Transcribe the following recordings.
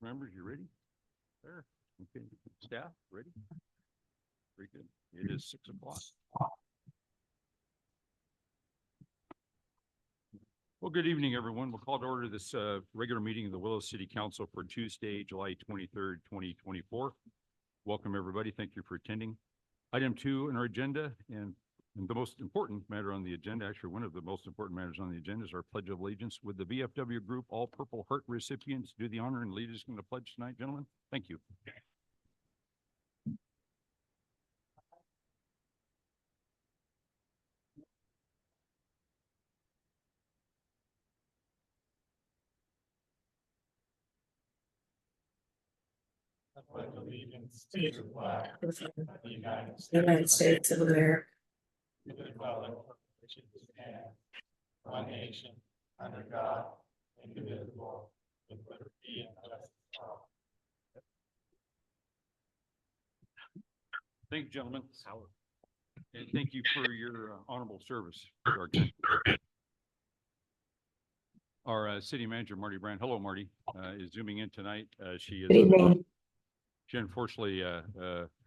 Members, you ready? There. Okay. Staff, ready? Very good. It is 6 o'clock. Well, good evening, everyone. We'll call to order this regular meeting of the Willows City Council for Tuesday, July 23rd, 2024. Welcome, everybody. Thank you for attending. Item 2 in our agenda, and the most important matter on the agenda, actually one of the most important matters on the agenda, is our Pledge of Allegiance. Would the VFW Group All Purple Heart recipients do the honor and lead us in the pledge tonight, gentlemen? Thank you. I pledge allegiance to the flag of the United States of America, to the republic for which it stands, one nation, under God, indivisible, with liberty and justice for all. Thank you, gentlemen. And thank you for your honorable service to our country. Our city manager, Marty Brand, hello, Marty, is zooming in tonight. She Good is, evening. she unfortunately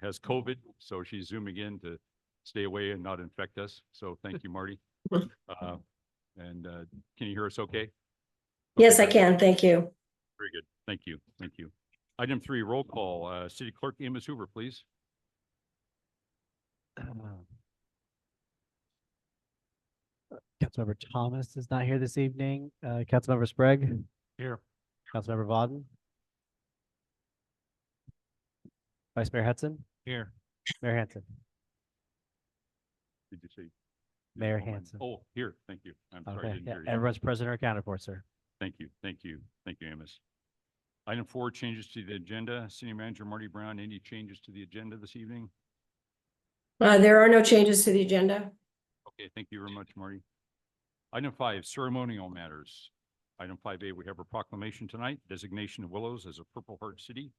has COVID, so she's zooming in to stay away and not infect us. So thank you, Marty. And can you hear us okay? Yes, I Okay, can. Thank you. very good. Thank you. Thank you. Item 3, roll call. City Clerk Amos Hoover, please. Councilmember Thomas is not here this evening. Councilmember Sprague. Here. Councilmember Vodden. Vice Mayor Hudson. Here. Mayor Hanson. Did you say? Mayor Hanson. Oh, here. Thank you. I'm sorry. I Okay, didn't yeah, hear you. everyone's present or accounted for, sir. Thank you. Thank you. Thank you, Amos. Item 4, changes to the agenda. City Manager Marty Brown, any changes to the agenda this evening? There are no changes to the agenda. Okay, thank you very much, Marty. Item 5, ceremonial matters. Item 5A, we have a proclamation tonight, designation of Willows as a Purple Heart City.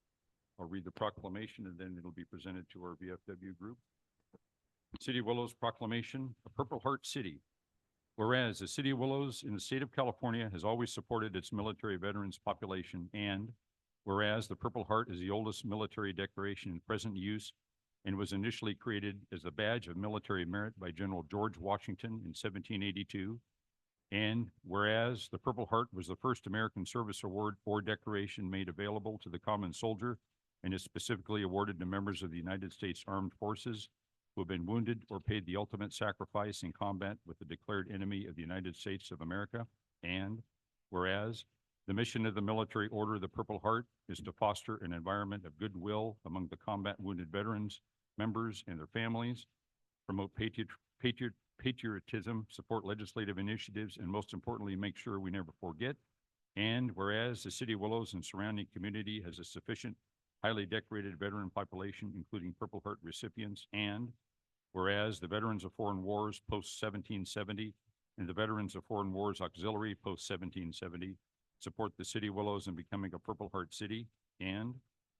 I'll read the proclamation and then it'll be presented to our VFW group. City of Willows proclamation, a Purple Heart City. Whereas the City of Willows in the state of California has always supported its military veterans population, and whereas the Purple Heart is the oldest military decoration in present use and was initially created as a badge of military merit by General George Washington in 1782, and whereas the Purple Heart was the first American Service Award or decoration made available to the common soldier and is specifically awarded to members of the United States Armed Forces who have been wounded or paid the ultimate sacrifice in combat with the declared enemy of the United States of America. And whereas the mission of the military order of the Purple Heart is to foster an environment of goodwill among the combat wounded veterans, members, and their families, promote patriotism, support legislative initiatives, and most importantly, make sure we never forget. And whereas the City of Willows and surrounding community has a sufficient highly decorated veteran population, including Purple Heart recipients, and whereas the Veterans of Foreign Wars post-1770 and the Veterans of Foreign Wars Auxiliary post-1770 support the City of Willows in becoming a Purple Heart City, and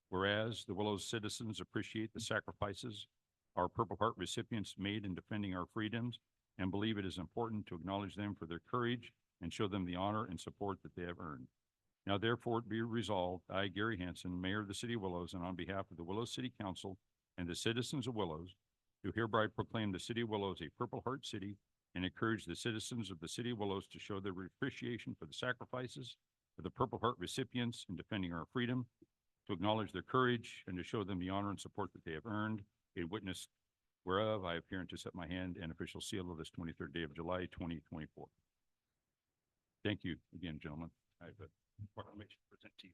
whereas the Willows citizens appreciate the sacrifices our Purple Heart recipients made in defending our freedoms and believe it is important to acknowledge them for their courage and show them the honor and support that they have earned. Now therefore be resolved, I, Gary Hanson, Mayor of the City of Willows, and on behalf of the Willows City Council and the citizens of Willows, do hereby proclaim the City of Willows a Purple Heart City and encourage the citizens of the City of Willows to show their appreciation for the sacrifices of the Purple Heart recipients in defending our freedom, to acknowledge their courage, and to show them the honor and support that they have earned, a witness whereof I appear to set my hand and official seal of this 23rd day of July, 2024. Thank you again, gentlemen. I have a proclamation to present to you.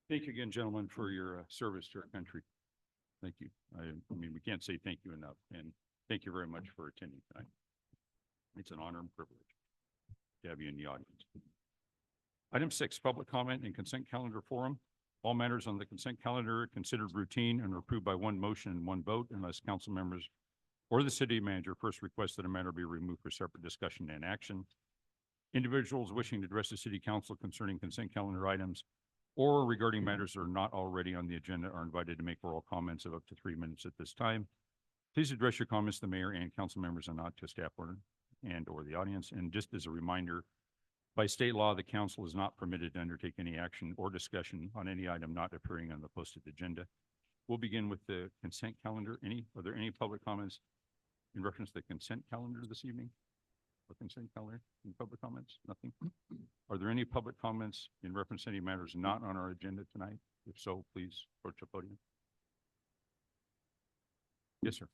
Thank you again, gentlemen, for your service to our country. Thank you. I mean, we can't say thank you enough, and thank you very much for attending tonight. It's an honor and privilege to have you in the audience. Item 6, public comment and consent calendar forum. All matters on the consent calendar are considered routine and are approved by one motion and one vote unless council members or the city manager first request that a matter be removed for separate discussion and action. Individuals wishing to address the city council concerning consent calendar items or regarding matters that are not already on the agenda are invited to make oral comments of up to 3 minutes at this time. Please address your comments to the mayor and council members and not to staff or the audience. And just as a reminder, by state law, the council is not permitted to undertake any action or discussion on any item not appearing on the posted agenda. We'll begin with the consent calendar. Are there any public comments in reference to the consent calendar this evening? Or consent calendar, any public comments? Nothing? Are there any public comments in reference to any matters not on our agenda tonight? If so, please approach the podium. Yes, sir.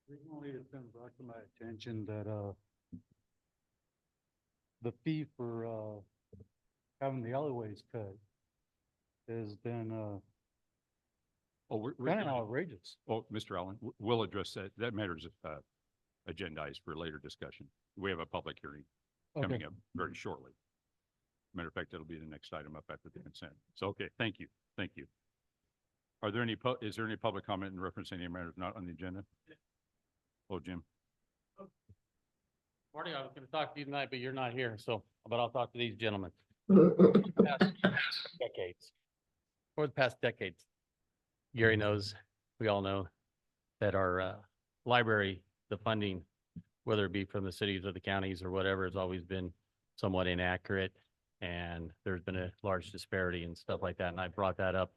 Recently, it's been brought to my attention that, the fee for, having the alleyways cut has been, Oh, we're kind of outrageous. oh, Mr. Allen, we'll address that. That matters agendized for later discussion. We have a public hearing coming up very shortly. Matter of fact, it'll be the next item up after the consent. So, okay, thank you. Thank you. Are there any, is there any public comment in reference to any matters not on the agenda? Oh, Jim. Marty, I was gonna talk to you tonight, but you're not here, so, but I'll talk to these gentlemen. Decades. For the past decades. Gary knows, we all know that our library, the funding, whether it be from the cities or the counties or whatever, has always been somewhat inaccurate. And there's been a large disparity and stuff like that. And I brought that up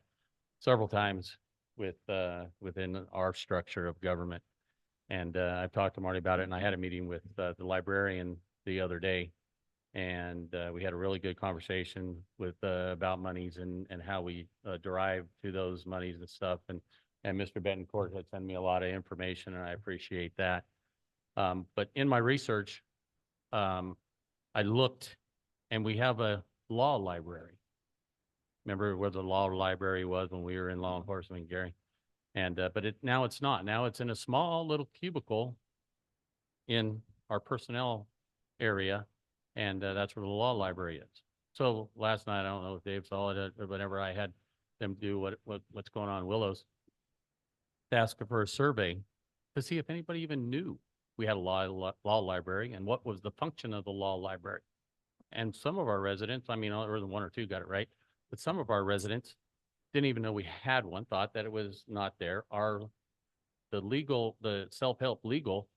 several times with within our structure of government. And I've talked to Marty about it, and I had a meeting with the librarian the other day. And we had a really good conversation with about monies and how we derive to those monies and stuff. And Mr. Betancourt had sent me a lot of information, and I appreciate that. But in my research, I looked, and we have a law library. Remember where the law library was when we were in law enforcement, Gary? And but now it's not. Now it's in a small little cubicle in our personnel area. And that's where the law library is. So last night, I don't know if Dave saw it or whenever I had them do what's going on in Willows, to ask for a survey to see if anybody even knew we had a law library and what was the function of the law library. And some of our residents, I mean, or the one or two got it right, but some of our residents didn't even know we had one, thought that it was not there. The self-help legal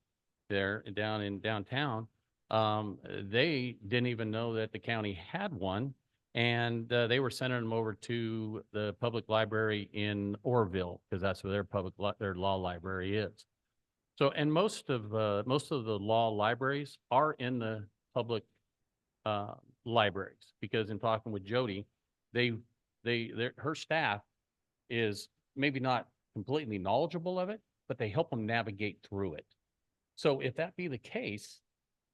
there down in downtown, they didn't even know that the county had one, and they were sending them over to the public library in Orville because that's where their law library is. So, and most of the law libraries are in the public libraries, because in talking with Jody, her staff is maybe not completely knowledgeable of it, but they help them navigate through it. So if that be the case,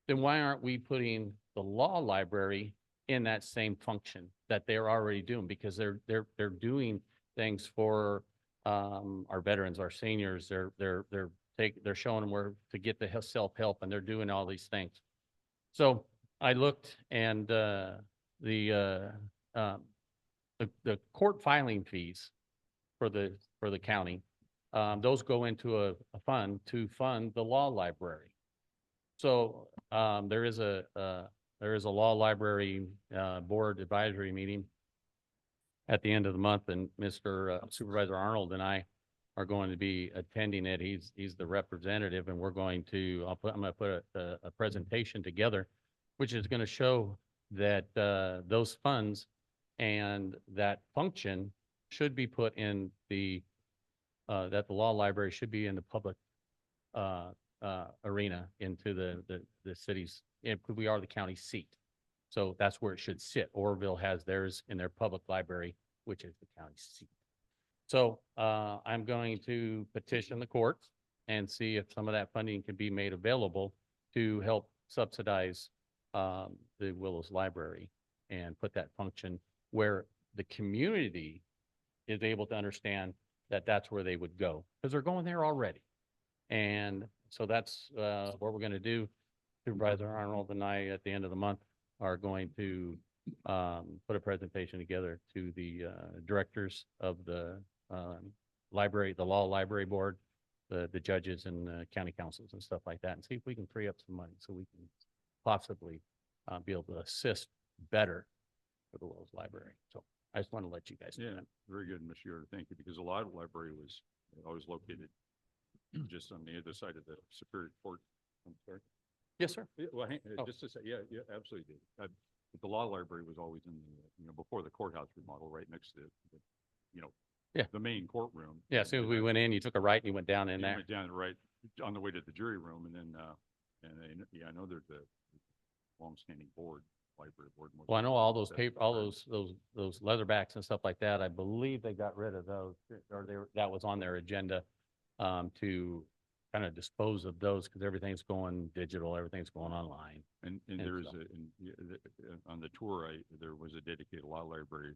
then why aren't we putting the law library in that same function that they're already doing? Because they're doing things for our veterans, our seniors. They're showing them where to get the self-help, and they're doing all these things. So I looked, and the court filing fees for the county, those go into a fund to fund the law library. So there is a law library board advisory meeting at the end of the month, and Mr. Supervisor Arnold and I are going to be attending it. He's the representative, and we're going to, I'm gonna put a presentation together, which is gonna show that, those funds and that function should be put in the, that the law library should be in the public, arena into the city's, we are the county seat. So that's where it should sit. Orville has theirs in their public library, which is the county seat. So, I'm going to petition the courts and see if some of that funding can be made available to help subsidize, the Willows Library and put that function where the community is able to understand that that's where they would go, because they're going there already. And so that's, what we're going to do. Supervisor Arnold and I, at the end of the month, are going to, put a presentation together to the, directors of the, library, the Law Library Board, the judges and the county councils and stuff like that, and see if we can free up some money so we can possibly, be able to assist better for the Willows Library. So I just want to let you guys know Yeah, that. very good, Mr. Yoder. Thank you, because the law library was always located just on the other side of the Superior Court. I'm sorry. Yes, sir. Yeah, well, Oh. just to say, yeah, absolutely. But the law library was always in the, before the courthouse remodel, right next to, Yeah. the main courtroom. Yeah, as soon as we went in, you took a right and you went down in You there. went down the right, on the way to the jury room, and then, yeah, I know there's a longstanding board, library board. Well, I know all those paper, all those leatherbacks and stuff like that. I believe they got rid of those, or that was on their agenda, to kind of dispose of those, because everything's going digital, everything's going online. And And there is so- on the tour, there was a dedicated law library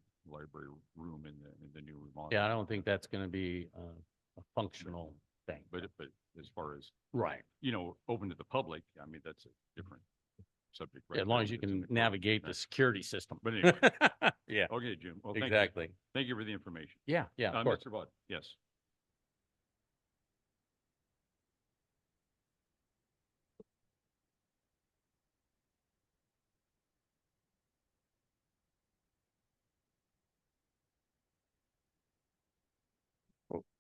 room in the new remodel. Yeah, I don't think that's gonna be, a functional thing. But as far as, Right. open to the public, I mean, that's a different subject. Yeah, as long as you can navigate the security system. But anyway, Yeah, okay, Jim. Well, thank you. exactly. Thank you for the information. Yeah, of course. Mr. Bud, yes.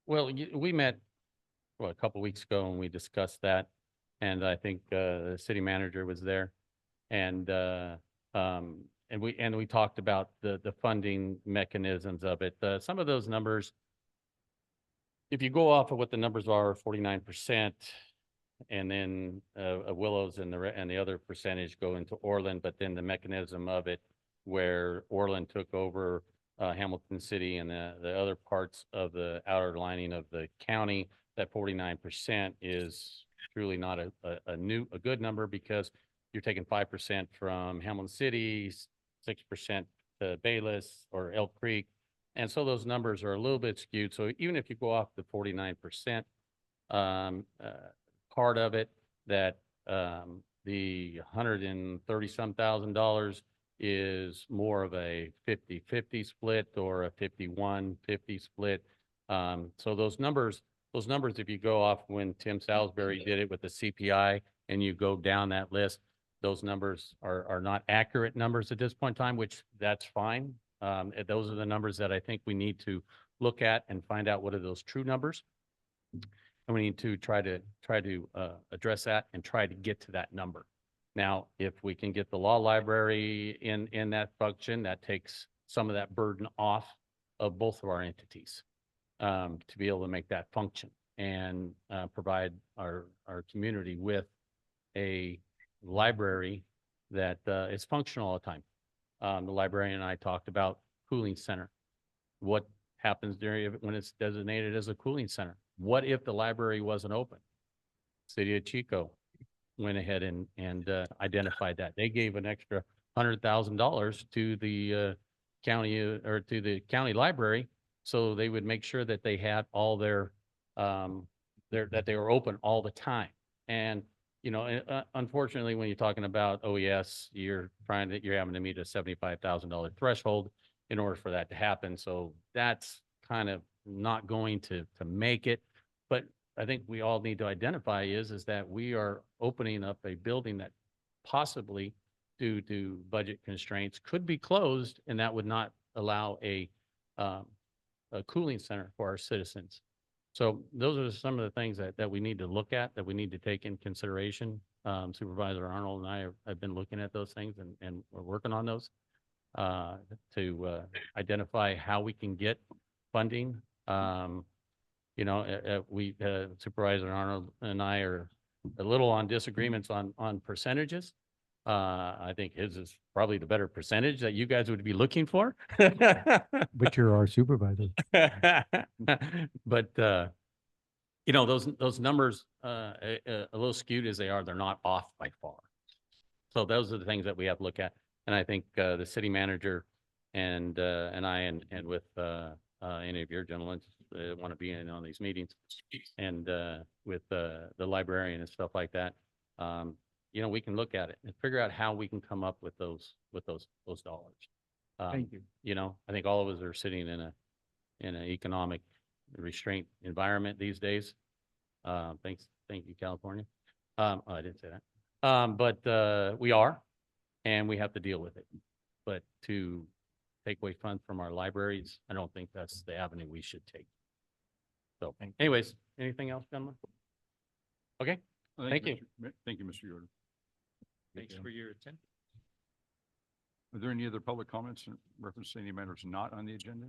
Well, we met, a couple weeks ago, and we discussed that. And I think, the city manager was there. And, and we talked about the funding mechanisms of it. Some of those numbers, if you go off of what the numbers are, 49%, and then, Willows and the other percentage go into Orland, but then the mechanism of it where Orland took over, Hamilton City and the other parts of the outer lining of the county, that 49% is truly not a good number, because you're taking 5% from Hamilton City, 6% to Bayless or Elk Creek. And so those numbers are a little bit skewed. So even if you go off the 49%, part of it, that, the $130-some thousand is more of a 50-50 split or a 51-50 split. So those numbers, if you go off when Tim Salisbury did it with the CPI and you go down that list, those numbers are not accurate numbers at this point in time, which that's fine. Those are the numbers that I think we need to look at and find out what are those true numbers. And we need to try to address that and try to get to that number. Now, if we can get the law library in that function, that takes some of that burden off of both of our entities, to be able to make that function and, provide our community with a library that, is functional all the time. The librarian and I talked about cooling center. What happens when it's designated as a cooling center? What if the library wasn't open? City of Chico went ahead and identified that. They gave an extra $100,000 to the, county, or to the county library, so they would make sure that they had all that they were open all the time. And, unfortunately, when you're talking about OES, you're having to meet a $75,000 threshold in order for that to happen. So that's kind of not going to make it. But I think we all need to identify is that we are opening up a building that possibly, due to budget constraints, could be closed, and that would not allow a cooling center for our citizens. So those are some of the things that we need to look at, that we need to take in consideration. Supervisor Arnold and I have been looking at those things and we're working on those to identify how we can get funding. Supervisor Arnold and I are a little on disagreements on percentages. I think his is probably the better percentage that you guys would be looking for. But you're our supervisor. But, those numbers, a little skewed as they are, they're not off by far. So those are the things that we have to look at. And I think, the city manager and I, and with, any of your gentlemen, want to be in on these meetings and, with, the librarian and stuff like that. We can look at it and figure out how we can come up with those dollars. Thank you. I think all of us are sitting in an economic restraint environment these days. Thank you, California. I didn't say that. But we are, and we have to deal with it. But to take away funds from our libraries, I don't think that's the avenue we should take. So anyways, anything else, gentlemen? Okay, Thank you. Thank you, Mr. Yoder. thanks for your attention. Are there any other public comments in reference to any matters not on the agenda?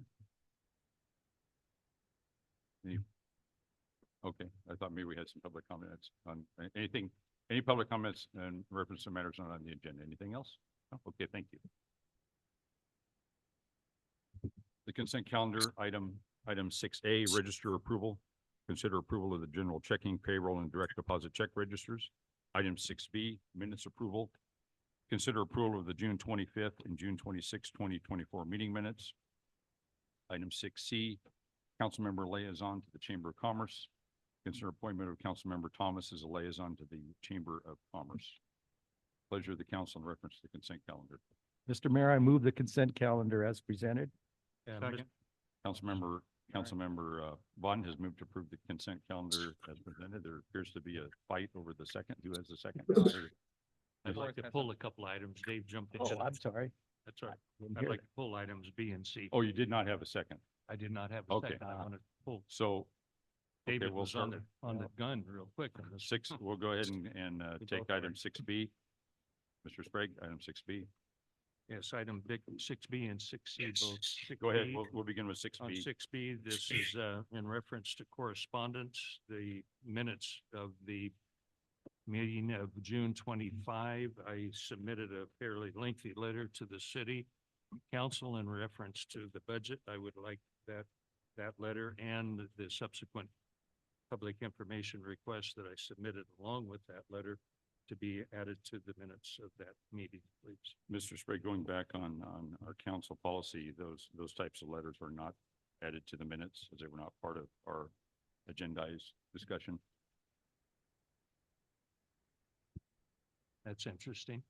Okay, I thought maybe we had some public comments on anything, any public comments in reference to matters not on the agenda. Anything else? No? Okay, thank you. The consent calendar, item 6A, register approval. Consider approval of the general checking, payroll, and direct deposit check registers. Item 6B, minutes approval. Consider approval of the June 25th and June 26th, 2024 meeting minutes. Item 6C, council member liaison to the Chamber of Commerce. Consider appointment of council member Thomas as a liaison to the Chamber of Commerce. Pleasure of the council in reference to the consent calendar. Mr. Mayor, I move the consent calendar as presented. Councilmember Vaughn has moved to approve the consent calendar as presented. There appears to be a fight over the second. Who has the second? I'd like to pull a couple items. Dave jumped into Oh, I'm sorry. That's all right. Didn't I'd hear like to pull items B and C. Oh, you did not have a second. I did not have a Okay. second. I wanted to pull. So David we'll was on the, start on the gun real quick on this. we'll go ahead and take both are. item 6B. Mr. Sprague, item 6B. Yes, item big 6B and 6C both. Go ahead. 6B We'll begin with On 6B. 6B, this is in reference to correspondence, the minutes of the meeting of June 25. I submitted a fairly lengthy letter to the city council in reference to the budget. I would like that letter and the subsequent public information request that I submitted along with that letter to be added to the minutes of that meeting, please. Mr. Sprague, going back on our council policy, those types of letters are not added to the minutes as they were not part of our agendized discussion. That's interesting.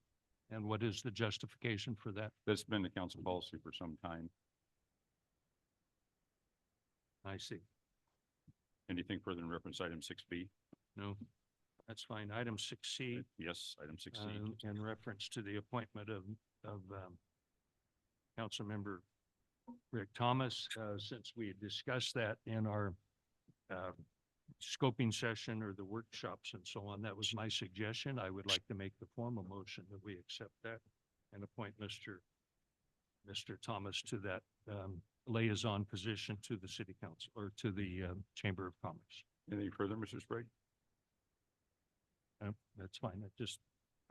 And what is the justification for that? That's been the council policy for some time. I see. Anything further in reference to item 6B? No, that's fine. Item 6C. Yes, item 6C. In reference to the appointment of Councilmember Rick Thomas, since we had discussed that in our scoping session or the workshops and so on, that was my suggestion. I would like to make the formal motion that we accept that and appoint Mr. Thomas to that liaison position to the city council or to the Chamber of Commerce. Anything further, Mr. Sprague? That's fine.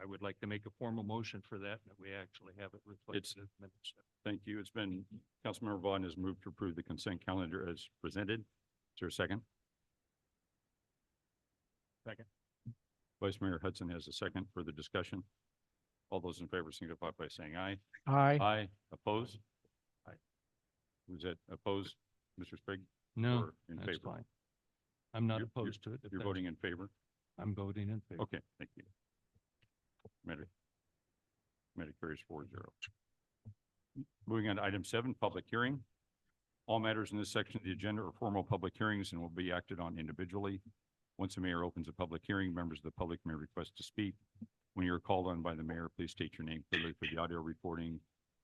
I would like to make a formal motion for that, and that we actually have it reflected in the minutes. Thank you. It's been, Councilmember Vaughn has moved to approve the consent calendar as presented. Is there a second? Second. Vice Mayor Hudson has a second for the discussion. All those in favor signify by saying aye. Aye. Aye. Opposed? Aye. Who's that opposed, Mr. Sprague? No, Or in that's favor? fine. I'm not You're- opposed to it. if You're that's- voting in favor? I'm voting in favor. Okay, thank you. Matter carries 4-0. Moving on to item 7, public hearing. All matters in this section of the agenda are formal public hearings and will be acted on individually. Once the mayor opens a public hearing, members of the public may request to speak. When you're called on by the mayor, please state your name clearly for the audio recording.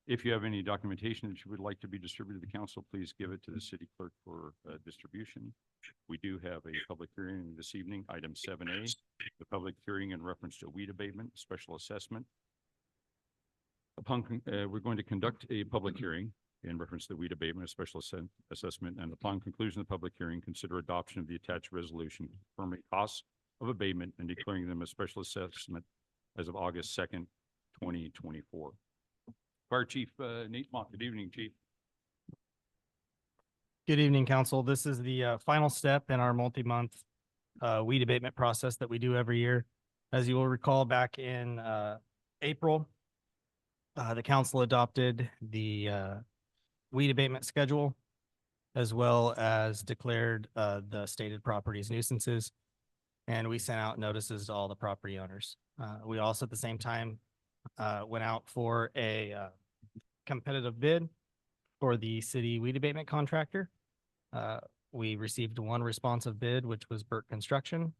If you have any documentation that you would like to be distributed to the council, please give it to the city clerk for distribution. We do have a public hearing this evening, item 7A, the public hearing in reference to weed abatement, special assessment. We're going to conduct a public hearing in reference to the weed abatement, special assessment, and upon conclusion of the public hearing, consider adoption of the attached resolution confirming costs of abatement and declaring them a special assessment as of August 2nd, 2024. Fire Chief Nate Mock. Good evening, Chief. Good evening, council. This is the final step in our multi-month weed abatement process that we do every year. As you will recall, back in April, the council adopted the weed abatement schedule, as well as declared the stated properties nuisances. And we sent out notices to all the property owners. We also, at the same time, went out for a competitive bid for the city weed abatement contractor. We received one responsive bid, which was Burt Construction.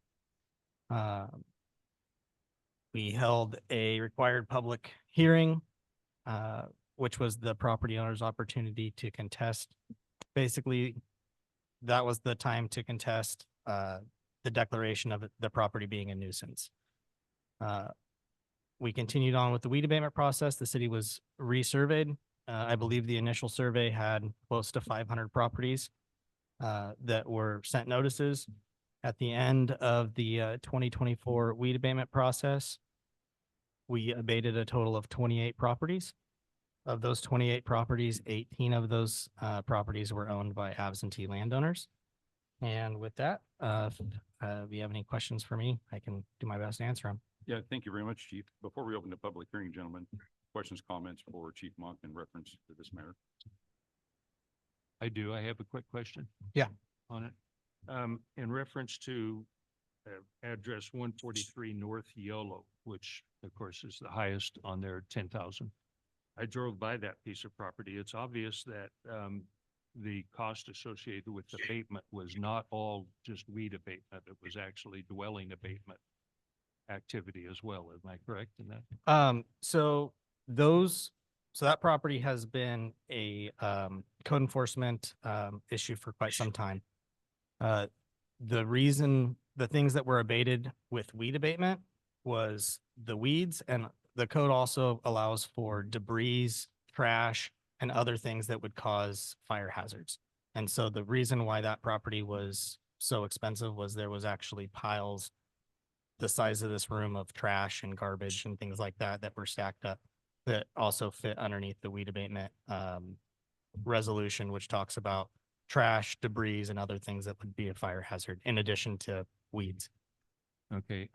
We held a required public hearing, which was the property owner's opportunity to contest. Basically, that was the time to contest the declaration of the property being a nuisance. We continued on with the weed abatement process. The city was resurveyed. I believe the initial survey had close to 500 properties that were sent notices. At the end of the 2024 weed abatement process, we abated a total of 28 properties. Of those 28 properties, 18 of those properties were owned by absentee landowners. And with that, if you have any questions for me, I can do my best to answer them. Yeah, thank you very much, Chief. Before we open the public hearing, gentlemen, questions, comments for Chief Monk in reference to this matter? I do. I have a quick question. Yeah. On it. In reference to address 143 North Yolo, which of course is the highest on their 10,000. I drove by that piece of property. It's obvious that the cost associated with abatement was not all just weed abatement. It was actually dwelling abatement activity as well. Am I correct in that? So that property has been a code enforcement issue for quite some time. The things that were abated with weed abatement was the weeds, and the code also allows for debris, trash, and other things that would cause fire hazards. And so the reason why that property was so expensive was there was actually piles the size of this room of trash and garbage and things like that that were stacked up that also fit underneath the weed abatement resolution, which talks about trash, debris, and other things that would be a fire hazard in addition to weeds. Okay,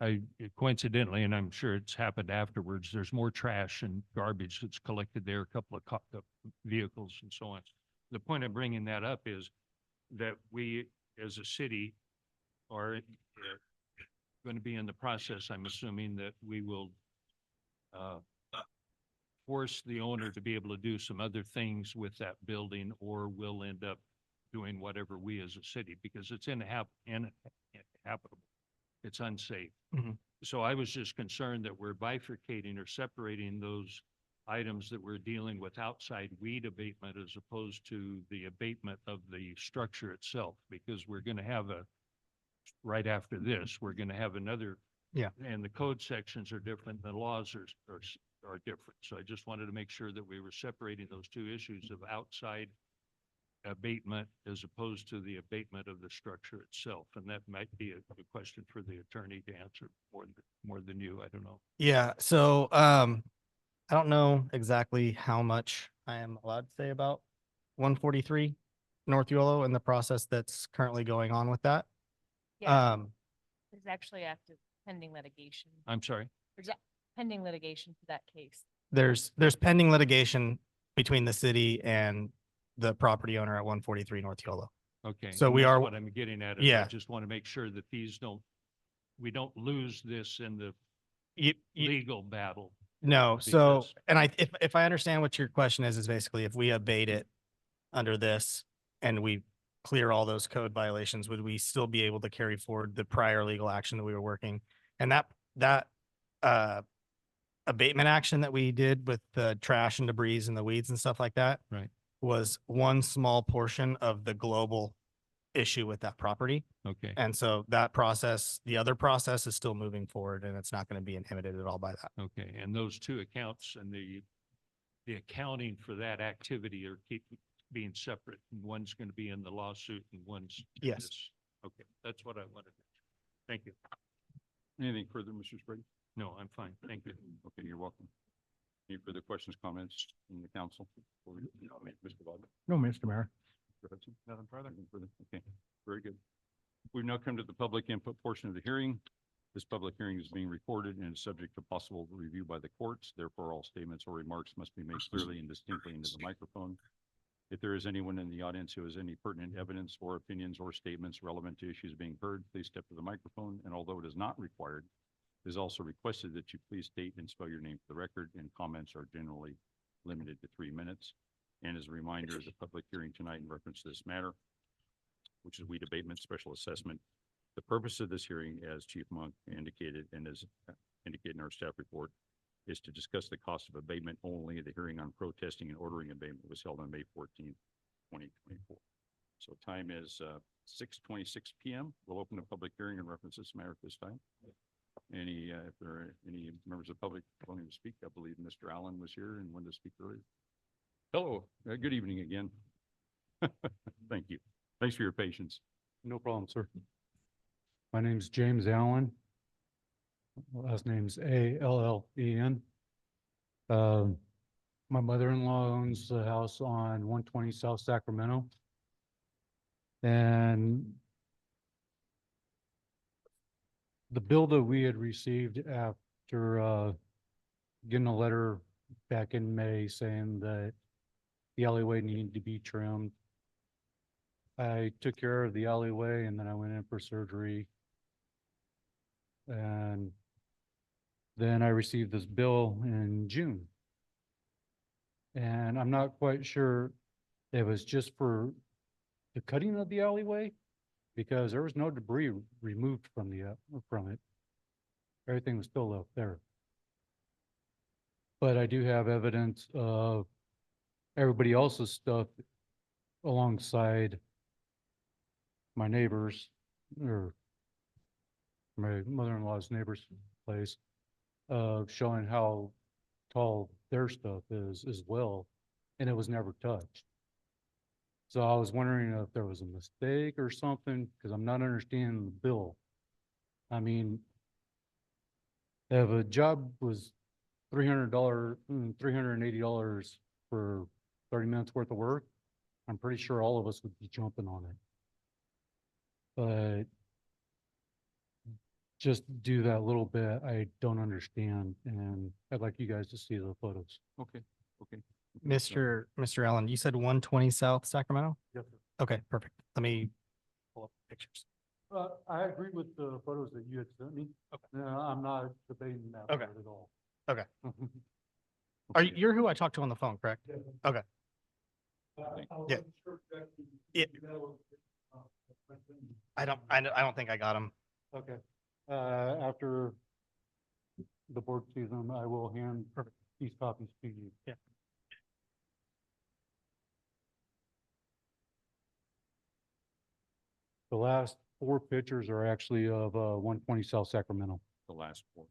coincidentally, and I'm sure it's happened afterwards, there's more trash and garbage that's collected there, a couple of vehicles and so on. The point of bringing that up is that we, as a city, are going to be in the process, I'm assuming, that we will force the owner to be able to do some other things with that building, or we'll end up doing whatever we as a city, because it's inhabitable. It's unsafe. Mhm. So I was just concerned that we're bifurcating or separating those items that we're dealing with outside weed abatement as opposed to the abatement of the structure itself, because we're going to have right after this, we're going to have another. Yeah. And the code sections are different, the laws are different. So I just wanted to make sure that we were separating those two issues of outside abatement as opposed to the abatement of the structure itself. And that might be a question for the attorney to answer more than you. I don't know. Yeah. So, I don't know exactly how much I am allowed to say about 143 North Yolo and the process that's currently going on with that. Yeah, there's actually active pending litigation. I'm sorry. There's pending litigation for that case. There's pending litigation between the city and the property owner at 143 North Yolo. Okay. So and we that's are- what I'm getting at. Is Yeah. I just want to make sure that we don't lose this in the You, legal battle. no, so, because- and if I understand what your question is basically if we abate it under this and we clear all those code violations, would we still be able to carry forward the prior legal action that we were working? And that abatement action that we did with the trash and debris and the weeds and stuff like that. Right. Was one small portion of the global issue with that property. Okay. And so that process, the other process is still moving forward and it's not going to be inhibited at all by that. Okay, and those two accounts and the accounting for that activity are being separate. And one's going to be in the lawsuit and one's. in Yes. this. Okay, that's what I wanted. Thank you. Anything further, Mr. Sprague? No, I'm fine. Thank you. Okay, you're welcome. Any further questions, comments from the council? Mr. Bogdan? No, Mr. Mayor. Mr. Hudson? Nothing further? Nothing further. Okay, very good. We've now come to the public input portion of the hearing. This public hearing is being recorded and is subject to possible review by the courts. Therefore, all statements or remarks must be made clearly and distinctly into the microphone. If there is anyone in the audience who has any pertinent evidence or opinions or statements relevant to issues being heard, please step to the microphone. And although it is not required, it is also requested that you please state and spell your name for the record, and comments are generally limited to 3 minutes. And as a reminder, the public hearing tonight in reference to this matter, which is weed abatement special assessment. The purpose of this hearing, as Chief Monk indicated and as indicated in our staff report, is to discuss the cost of abatement only. The hearing on protesting and ordering abatement was held on May 14th, 2024. So time is 6:26 p.m. We'll open a public hearing in reference to this matter at this time. If there are any members of the public wanting to speak, I believe Mr. Allen was here and wanted to speak earlier. Hello, good evening again. Thank you. Thanks for your patience. No problem, sir. My name's James Allen. Last name's Allen. My mother-in-law owns the house on 120 South Sacramento. And the bill that we had received after getting a letter back in May saying that the alleyway needed to be trimmed. I took care of the alleyway and then I went in for surgery. And then I received this bill in June. And I'm not quite sure if it was just for the cutting of the alleyway, because there was no debris removed from from it. Everything was still up there. But I do have evidence of everybody else's stuff alongside my neighbors, or my mother-in-law's neighbor's place, showing how tall their stuff is as well, and it was never touched. So I was wondering if there was a mistake or something, because I'm not understanding the bill. I mean, if a job was $380 for 30 minutes worth of work, I'm pretty sure all of us would be jumping on it. But just do that little bit, I don't understand, and I'd like you guys to see the photos. Okay, okay. Mr. Allen, you said 120 South Sacramento? Yes, Okay, perfect. Let me pull up pictures. I agree with the photos that you had sent me. Okay. I'm not debating that Okay. part at all. Okay. You're who I talked to on the phone, correct? Okay. Yeah. Yeah. I don't think I got him. Okay. After the board sees them, I will hand these copies to you. Yeah. The last 4 pictures are actually of 120 South Sacramento. The last 4.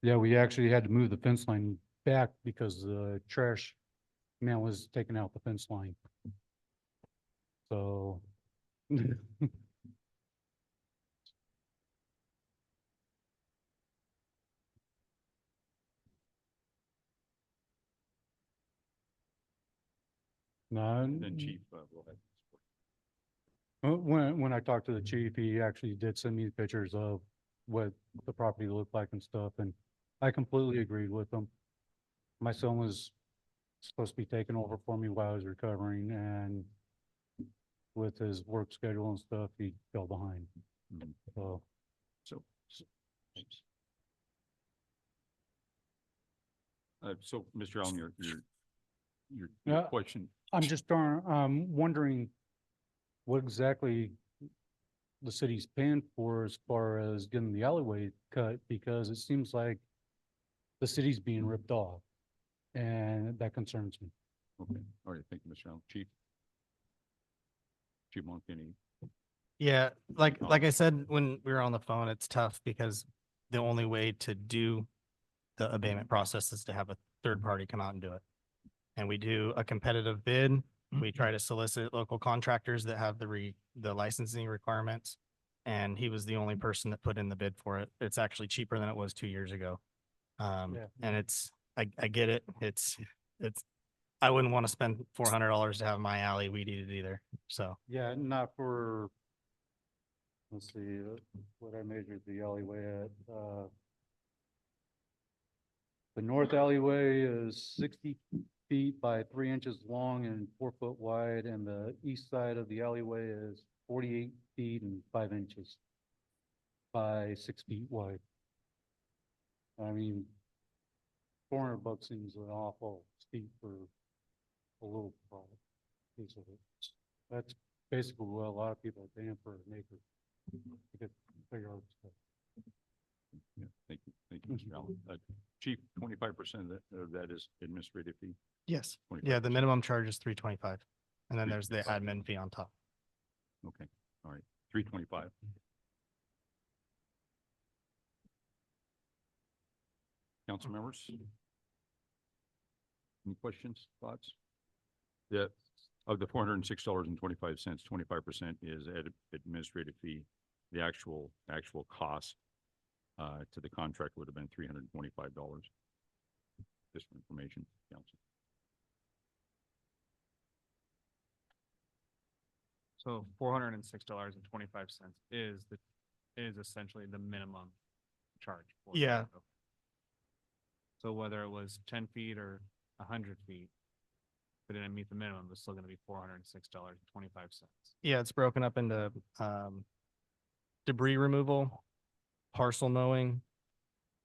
Yeah, we actually had to move the fence line back because the trash man was taking out the fence line. So. No, Then Chief will have. when I talked to the chief, he actually did send me pictures of what the property looked like and stuff, and I completely agreed with him. My son was supposed to be taking over for me while I was recovering, and with his work schedule and stuff, he fell behind. Mhm. So, Thanks. So, Mr. Allen, your Yeah. question, I'm just wondering what exactly the city's paying for as far as getting the alleyway cut, because it seems like the city's being ripped off. And that concerns me. Okay, all right, thank you, Mr. Allen. Chief? Chief Monk, any? Yeah, like I said, when we were on the phone, it's tough because the only way to do the abatement process is to have a third party come out and do it. And we do a competitive bid. We try to solicit local contractors that have the licensing requirements. And he was the only person that put in the bid for it. It's actually cheaper than it was 2 years ago. Yeah. And I get it. I wouldn't want to spend $400 to have my alley weed eated either. So. Yeah, not for, let's see, what I measured the alleyway at, the north alleyway is 60 feet by 3 inches long and 4 foot wide, and the east side of the alleyway is 48 feet and 5 inches by 6 feet wide. I mean, $400 seems an awful steep for a little piece of it. That's basically what a lot of people are paying for an acre to get bigger stuff. Yeah, thank you, Mr. Allen. Chief, 25% of that is administrative fee? Yes. Yeah, the 25%. minimum charge is $325. And then there's the admin fee on top. Okay, all right, 325. Council members? Any questions, thoughts? Of the $406.25, 25% is administrative fee. The actual cost to the contract would have been $325. Just for information, council. So $406.25 is essentially the minimum charge. for it. Yeah. So whether it was 10 feet or 100 feet, if it didn't meet the minimum, it's still gonna be $406.25. Yeah, it's broken up into debris removal, parcel mowing,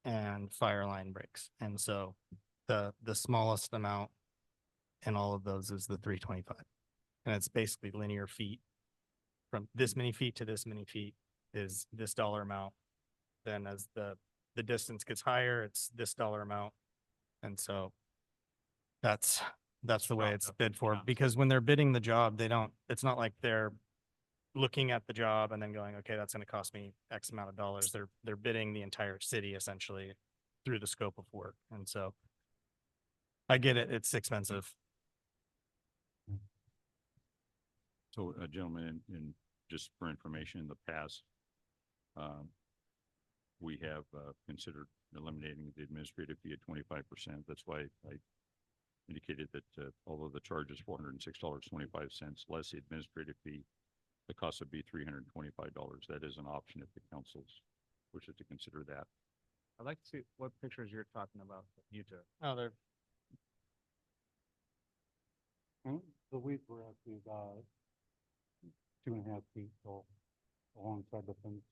and fire line breaks. And so the smallest amount in all of those is the 325. And it's basically linear feet. From this many feet to this many feet is this dollar amount. Then as the distance gets higher, it's this dollar amount. And so that's the way it's bid for, because when they're bidding the job, it's not like they're looking at the job and then going, okay, that's going to cost me X amount of dollars. They're bidding the entire city essentially through the scope of work. And so I get it. It's expensive. So, gentlemen, and just for information, in the past, we have considered eliminating the administrative fee at 25%. That's why I indicated that although the charge is $406.25 less the administrative fee, the cost would be $325. That is an option if the council wishes to consider that. I'd like to see what pictures you're talking about that you took. Oh, they're The weeds were actually about 2.5 feet tall alongside the fence.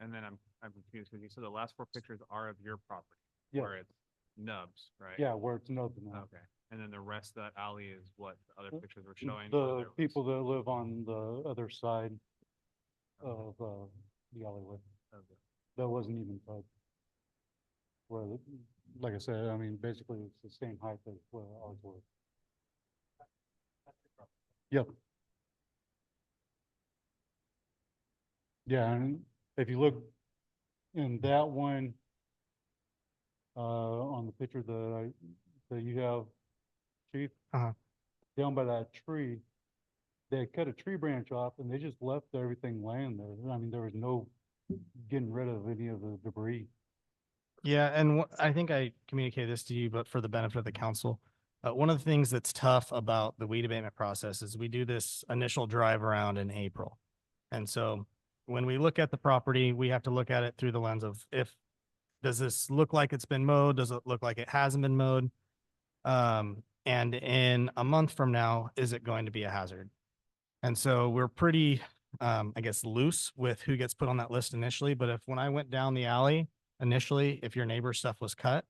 And then I'm confused because you said the last 4 pictures are of your property. Yeah. Where it's nubs, right? Yeah, where it's nothing now. Okay. And then the rest of that alley is what the other pictures were showing? The where there was- people that live on the other side of the alleyway, Okay. that wasn't even touched. Where, like I said, I mean, basically it's the same height as where ours was. Yep. Yeah, and if you look in that one, on the picture that you have, Chief. Uh-huh. Down by that tree, they cut a tree branch off and they just left everything laying there. I mean, there was no getting rid of any of the debris. Yeah, and I think I communicated this to you, but for the benefit of the council, one of the things that's tough about the weed abatement process is we do this initial drive around in April. And so when we look at the property, we have to look at it through the lens of does this look like it's been mowed? Does it look like it hasn't been mowed? And in a month from now, is it going to be a hazard? And so we're pretty, I guess, loose with who gets put on that list initially. But when I went down the alley initially, if your neighbor's stuff was cut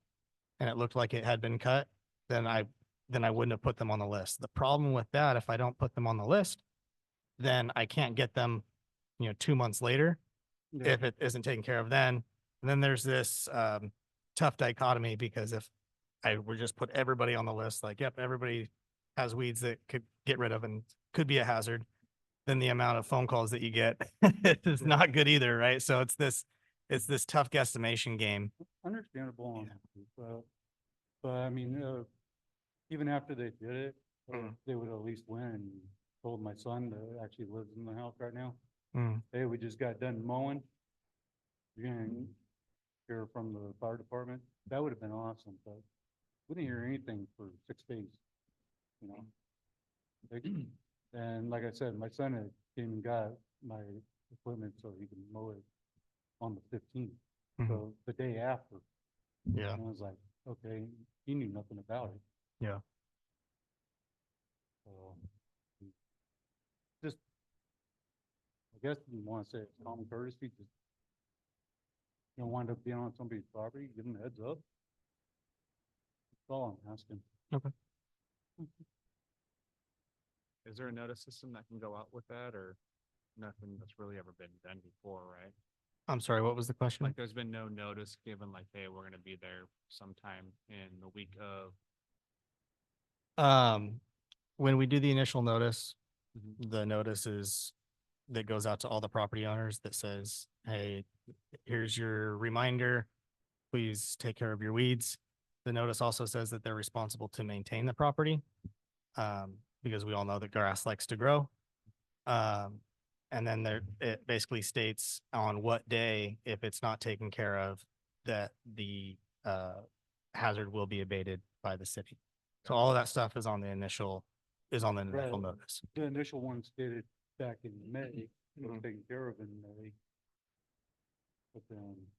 and it looked like it had been cut, then I wouldn't have put them on the list. The problem with that, if I don't put them on the list, then I can't get them 2 months later, Yeah. if it isn't taken care of then. And then there's this tough dichotomy, because if I would just put everybody on the list, like, yep, everybody has weeds that could get rid of and could be a hazard, then the amount of phone calls that you get is not good either, right? So it's this tough guesstimation game. Understandable on that, but I mean, even after they did it, Mhm. they would at least went and told my son that actually lives in the house right now, Mm. hey, we just got done mowing. You're gonna hear from the fire department, that would have been awesome, but we didn't hear anything for 6 days, you know? Like, and like I said, my son had came and got my equipment so he can mow it on the 15th, Mhm. so the day after. Yeah. And I was like, okay, he knew nothing about it. Yeah. So, just, I guess you want to say it's common courtesy, just you don't wind up being on somebody's property, give them a heads up. That's all I'm asking. Is there a notice system that can go out with that, or nothing that's really ever been done before, right? I'm sorry, what was the question? Like, there's been no notice given, like, hey, we're gonna be there sometime in the week of. When we do the initial notice, Mhm. the notice is that goes out to all the property owners that says, hey, here's your reminder. Please take care of your weeds. The notice also says that they're responsible to maintain the property. Because we all know that grass likes to grow. And then it basically states on what day, if it's not taken care of, that the hazard will be abated by the city. So all of that stuff is on the initial Right. notice. The initial one stated back in May, it was Mhm. taken care of in May. But then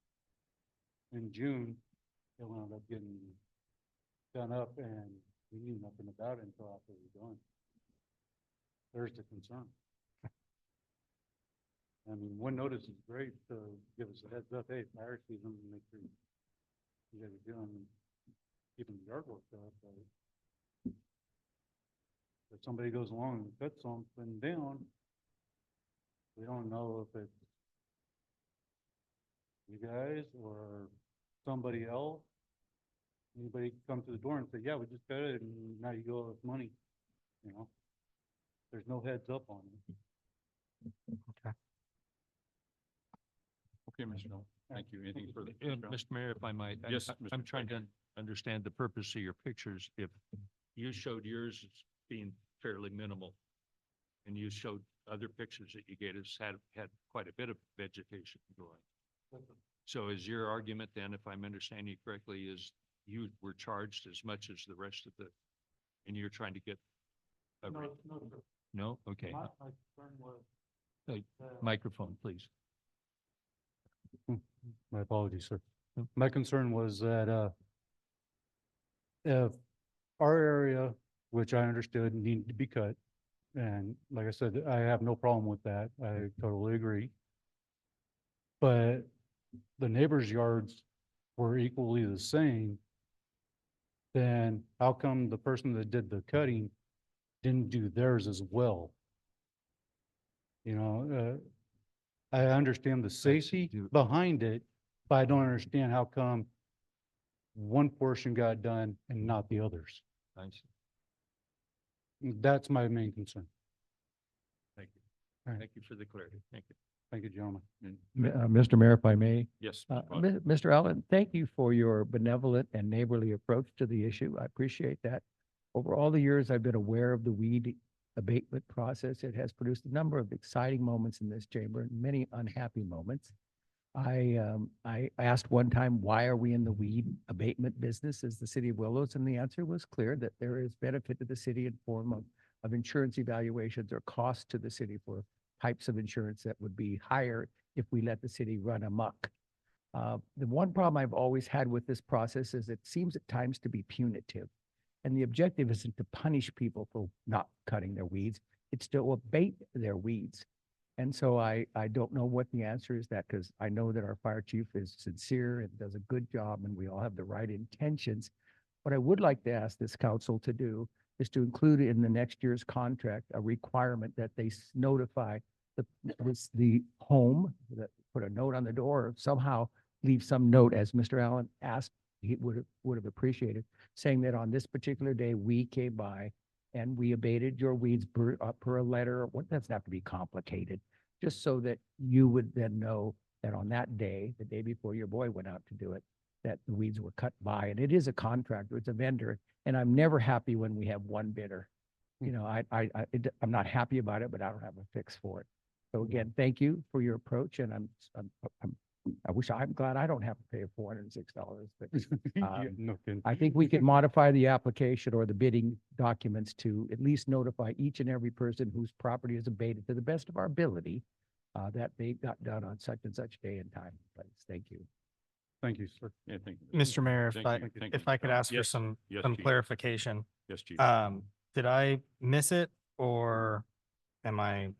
in June, it wound up getting done up and we knew nothing about it until after it was done. There's the concern. I mean, one notice is great to give us a heads up, hey, fire season, make sure you guys are doing, keeping the yard work up, but if somebody goes along and cuts something down, we don't know if it's you guys or somebody else. Anybody come to the door and say, yeah, we just got it, and now you go with money, you know? There's no heads up on it. Okay, Mr. Noel, thank you. Anything further? Mr. Brown? Mr. Mayor, if I might. Yes, I'm Mr. trying to understand the purpose of your pictures. If you showed yours as being fairly minimal, and you showed other pictures that you gave us had quite a bit of vegetation growing. So is your argument then, if I'm understanding you correctly, is you were charged as much as the rest of the, and you're trying to get a re- No? Okay. Microphone, please. My apologies, sir. My concern was that, if our area, which I understood needed to be cut, and like I said, I have no problem with that. I totally agree. But the neighbors' yards were equally the same, then how come the person that did the cutting didn't do theirs as well? You know, I understand the safety behind it, but I don't understand how come one portion got done and not the others. I see. That's my main concern. Thank you. All right. Thank you for the clarity. Thank you. Thank you, gentlemen. And- Mr. Mayor, if I may, Yes. Mr. Bond. Mr. Allen, thank you for your benevolent and neighborly approach to the issue. I appreciate that. Over all the years I've been aware of the weed abatement process, it has produced a number of exciting moments in this chamber and many unhappy moments. I asked one time, why are we in the weed abatement business as the city of Willows? And the answer was clear, that there is benefit to the city in form of insurance evaluations or cost to the city for types of insurance that would be higher if we let the city run amok. The one problem I've always had with this process is it seems at times to be punitive. And the objective isn't to punish people for not cutting their weeds, it's to abate their weeds. And so I don't know what the answer is that, because I know that our fire chief is sincere and does a good job and we all have the right intentions. What I would like to ask this council to do is to include in the next year's contract a requirement that they notify was the home that put a note on the door, or somehow leave some note, as Mr. Allen asked, he would have appreciated, saying that on this particular day, we came by and we abated your weeds per a letter. What doesn't have to be complicated, just so that you would then know that on that day, the day before your boy went out to do it, that the weeds were cut by. And it is a contractor, it's a vendor, and I'm never happy when we have one bidder. You know, I'm not happy about it, but I don't have a fix for it. So again, thank you for your approach, and I'm glad I don't have to pay $406, but Yeah, no kidding. I think we can modify the application or the bidding documents to at least notify each and every person whose property is abated to the best of our ability, that they got done on such and such day and time and place. Thank you. Thank you, sir. Yeah, thank you. Mr. Mayor, Thank you, thank if you. I could ask for Yes, some yes, Chief. clarification. Yes, Chief. Did I miss it, or am I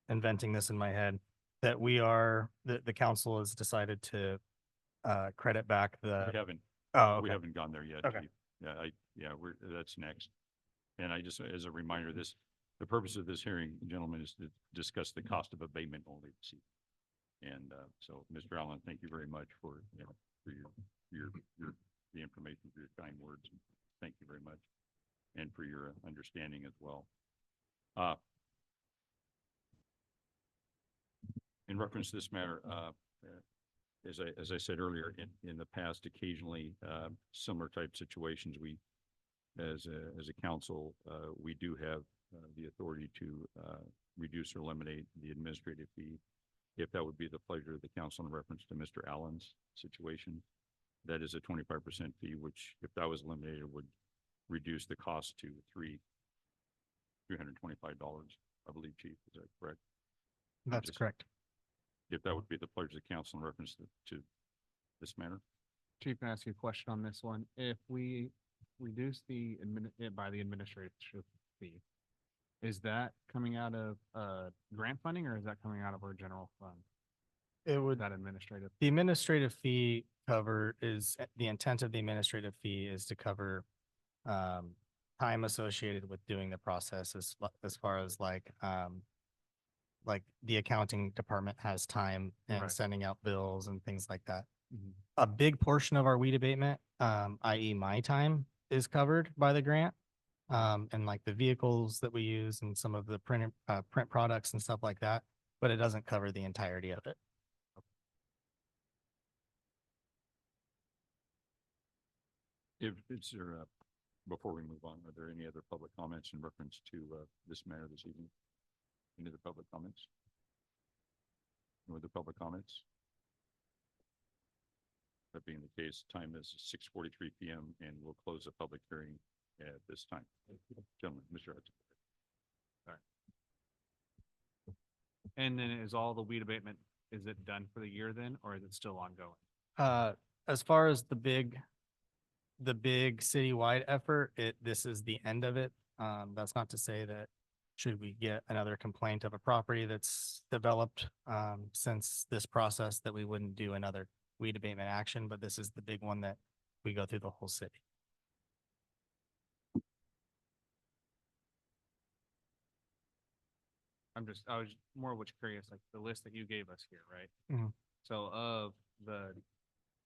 inventing this in my head? That the council has decided to credit back We the, haven't, oh, we okay. haven't gone there yet. Okay. Chief. Yeah, that's next. And I just, as a reminder, the purpose of this hearing, gentlemen, is to discuss the cost of abatement only this evening. And, so, Mr. Allen, thank you very much for, for the information, for your kind words. Thank you very much. And for your understanding as well. In reference to this matter, as I said earlier, in the past, occasionally, similar type situations, as a council, we do have the authority to reduce or eliminate the administrative fee, if that would be the pleasure of the council in reference to Mr. Allen's situation. That is a 25% fee, which, if that was eliminated, would reduce the cost to $325, I believe, Chief. Is that correct? That's Just- correct. If that would be the pleasure of the council in reference to this matter. Chief, can I ask you a question on this one? If we reduce by the administrative fee, is that coming out of grant funding, or is that coming out of our general fund? It would, That administrative? the administrative fee the intent of the administrative fee is to cover time associated with doing the process, as far as like the accounting department has time and Right. sending out bills and things like that. Mhm. A big portion of our weed abatement, i.e. my time, is covered by the grant. And like the vehicles that we use and some of the print products and stuff like that, but it doesn't cover the entirety of it. If it's there, before we move on, are there any other public comments in reference to this matter this evening? Any other public comments? No other public comments? That being the case, time is 6:43 PM and we'll close the public hearing at this time. Gentlemen, Mr. Hudson. And then is all the weed abatement, is it done for the year then, or is it still ongoing? As far as the big citywide effort, this is the end of it. That's not to say that should we get another complaint of a property that's developed, since this process, that we wouldn't do another weed abatement action, but this is the big one that we go through the whole city. I was more which curious, like the list that you gave us here, right? Mhm. So of the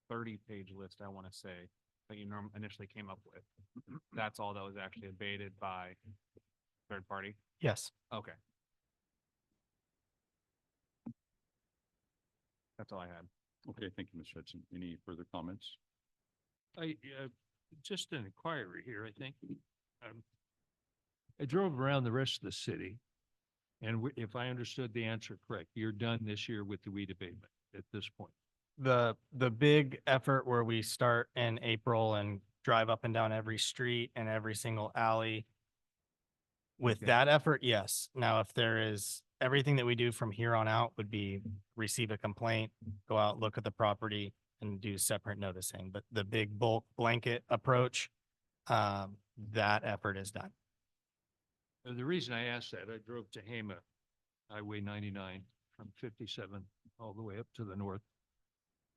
30-page list, I want to say, that you initially came up with, that's all that was actually abated by third party? Yes. Okay. That's all I had. Okay, thank you, Mr. Hudson. Any further comments? Just an inquiry here, I think. I drove around the rest of the city, and if I understood the answer correct, you're done this year with the weed abatement at this point. The big effort where we start in April and drive up and down every street and every single alley. With Okay. that effort, yes. Now, if there is, everything that we do from here on out would be receive a complaint, go out, look at the property and do separate noticing. But the big bulk blanket approach, that effort is done. The reason I asked that, I drove to Hama, Highway 99 from 57 all the way up to the north.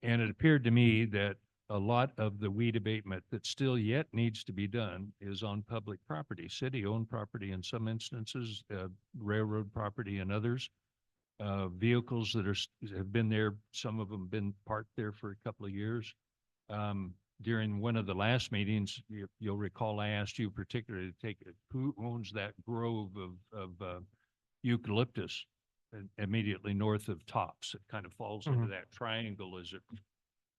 And it appeared to me that a lot of the weed abatement that still yet needs to be done is on public property, city-owned property in some instances, railroad property and others. vehicles that have been there, some of them been parked there for a couple of years. During one of the last meetings, you'll recall I asked you particularly to take, who owns that grove of eucalyptus immediately north of Tops? It kind of falls into Mhm. that triangle.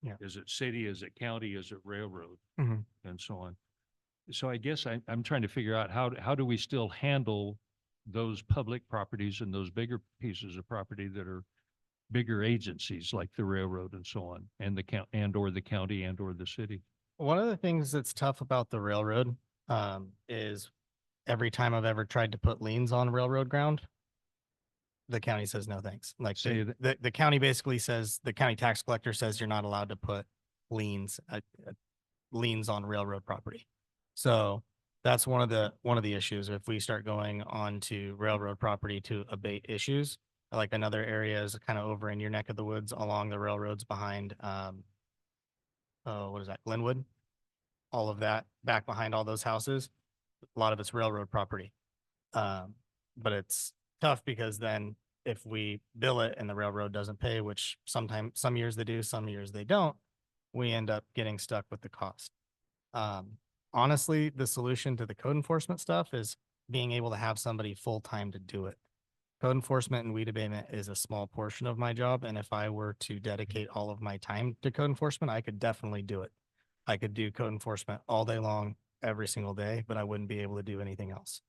Yeah. Is it city, is it county, is it railroad? Mhm. And so on. So I guess I'm trying to figure out how do we still handle those public properties and those bigger pieces of property that are bigger agencies like the railroad and so on, and the count, and or the county and or the city. One of the things that's tough about the railroad, is every time I've ever tried to put liens on railroad ground, the county says no thanks. Like Say the county basically says, the county tax collector says you're not allowed to put liens, liens on railroad property. So that's one of the issues. If we start going on to railroad property to abate issues, like another area is kind of over in your neck of the woods along the railroads behind, oh, what is that? Glenwood? All of that back behind all those houses, a lot of it's railroad property. But it's tough because then if we bill it and the railroad doesn't pay, which sometimes, some years they do, some years they don't, we end up getting stuck with the cost. Honestly, the solution to the code enforcement stuff is being able to have somebody full-time to do it. Code enforcement and weed abatement is a small portion of my job, and if I were to dedicate all of my time to code enforcement, I could definitely do it. I could do code enforcement all day long, every single day, but I wouldn't be able to do anything else.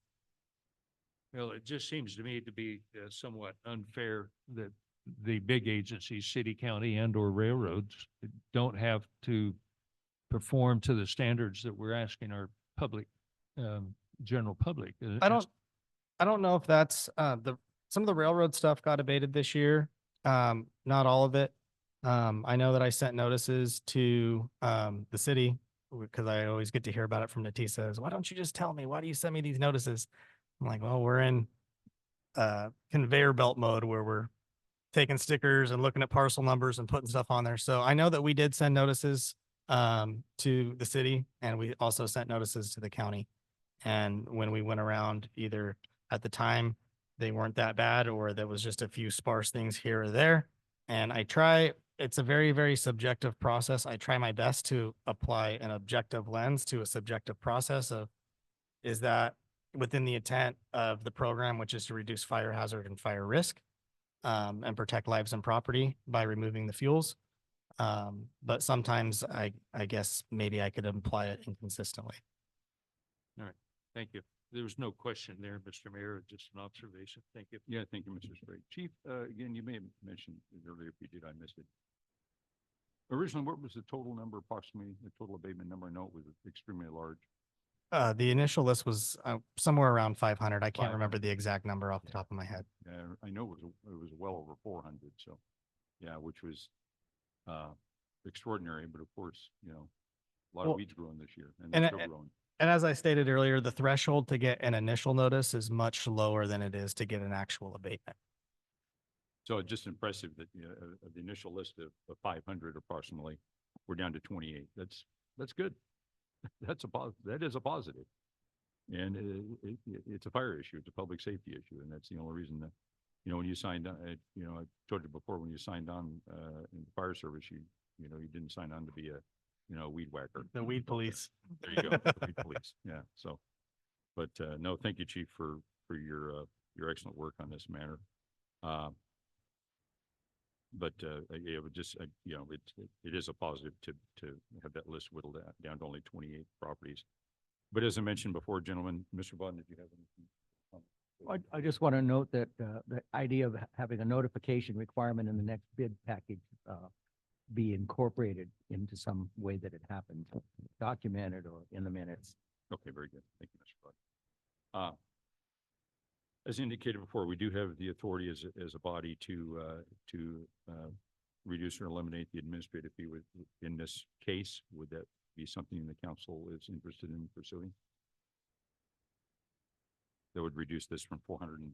Well, it just seems to me to be somewhat unfair that the big agencies, city, county, and or railroads don't have to perform to the standards that we're asking our public, general public. I don't know if that's, some of the railroad stuff got abated this year. Not all of it. I know that I sent notices to, the city because I always get to hear about it from Natisa. Why don't you just tell me? Why do you send me these notices? I'm like, well, we're in conveyor belt mode where we're taking stickers and looking at parcel numbers and putting stuff on there. So I know that we did send notices to the city, and we also sent notices to the county. And when we went around, either at the time they weren't that bad, or there was just a few sparse things here or there. And it's a very, very subjective process. I try my best to apply an objective lens to a subjective process of, is that within the intent of the program, which is to reduce fire hazard and fire risk, and protect lives and property by removing the fuels. But sometimes I guess maybe I could apply it inconsistently. Thank you. There was no question there, Mr. Mayor, just an observation. Thank you. Yeah, thank you, Mr. Sprague. Chief, again, you may have mentioned it earlier. If you did, I missed it. Originally, what was the total number, approximately the total abatement number? I know it was extremely large. The initial list was somewhere around 500. I can't 500. remember the exact number off the top of my head. I know it was well over 400. So, yeah, which was extraordinary. But of course, you know, a lot Well, of weeds growing this year, and and they're it- still growing. And as I stated earlier, the threshold to get an initial notice is much lower than it is to get an actual abatement. So it's just impressive that, you know, of the initial list of 500 approximately, we're down to 28. That's good. That is a positive. And it's a fire issue. It's a public safety issue. And that's the only reason that, you know, when you signed on, you know, I told you before, when you signed on in the fire service, you didn't sign on to be a, you know, weed whacker. The weed police. There you go. The weed police. Yeah. So, but no, thank you, Chief, for your excellent work on this matter. But it would just, you know, it is a positive to have that list whittled down to only 28 properties. But as I mentioned before, gentlemen, Mr. Bond, did you have anything? I just want to note that the idea of having a notification requirement in the next bid package be incorporated into some way that it happened, documented or in the minutes. Okay, very good. Thank you, Mr. Bud. As indicated before, we do have the authority as a body to reduce or eliminate the administrative fee in this case. Would that be something the council is interested in pursuing? That would reduce this from 400 and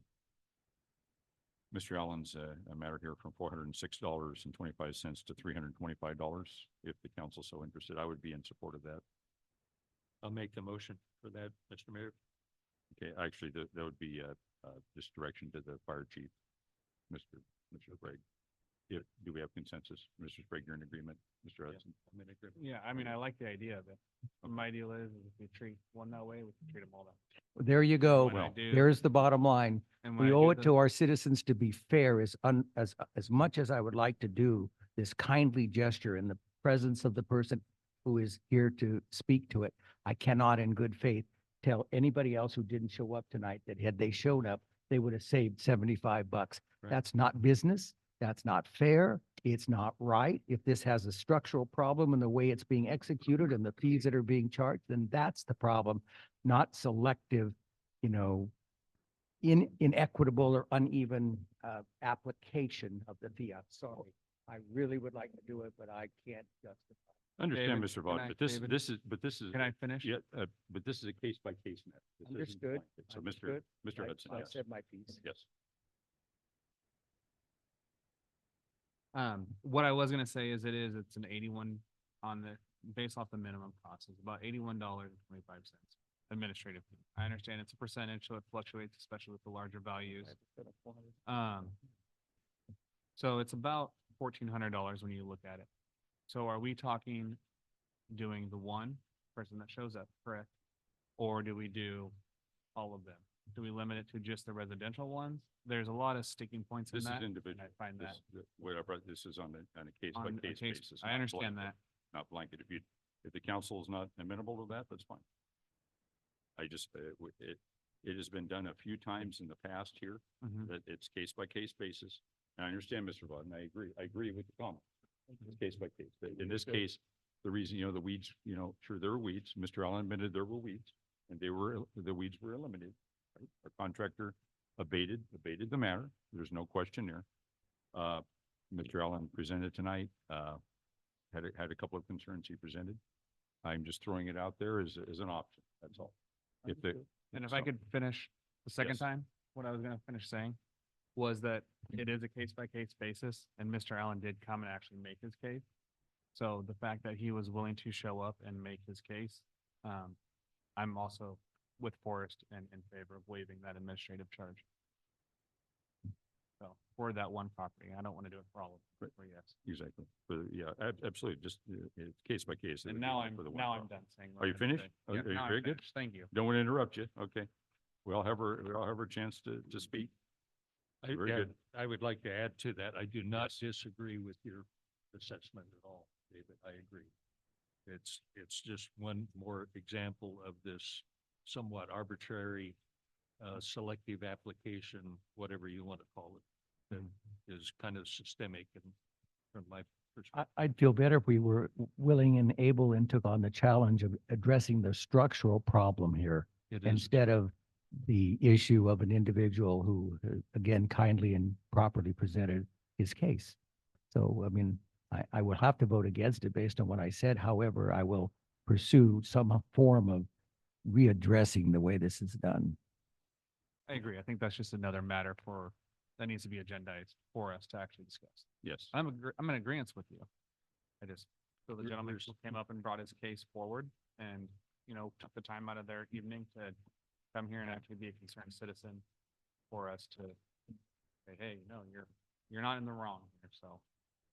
Mr. Allen's matter here from $406.25 to $325. If the council's so interested, I would be in support of that. I'll make the motion for that, Mr. Mayor. Okay, actually, that would be just direction to the fire chief. Mr. Sprague. Do we have consensus? Mr. Sprague, you're in agreement? Mr. Hudson? I'm in agreement. Yeah, I mean, I like the idea of it. My deal is if we treat one that way, we can treat them all that way. There you go. When I Well, do- There's the bottom line. and when We I owe do it the- to our citizens to be fair as much as I would like to do this kindly gesture in the presence of the person who is here to speak to it. I cannot in good faith tell anybody else who didn't show up tonight that had they shown up, they would have saved $75. Right. That's not business. That's not fair. It's not right. If this has a structural problem in the way it's being executed and the fees that are being charged, then that's the problem, not selective, inequitable or uneven application of the fee. I'm sorry. I really would like to do it, but I can't justify. Understand, David, Mr. can Vaughn, I- but this David, is, can I finish? yeah, but this is a case by case matter. This isn't Understood. blanket. So Understood. Mr. Hudson, I yes. said my piece. Yes. What I was gonna say is it's an 81 on the, based off the minimum cost, it's about $81.25 administrative fee. I understand it's a percentage, so it fluctuates, especially with the larger values. So it's about $1,400 when you look at it. So are we talking doing the one person that shows up, correct? Or do we do all of them? Do we limit it to just the residential ones? There's a lot of sticking points in This is that. and individual. I find that Whatever, this is on a case by on a case case, basis. I not understand blanket, that. Not blanket. If the council is not amenable to that, that's fine. I just, it has been done a few times in the past here, Mhm. that it's case by case basis. And I understand, Mr. Vaughn, I agree with the comment. It's case by case. But in this case, the reason, the weeds, sure, there were weeds. Mr. Allen admitted there were weeds and the weeds were eliminated. Right? Our contractor abated the matter. There's no question there. Mr. Allen presented tonight, had a couple of concerns he presented. I'm just throwing it out there as an option. That's all. And if I could finish the second Yes. time, what I was gonna finish saying was that it is a case by case basis and Mr. Allen did come and actually make his case. So the fact that he was willing to show up and make his case, I'm also with Forrest and in favor of waiving that administrative charge. So for that one property, I don't want to do it for all of them, for yes. Exactly. Yeah, absolutely. Just it's case by case. And It would now be I'm, for the one now I'm property. done saying. what Are you I'm gonna finished? say. Are Yeah, you now I'm very good? finished. Thank you. Don't want to interrupt you. Okay. We all have a chance to speak. Very Yeah, good. I would like to add to that. I do not disagree with your assessment at all, David. I agree. It's just one more example of this somewhat arbitrary, selective application, whatever you want to call it, that is kind of systemic and from my perspective. I'd feel better if we were willing and able and took on the challenge of addressing the structural problem here It is, instead of the issue of an individual who, again, kindly and properly presented his case. So, I mean, I will have to vote against it based on what I said. However, I will pursue some form of readdressing the way this is done. I agree. I think that's just another matter that needs to be agendized for us to actually discuss. Yes. I'm in agreement with you. I just, so the There- gentleman there's- who came up and brought his case forward and, took the time out of their evening to come here and actually be a concerned citizen for us to say, hey, no, you're not in the wrong here, so.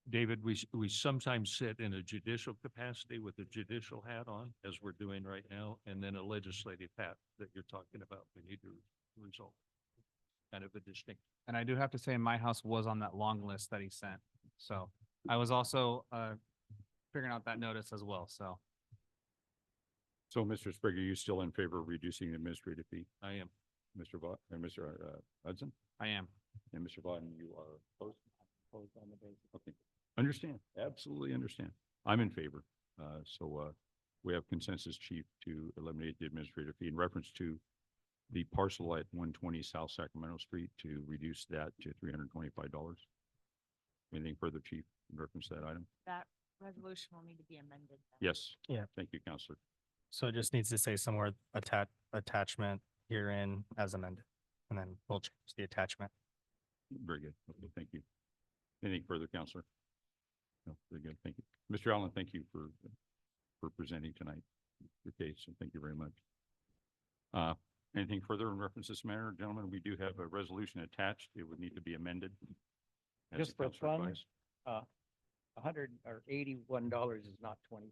David, we sometimes sit in a judicial capacity with a judicial hat on, as we're doing right now, and then a legislative hat that you're talking about. We need to resolve. Kind of a distinct. And I do have to say, my house was on that long list that he sent. So I was also, figuring out that notice as well, so. So, Mr. Sprague, are you still in favor of reducing the administrative fee? I am. Mr. Vaughn, and Mr. Hudson? I am. And Mr. Vaughn, you are opposed? Opposed on the basis. Okay. Understand, absolutely understand. I'm in favor. We have consensus, chief, to eliminate the administrative fee in reference to the parcel at 120 South Sacramento Street to reduce that to $325. Anything further, chief, in reference to that item? That resolution will need to be amended. then. Yes. Yeah. Thank you, Counselor. So it just needs to say somewhere attachment herein as amended, and then we'll change the attachment. Very good. Okay, thank you. Anything further, Counselor? No, very good. Thank you. Mr. Allen, thank you for presenting tonight your case, and thank you very much. Anything further in reference to this matter? Gentlemen, we do have a resolution attached. It would need to be amended. as Just the for counselor fun, advised. $181 is not 25%.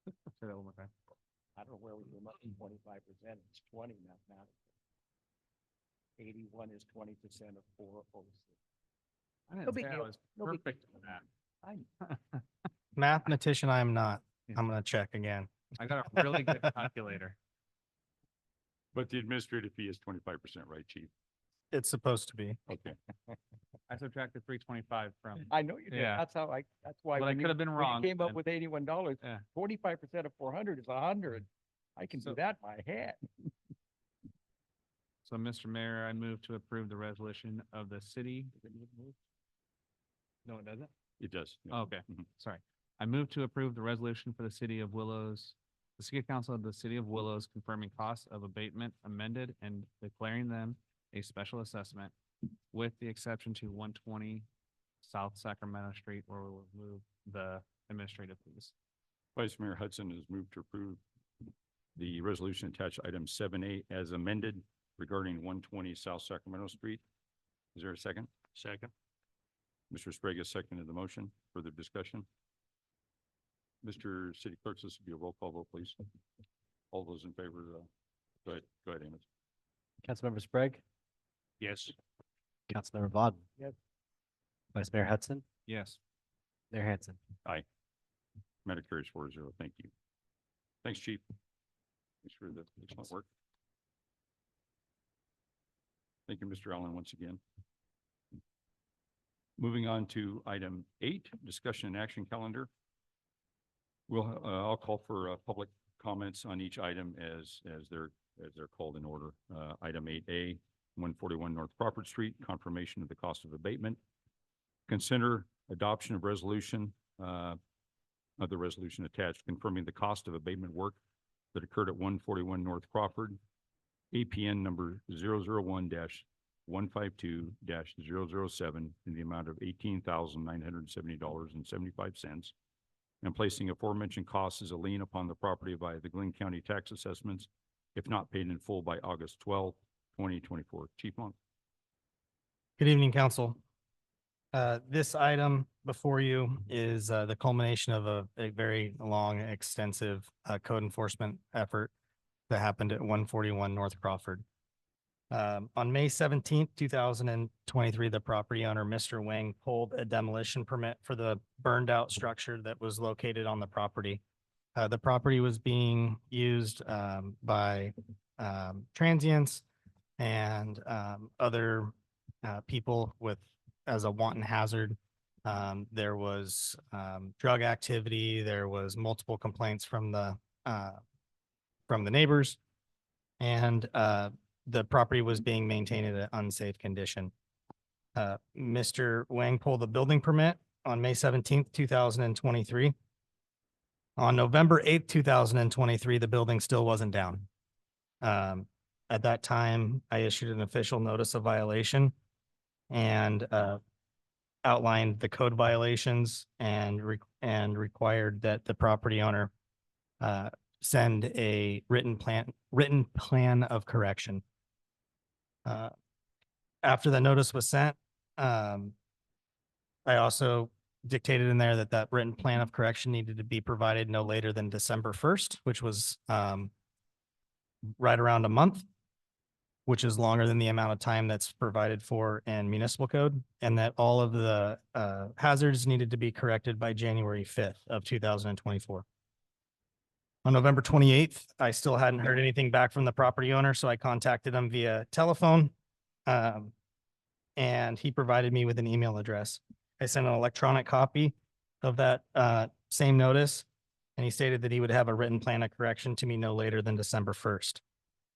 Say that one more time. I don't know where we came up with 25%. It's 20 mathematically. 81 is 20% of 406. I No didn't big say I deal. was No big perfect at that. I Mathematician, I am not. Yeah. I'm gonna check again. I got a really good calculator. But the administrative fee is 25%, right, chief? It's supposed to be. Okay. I subtracted 325 from, I know you did. Yeah. That's why. But I when you- could have been when wrong, you came up and- with $81, Yeah. 45% of 400 is 100. I can do So- that in my head. so Mr. Mayor, I move to approve the resolution of the city. No, it doesn't? It does. yeah. Oh, okay, Mhm. sorry. I move to approve the resolution for the city of Willows, the city council of the city of Willows confirming costs of abatement amended and declaring them a special assessment with the exception to 120 South Sacramento Street where we will remove the administrative fees. Vice Mayor Hudson has moved to approve the resolution attached to item 7A as amended regarding 120 South Sacramento Street. Is there a second? Second. Mr. Sprague has seconded the motion. Further discussion? Mr. City Clerk, this will be a roll call vote, please. All those in favor, go ahead, Amos. Councilmember Sprague, Yes. Councilmember Vaughn. Yes. Vice Mayor Hudson, Yes. Mayor Hanson. Matter carries 4-0. Thank you. Thanks, Chief. Thanks for the excellent work. Thank you, Mr. Allen, once again. Moving on to item 8, discussion and action calendar. I'll call for public comments on each item as they're called in order. Item 8A, 141 North Crawford Street, confirmation of the cost of abatement. Consider adoption of resolution, of the resolution attached, confirming the cost of abatement work that occurred at 141 North Crawford, APN number 001-152-007 in the amount of $18,970.75, and placing aforementioned costs as a lien upon the property via the Glenn County tax assessments, if not paid in full by August 12, 2024. Chief Monk. Good evening, council. This item before you is the culmination of a very long, extensive code enforcement effort that happened at 141 North Crawford. On May 17th, 2023, the property owner, Mr. Wang, pulled a demolition permit for the burned out structure that was located on the property. The property was being used by transients and other people as a wanton hazard. There was drug activity. There was multiple complaints from the neighbors, and the property was being maintained in an unsafe condition. Mr. Wang pulled the building permit on May 17th, 2023. On November 8th, 2023, the building still wasn't down. At that time, I issued an official notice of violation and outlined the code violations and required that the property owner send a written plan of correction. After the notice was sent, I also dictated in there that written plan of correction needed to be provided no later than December 1st, which was right around a month, which is longer than the amount of time that's provided for in municipal code, and that all of the hazards needed to be corrected by January 5th of 2024. On November 28th, I still hadn't heard anything back from the property owner, so I contacted him via telephone, and he provided me with an email address. I sent an electronic copy of that same notice, and he stated that he would have a written plan of correction to me no later than December 1st.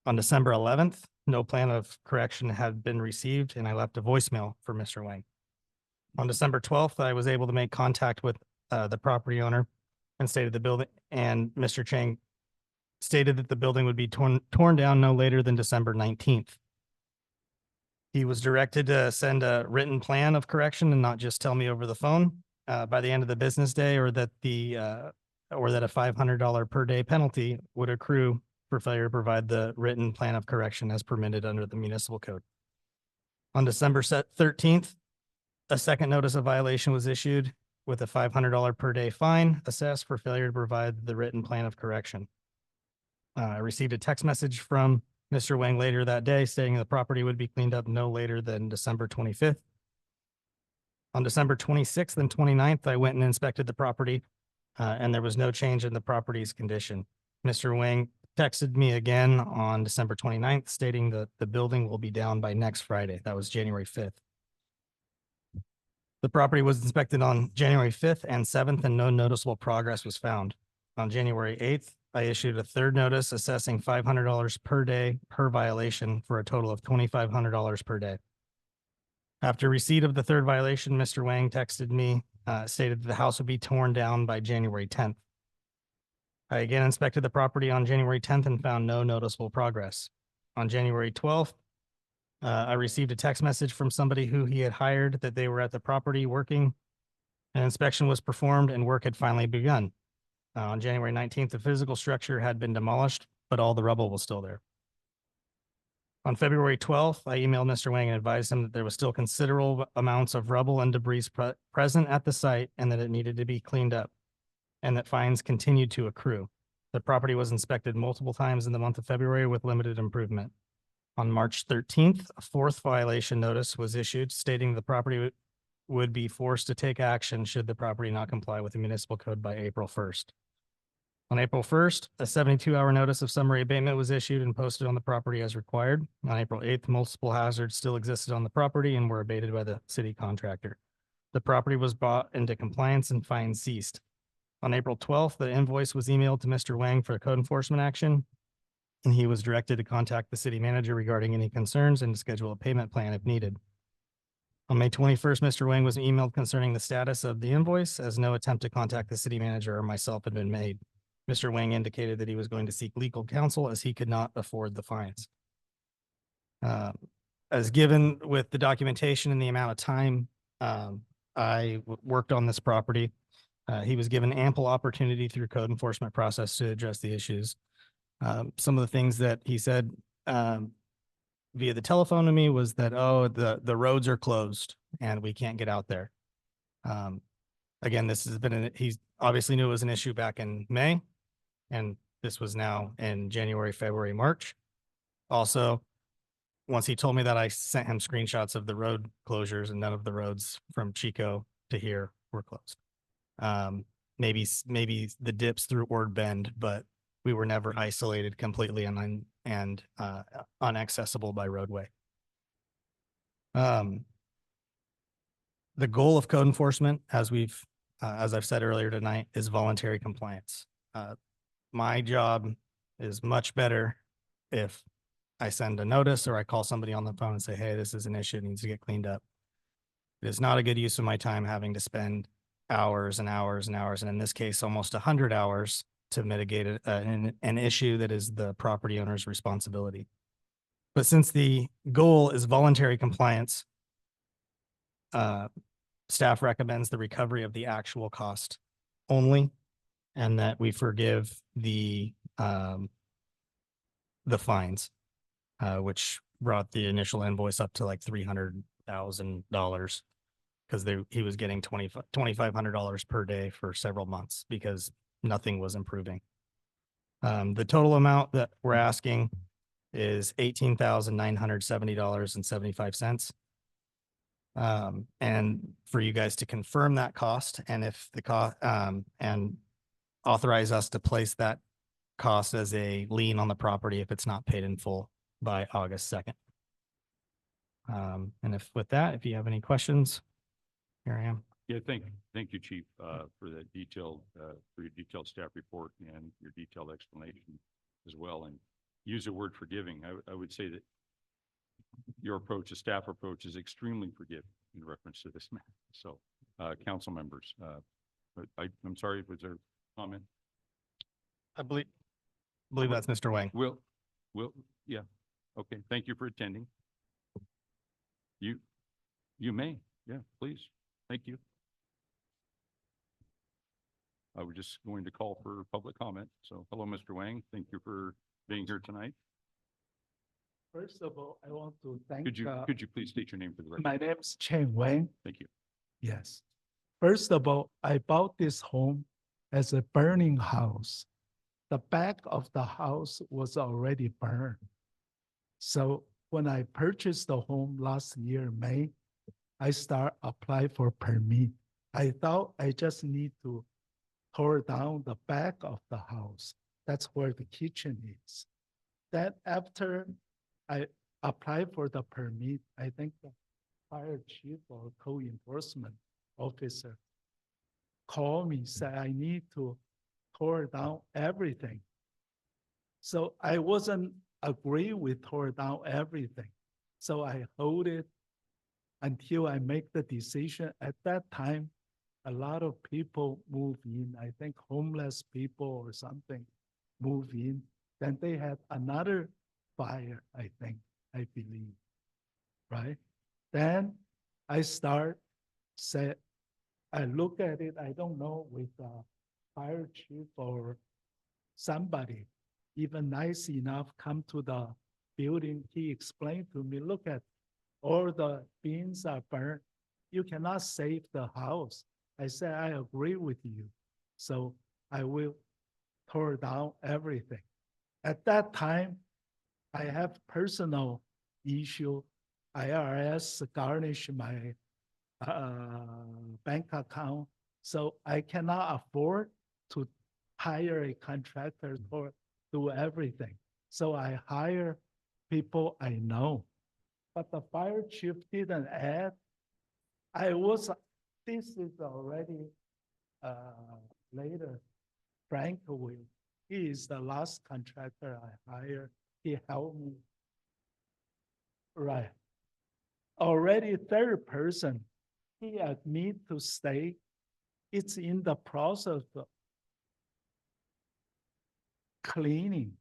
On December 11th, no plan of correction had been received, and I left a voicemail for Mr. Wang. On December 12th, I was able to make contact with the property owner and stated Mr. Chang stated that the building would be torn down no later than December 19th. He was directed to send a written plan of correction and not just tell me over the phone by the end of the business day, or that the or that a $500 per day penalty would accrue for failure to provide the written plan of correction as permitted under the municipal code. On December 13th, a second notice of violation was issued with a $500 per day fine assessed for failure to provide the written plan of correction. I received a text message from Mr. Wang later that day stating the property would be cleaned up no later than December 25th. On December 26th and 29th, I went and inspected the property, and there was no change in the property's condition. Mr. Wang texted me again on December 29th stating that the building will be down by next Friday. That was January 5th. The property was inspected on January 5th and 7th, and no noticeable progress was found. On January 8th, I issued a third notice assessing $500 per day per violation for a total of $2,500 per day. After receipt of the third violation, Mr. Wang texted me, stated that the house would be torn down by January 10th. I again inspected the property on January 10th and found no noticeable progress. On January 12th, I received a text message from somebody who he had hired that they were at the property working. An inspection was performed and work had finally begun. On January 19th, the physical structure had been demolished, but all the rubble was still there. On February 12th, I emailed Mr. Wang and advised him that there was still considerable amounts of rubble and debris present at the site and that it needed to be cleaned up, and that fines continued to accrue. The property was inspected multiple times in the month of February with limited improvement. On March 13th, a fourth violation notice was issued stating the property would be forced to take action should the property not comply with the municipal code by April 1st. On April 1st, a 72-hour notice of summary abatement was issued and posted on the property as required. On April 8th, multiple hazards still existed on the property and were abated by the city contractor. The property was brought into compliance and fines ceased. On April 12th, the invoice was emailed to Mr. Wang for code enforcement action, and he was directed to contact the city manager regarding any concerns and to schedule a payment plan if needed. On May 21st, Mr. Wang was emailed concerning the status of the invoice, as no attempt to contact the city manager or myself had been made. Mr. Wang indicated that he was going to seek legal counsel as he could not afford the fines. As given with the documentation and the amount of time I worked on this property, he was given ample opportunity through code enforcement process to address the issues. Some of the things that he said via the telephone to me was that, oh, the roads are closed and we can't get out there. Again, this has been, he obviously knew it was an issue back in May, and this was now in January, February, March. Also, once he told me that, I sent him screenshots of the road closures, and none of the roads from Chico to here were closed. Maybe the dips through Ord Bend, but we were never isolated completely and unaccessible by roadway. The goal of code enforcement, as I've said earlier tonight, is voluntary compliance. My job is much better if I send a notice or I call somebody on the phone and say, hey, this is an issue, it needs to get cleaned up. It is not a good use of my time having to spend hours and hours and hours, and in this case, almost 100 hours to mitigate an issue that is the property owner's responsibility. But since the goal is voluntary compliance, staff recommends the recovery of the actual cost only, and that we forgive the fines, which brought the initial invoice up to like $300,000 because he was getting $2,500 per day for several months because nothing was improving. The total amount that we're asking is $18,970.75. And for you guys to confirm that cost, and if the cost, and authorize us to place that cost as a lien on the property if it's not paid in full by August 2nd. And if you have any questions, here I am. Yeah, thank you, Chief, for that detailed, for your detailed staff report and your detailed explanation as well. And use the word forgiving. I would say that your approach, the staff approach, is extremely forgiving in reference to this matter. So, council members, but I'm sorry, was there a comment? I believe that's Mr. Wang. Yeah. Okay, thank you for attending. You may, yeah, please. Thank you. We're just going to call for public comment. So hello, Mr. Wang. Thank you for being here tonight. First of all, I want to thank, Could you please state your name for the record? my name is Chen Wang. Thank you. Yes. First of all, I bought this home as a burning house. The back of the house was already burned. So when I purchased the home last year, May, I start apply for permit. I thought I just need to tore down the back of the house. That's where the kitchen is. Then after I apply for the permit, I think the fire chief or code enforcement officer called me, said I need to tore down everything. So I wasn't agree with tore down everything. So I hold it until I make the decision. At that time, a lot of people move in. I think homeless people or something move in. Then they had another fire, I think, I believe, right? Then I said, I look at it, I don't know, with a fire chief or somebody, even nice enough, come to the building. He explained to me, look at all the bins are burned. You cannot save the house. I said, I agree with you. So I will tear down everything. At that time, I have personal issue. IRS garnish my bank account. So I cannot afford to hire a contractor to do everything. So I hire people I know. But the fire chief didn't add. This is already later. Frank will. He is the last contractor I hired. He helped me. Right. Already third person, he agreed to stay. It's in the process of cleaning,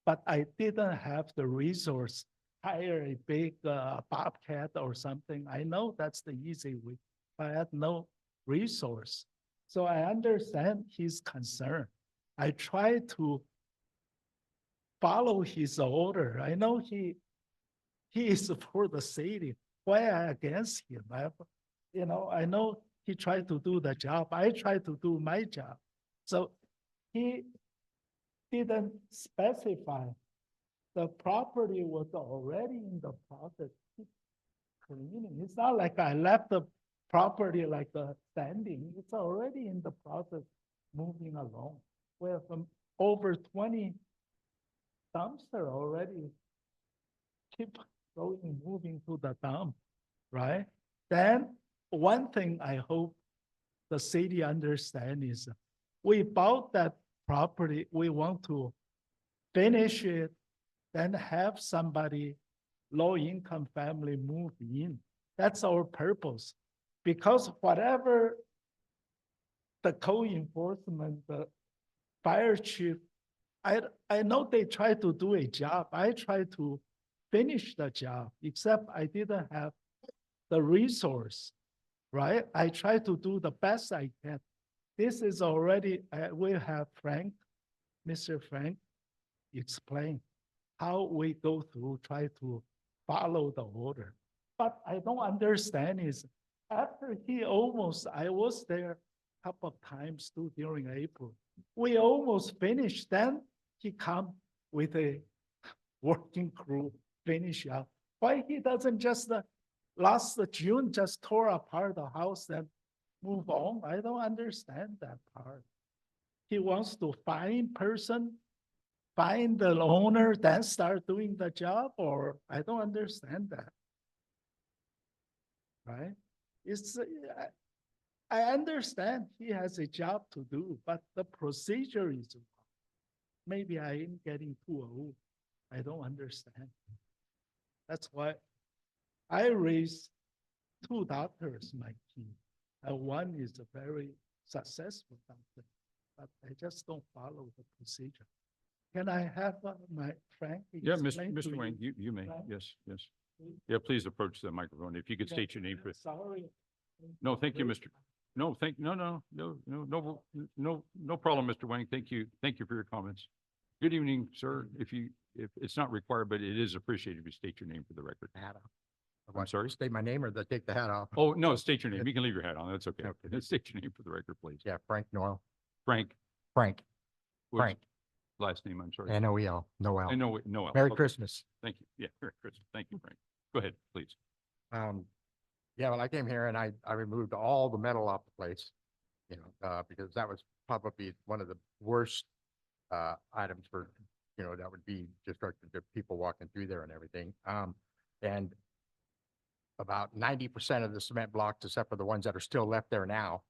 but I didn't have the resource, hire a big bobcat or something. I know that's the easy way, but I had no resource. So I understand his concern. I try to follow his order. I know he is for the city. Why I against him? I know he tried to do the job. I try to do my job. So he didn't specify. The property was already in the process of cleaning. It's not like I left the property like standing. It's already in the process moving along. We have over 20 dumpster already keep going, moving to the dump, right? Then one thing I hope the city understand is we bought that property, we want to finish it, then have somebody low-income family move in. That's our purpose. Because whatever the code enforcement, the fire chief, I know they try to do a job. I try to finish the job, except I didn't have the resource, right? I try to do the best I can. This is already, we have Frank, Mr. Frank, explain how we go through, try to follow the order. But I don't understand is after I was there a couple of times too during April. We almost finished, then he come with a working crew, finish up. Why he doesn't just last June just tore apart the house and move on? I don't understand that part. He wants to find the owner, then start doing the job, or I don't understand that. Right? I understand he has a job to do, but the procedure is wrong. Maybe I am getting too old. I don't understand. That's why I raised 2 daughters, my kid. One is a very successful doctor, but I just don't follow the procedure. Can I have my Frank? Yeah, explain to Mr. Wang, you may. Right? Yes, yes. Yeah, please approach the microphone. If you could state your name for. Sorry. No, thank you, Mr. No, no problem, Mr. Wang. Thank you. Thank you for your comments. Good evening, sir. If it's not required, but it is appreciated if you state your name for the record. Hat off. I'm sorry? State my name or take the hat off? Oh, no, state your name. You can leave your hat on. That's okay. Okay. State your name for the record, please. Yeah, Frank Noel. Frank. Frank, what's Frank, Last name, I'm sorry. Noel, Noel. I know, Noel. Merry Okay. Christmas. Thank you. Yeah, Merry Christmas. Thank you, Frank. Go ahead, please. Yeah, well, I came here and I removed all the metal off the place, because that was probably one of the worst items for, that would be destructive to people walking through there and everything. And about 90% of the cement blocks, except for the ones that are still left there now,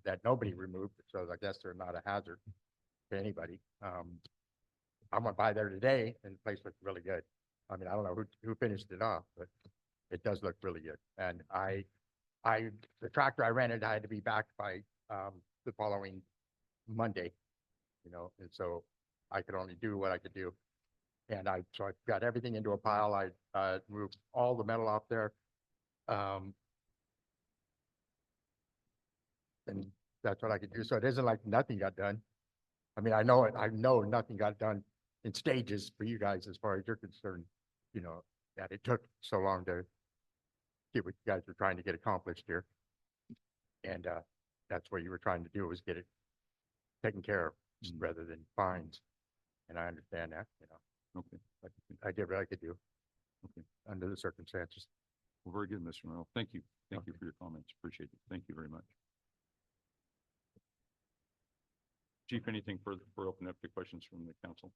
that nobody removed, so I guess they're not a hazard to anybody. I went by there today and the place looked really good. I mean, I don't know who finished it off, but it does look really good. And the tractor I rented, I had to be back by the following Monday, and so I could only do what I could do. And so I got everything into a pile. I moved all the metal off there. And that's what I could do. So it isn't like nothing got done. I mean, I know nothing got done in stages for you guys as far as you're concerned, that it took so long to get what you guys were trying to get accomplished here. And that's what you were trying to do, was get it taken care of rather than fines. And I understand that, Okay. but I did what I could do Okay. under the circumstances. Well, very good, Mr. Noel. Thank you. Thank you for your comments. Appreciate it. Thank you very much. Chief, anything further before opening up to questions from the council?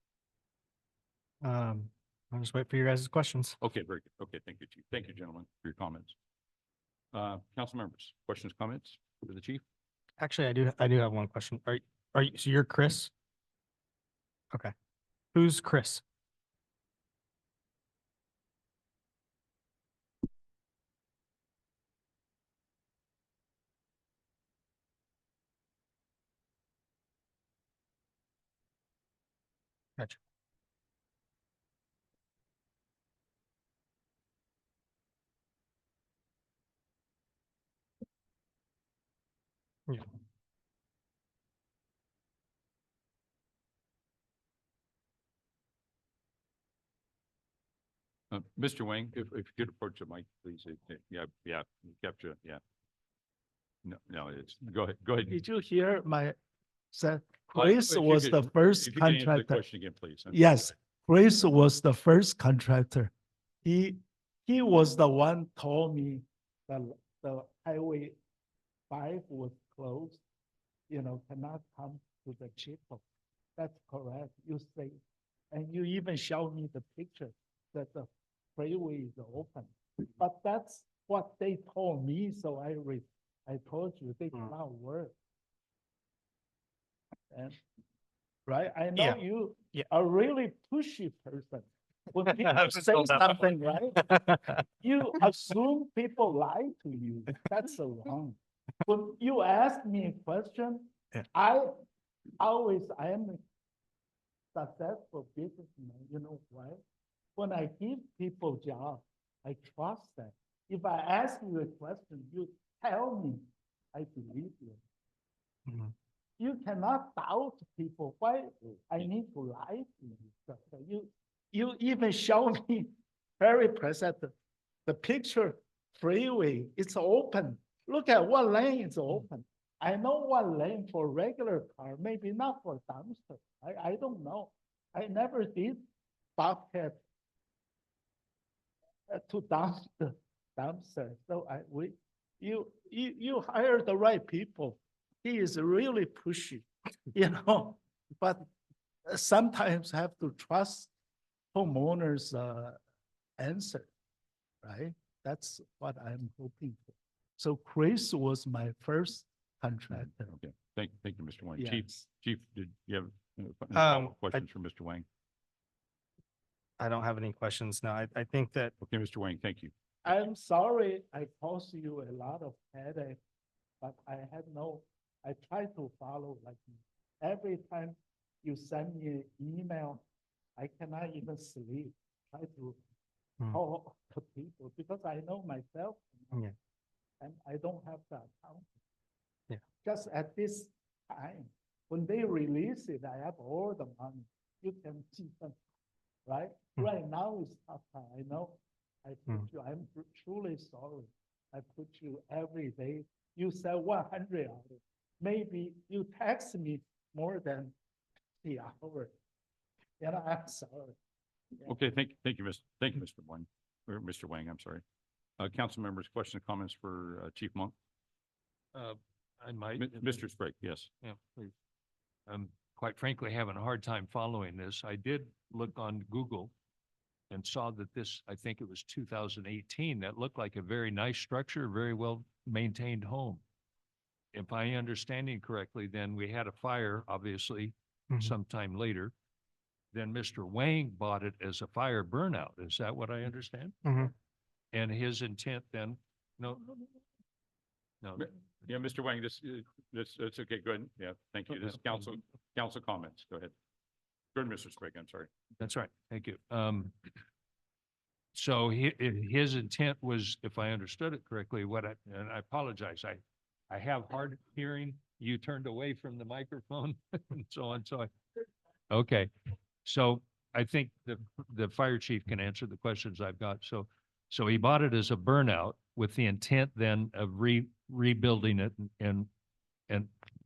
I'll just wait for your guys' questions. Okay, very good. Okay, thank you, Chief. Thank you, gentlemen, for your comments. Council members, questions, comments for the chief? Actually, I do have one question. Are you, so you're Chris? Okay. Who's Chris? Gotcha. Yeah. Mr. Wang, if you could approach the mic, please. Yeah, capture, yeah. No, go ahead. Did you hear my said Well, Chris if you was could- the first If you can answer the contractor? question again, please. I'm Yes, sorry. Chris was the first contractor. He was the one told me that the highway 5 was closed, cannot come to the Chico. That's correct, you say. And you even showed me the picture that the freeway is open. But that's what they told me, so I told you they cannot work. And, right, I know Yeah. you Yeah. are really pushy person. When I've people been say told that before. something, right, you assume people lie to you. That's so wrong. When you ask me a question, Yeah. I am a successful businessman. You know why? When I give people jobs, I trust them. If I ask you a question, you tell me, I believe you. Mhm. You cannot doubt people. Why I need to lie to you? You even show me very present. The picture freeway, it's open. Look at what lane is open. I know what lane for regular car, maybe not for dumpster. I don't know. I never did Bobcat to dumpster. So you hire the right people. He is really pushy, but sometimes have to trust homeowners' answer, right? That's what I'm hoping for. So Chris was my first contractor. Okay, thank you, Mr. Wang. Chief, Yes. did you have any I- questions for Mr. Wang? I don't have any questions. No, I think that Okay, Mr. Wang, thank you. I'm sorry I caused you a lot of headache, but I try to follow like every time you send me an email, I cannot even sleep. Try to call the people because I know myself. Yeah. And I don't have the account. Yeah. Just at this time, when they release it, I have all the money. You can see them, right? Hmm. Right now is tough time. I know. I put Hmm. you, I'm truly sorry. I put you every day. You said 100 hours. Maybe you text me more than the hour. And I'm sorry. Yeah. Okay, thank you, Mr. Wang, or Mr. Wang, I'm sorry. Council members, questions, comments for Chief Monk? I might. Mr. Sprague, yes. Yeah, please. Quite frankly, having a hard time following this. I did look on Google and saw that this, I think it was 2018, that looked like a very nice structure, very well maintained home. If I understanding correctly, then we had a fire, obviously, Mhm. sometime later. Then Mr. Wang bought it as a fire burnout. Is that what I understand? Mhm. And his intent then, no. No, Yeah, Mr. Wang, that's okay, go ahead. Yeah, thank you. This is council comments, go ahead. Go ahead, Mr. Sprague, I'm sorry. that's right. Thank you. So his intent was, if I understood it correctly, and I apologize, I have hard hearing. You turned away from the microphone and so on, okay. So I think the fire chief can answer the questions I've got. So he bought it as a burnout with the intent then of rebuilding it and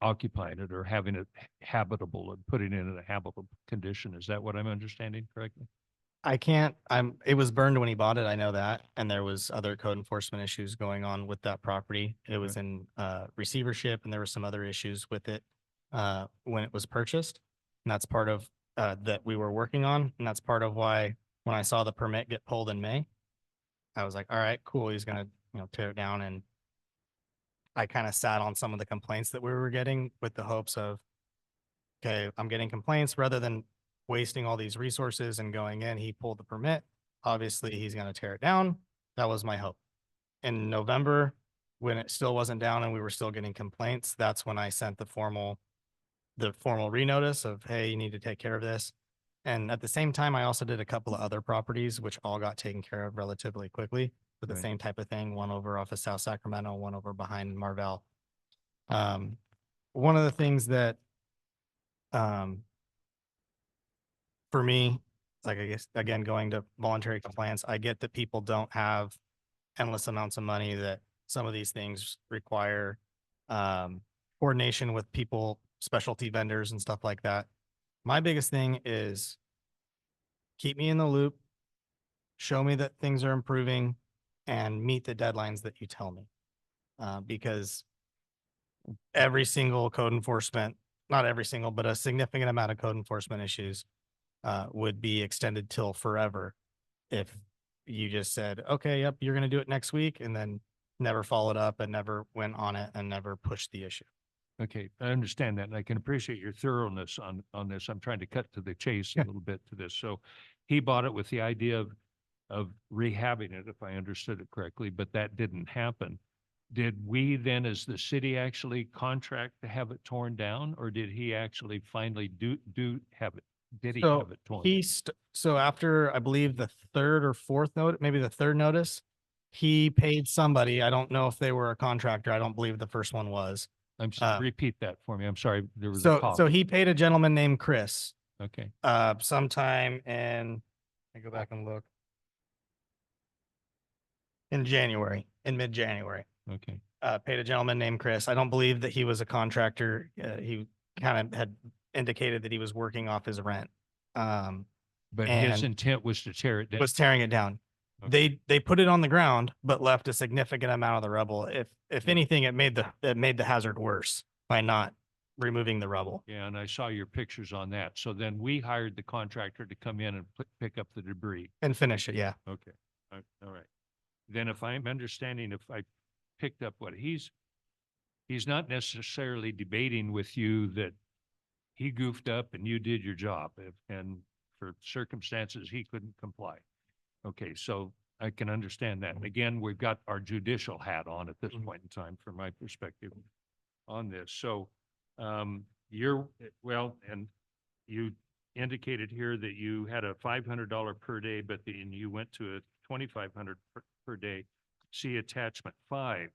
occupying it or having it habitable and putting it in a habitable condition. Is that what I'm understanding correctly? I can't, it was burned when he bought it. I know that. And there was other code enforcement issues going on with that property. It was in receivership and there were some other issues with it when it was purchased. And that's part of that we were working on. And that's part of why when I saw the permit get pulled in May, I was like, all right, cool. He's gonna, tear it down. And I kind of sat on some of the complaints that we were getting with the hopes of, okay, I'm getting complaints rather than wasting all these resources and going in. He pulled the permit. Obviously, he's going to tear it down. That was my hope. In November, when it still wasn't down and we were still getting complaints, that's when I sent the formal renotice of, hey, you need to take care of this. And at the same time, I also did a couple of other properties, which all got taken care of relatively quickly with the Right. same type of thing. One over off of South Sacramento, one over behind Marvell. One of the things that, for me, like, I guess, again, going to voluntary compliance, I get that people don't have endless amounts of money, that some of these things require coordination with people, specialty vendors and stuff like that. My biggest thing is keep me in the loop, show me that things are improving, and meet the deadlines that you tell me. Because every single code enforcement, not every single, but a significant amount of code enforcement issues would be extended till forever if you just said, okay, yep, you're going to do it next week, and then never followed up and never went on it and never pushed the issue. Okay, I understand that, and I can appreciate your thoroughness on this. I'm trying to cut to the chase a little bit to this. So he bought it with the idea of rehabbing it, if I understood it correctly, but that didn't happen. Did we then, as the city, actually contract to have it torn down, or did he actually finally do have it? Did he have it torn? So after, I believe, the third or fourth note, maybe the third notice, he paid somebody. I don't know if they were a contractor. I don't believe the first one was. Repeat that for me. I'm sorry, there was a cough. So he paid a gentleman named Chris, Okay, sometime in, I go back and look. In January, in mid-January, okay. paid a gentleman named Chris. I don't believe that he was a contractor. He kind of had indicated that he was working off his rent. But his and intent was to tear it down. was tearing it down. Okay. They put it on the ground, but left a significant amount of the rubble. If anything, it made the hazard worse by not removing the rubble. Yeah, and I saw your pictures on that. So then we hired the contractor to come in and pick up the debris. And finish it, yeah. Okay, all right. Then if I'm understanding, if I picked up what he's not necessarily debating with you that he goofed up and you did your job and for circumstances he couldn't comply. Okay, so I can understand that. And again, we've got our judicial hat on at this point in time from my perspective on this. So and you indicated here that you had a $500 per day, but then you went to a $2,500 per day. See attachment 5.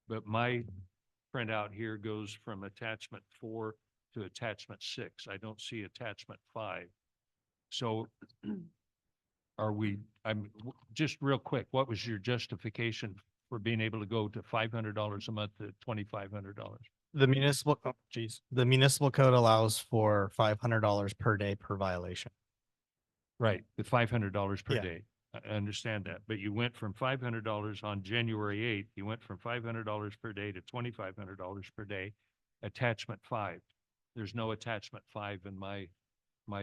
But printout here goes from attachment 4 to attachment 6. I don't see attachment 5. So are we, just real quick, what was your justification for being able to go to $500 a month to $2,500? The municipal, oh, geez, the municipal code allows for $500 per day per violation. Right, the $500 per Yeah. day. I understand that, but you went from $500 on January 8th, you went from $500 per day to $2,500 per day. Attachment 5. There's no attachment 5 in my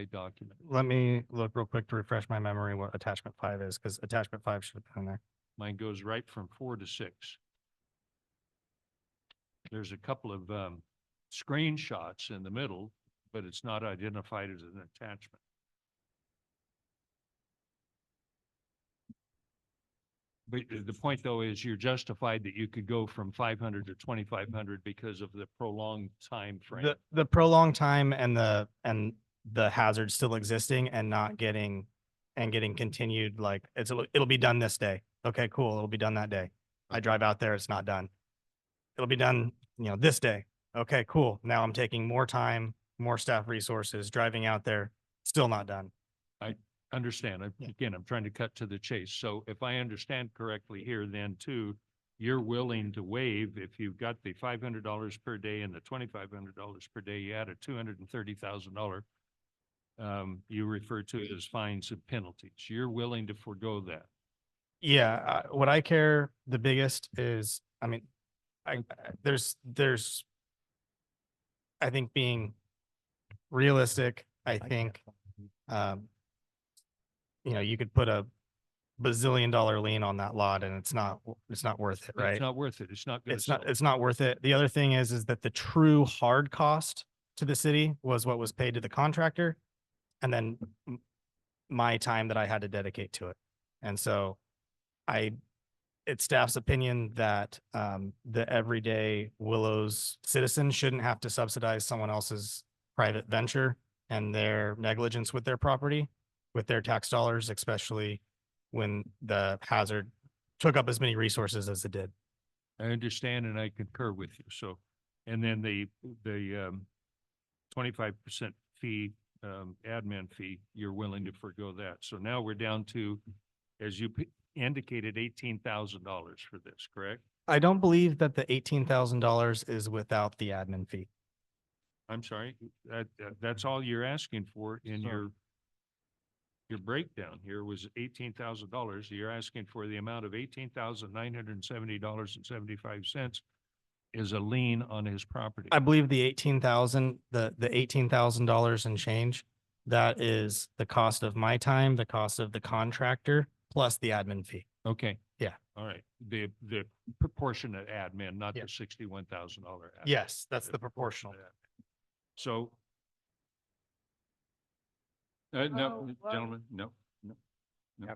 document. Let me look real quick to refresh my memory what attachment 5 is, because attachment 5 should have been in there. Mine goes right from 4 to 6. There's a couple of screenshots in the middle, but it's not identified as an attachment. But the point though is you're justified that you could go from 500 to 2,500 because of the prolonged time frame. The prolonged time and the hazard still existing and not getting continued, like it'll be done this day. Okay, cool. It'll be done that day. I drive out there, it's not done. It'll be done, this day. Okay, cool. Now I'm taking more time, more staff resources, driving out there, still not done. Understand. Yeah. Again, I'm trying to cut to the chase. So if I understand correctly here, then too, you're willing to waive if you've got the $500 per day and the $2,500 per day, you add a $230,000. You refer to it as fines and penalties. You're willing to forego that. Yeah, what I care the biggest is, there's, I think being realistic, I think, you could put a bazillion-dollar lien on that lot and it's not worth it, right? It's not worth it. It's not good. It's not worth it. The other thing is that the true hard cost to the city was what was paid to the contractor and then my time that I had to dedicate to it. And so it's staff's opinion that the everyday Willows citizen shouldn't have to subsidize someone else's private venture and their negligence with their property, with their tax dollars, especially when the hazard took up as many resources as it did. I understand and I concur with you. So, and then the 25% fee, admin fee, you're willing to forego that. So now we're down to, as you indicated, $18,000 for this, correct? I don't believe that the $18,000 is without the admin fee. I'm sorry, that's all you're asking for in your breakdown here was $18,000. You're asking for the amount of $18,970.75 is a lien on his property. I believe the $18,000 and change, that is the cost of my time, the cost of the contractor, plus the admin fee. Okay. Yeah. All right. The proportionate admin, not Yeah. the $61,000 admin. Yes, that's the proportional. So. No, Oh, well- gentlemen, no.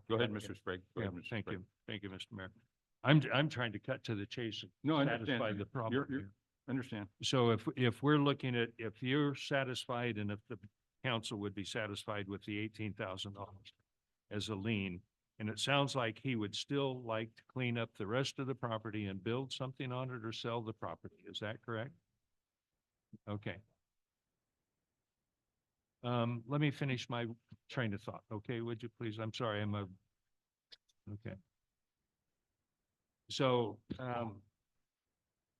Go ahead, Mr. Sprague. Go Yeah, ahead, Mr. thank Sprague. you. Thank you, Mr. Mayor. I'm trying to cut to the chase. and No, I satisfy understand. the problem. You're, here. understand. So if we're looking at, if you're satisfied and if the council would be satisfied with the $18,000 as a lien, and it sounds like he would still like to clean up the rest of the property and build something on it or sell the property. Is that correct? Okay. Let me finish my train of thought. Okay, would you please? I'm sorry, okay. So,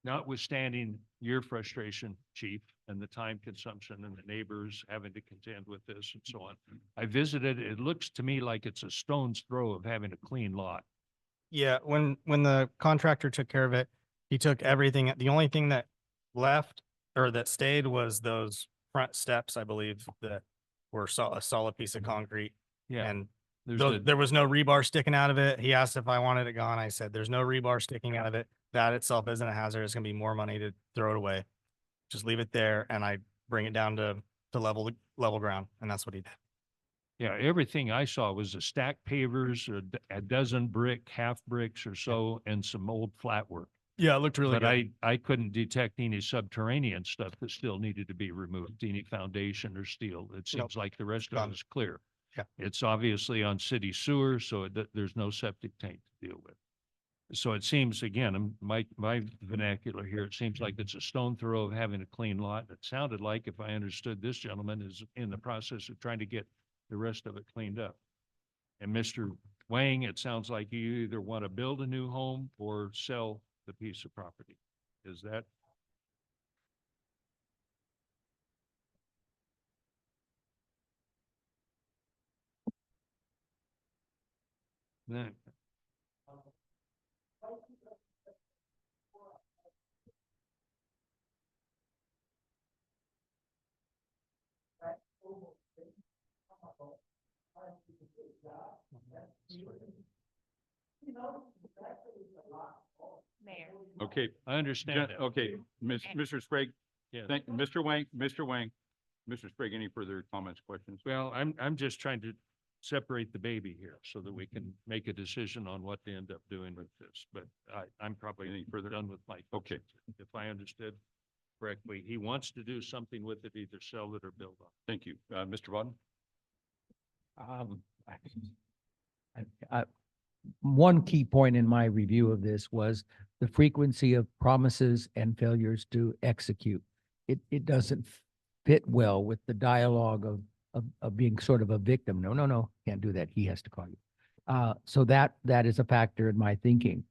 notwithstanding your frustration, chief, and the time consumption and the neighbors having to contend with this and so on, I visited, it looks to me like it's a stone's throw of having a clean lot. Yeah, when the contractor took care of it, he took everything. The only thing that left or that stayed was those front steps, I believe, that were a solid piece of concrete. Yeah. And There's there was no rebar sticking out of it. He asked if I wanted it gone. I said, there's no rebar sticking out of it. That itself isn't a hazard. It's gonna be more money to throw it away. Just leave it there and I bring it down to level ground. And that's what he did. Yeah, everything I saw was a stacked pavers, a dozen brick, half bricks or so, and some old flat work. Yeah, it looked really But good. I couldn't detect any subterranean stuff that still needed to be removed, any foundation or steel. It Nope. seems like the rest of Done. it is clear. Yeah. It's obviously on city sewer, so there's no septic tank to deal with. So it seems, again, my vernacular here, it seems like it's a stone throw of having a clean lot. It sounded like, if I understood this gentleman, is in the process of trying to get the rest of it cleaned up. And Mr. Wang, it sounds like you either want to build a new home or sell the piece of property. Is that? That, Mayor. Okay, I understand that. okay, Mr. Sprague, Yes. thank, Mr. Wang, Mr. Sprague, any further comments, questions? Well, I'm just trying to separate the baby here so that we can make a decision on what to end up doing with this. But I'm probably Any further? done with my. Okay. questions. If I understood correctly, he wants to do something with it, either sell it or build on. Thank you. Mr. Vaughn? One key point in my review of this was the frequency of promises and failures to execute. It doesn't fit well with the dialogue of being sort of a victim. No, can't do that. He has to call you. So that is a factor in my thinking.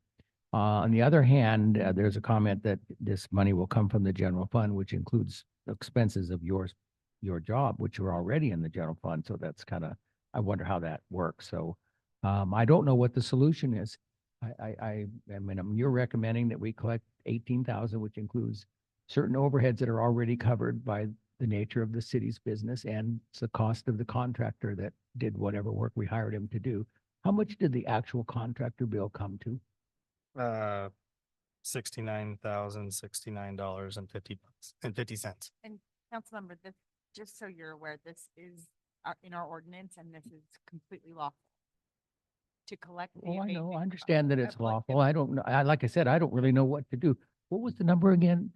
On the other hand, there's a comment that this money will come from the general fund, which includes expenses of your job, which are already in the general fund. So that's kind of, I wonder how that works. So I don't know what the solution is. I mean, you're recommending that we collect 18,000, which includes certain overheads that are already covered by the nature of the city's business and it's the cost of the contractor that did whatever work we hired him to do. How much did the actual contractor bill come to? $69,069.50. And Councilmember, this, just so you're aware, this is in our ordinance and this is completely lawful to collect. the Oh, I know, abatement I understand that of it's collective- lawful. I don't know. Like I said, I don't really know what to do. What was the number again?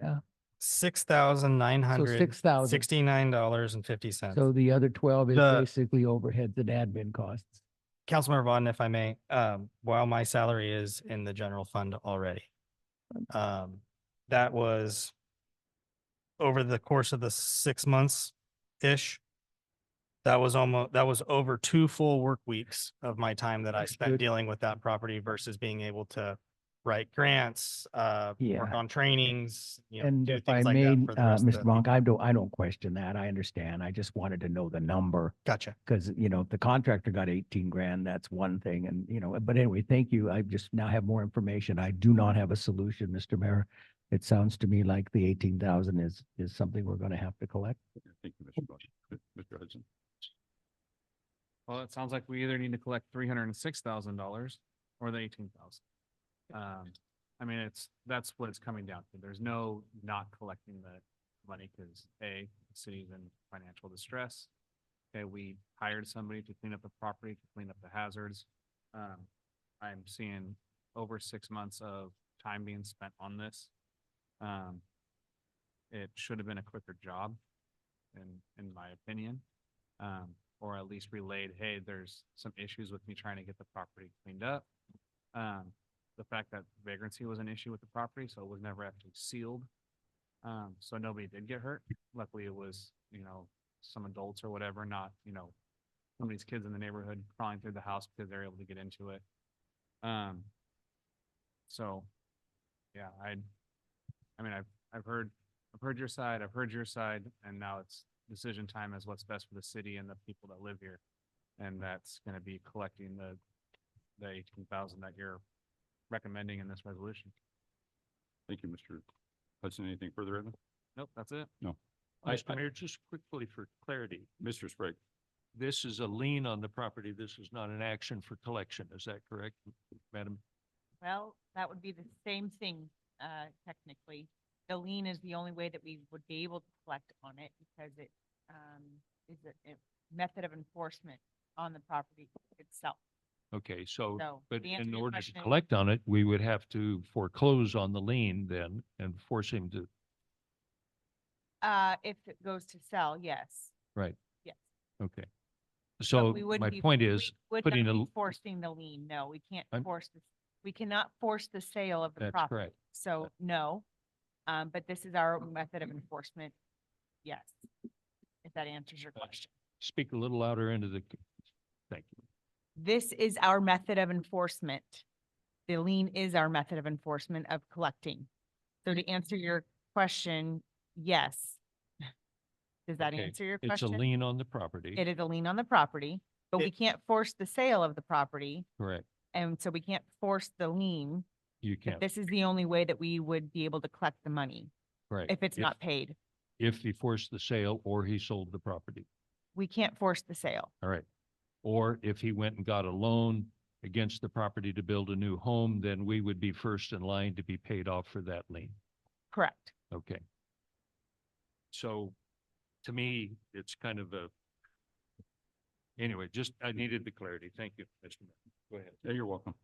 $6,969.50. So the other 12 is The- basically overheads and admin costs. Councilmember Vaughn, if I may, while my salary is in the general fund already, that was over the course of the 6 months-ish. That was over 2 full work weeks of my time that I spent Good. dealing with that property versus being able to write grants, work Yeah. on trainings, And do if I things like may, that for the rest of Mr. the. Blanc, I don't question that. I understand. I just wanted to know the number. Gotcha. Because, if the contractor got 18 grand, that's one thing. And, but anyway, thank you. I just now have more information. I do not have a solution, Mr. Mayor. It sounds to me like the 18,000 is something we're going to have to collect. Thank you, Mr. Vaughn. Mr. Hudson? Well, it sounds like we either need to collect $306,000 or the 18,000. I mean, that's what it's coming down to. There's no not collecting the money because the city's in financial distress. Okay, we hired somebody to clean up the property, to clean up the hazards. I'm seeing over 6 months of time being spent on this. It should have been a quicker job, in my opinion. Or at least relayed, hey, there's some issues with me trying to get the property cleaned up. The fact that vagrancy was an issue with the property, so it was never actually sealed. So nobody did get hurt. Luckily, it was, some adults or whatever, not, somebody's kids in the neighborhood crawling through the house because they're able to get into it. So, yeah, I mean, I've heard your side, and now it's decision time as what's best for the city and the people that live here. And that's gonna be collecting the 18,000 that you're recommending in this resolution. Thank you, Mr. Hudson. Anything further, Evan? Nope, that's it. No. Mr. Mayor, just quickly for clarity, Mr. Sprague? this is a lien on the property. This is not an action for collection. Is that correct, Madam? Well, that would be the same thing, technically. The lien is the only way that we would be able to collect on it because it, is a method of enforcement on the property itself. Okay, so, So but the answer in to your order to question is- collect on it, we would have to foreclose on the lien then and force him to, If it goes to sell, yes. right? Yes. Okay. But So we wouldn't my be- point we is, would putting not be a, forcing the lien. No, we can't I'm- force the We cannot force the sale of the That's property. correct. So no, but this is our method of enforcement. Yes. If that answers your question. Speak a little louder into the, thank you. This is our method of enforcement. The lien is our method of enforcement of collecting. So to answer your question, yes. Does that Okay, answer your It's a question? lien on the property. It is a lien on the property, but we can't force the sale of the property. Correct. And so we can't force the lien. You But can't, this is the only way that we would be able to collect the money correct. if it's not paid. If he forced the sale or he sold the property. We can't force the sale. All right. Or if he went and got a loan against the property to build a new home, then we would be first in line to be paid off for that lien. Correct. Okay. So to me, it's kind of a, anyway, just, I needed the clarity. Thank you, Mr. Mayor. Go ahead. Yeah, you're welcome.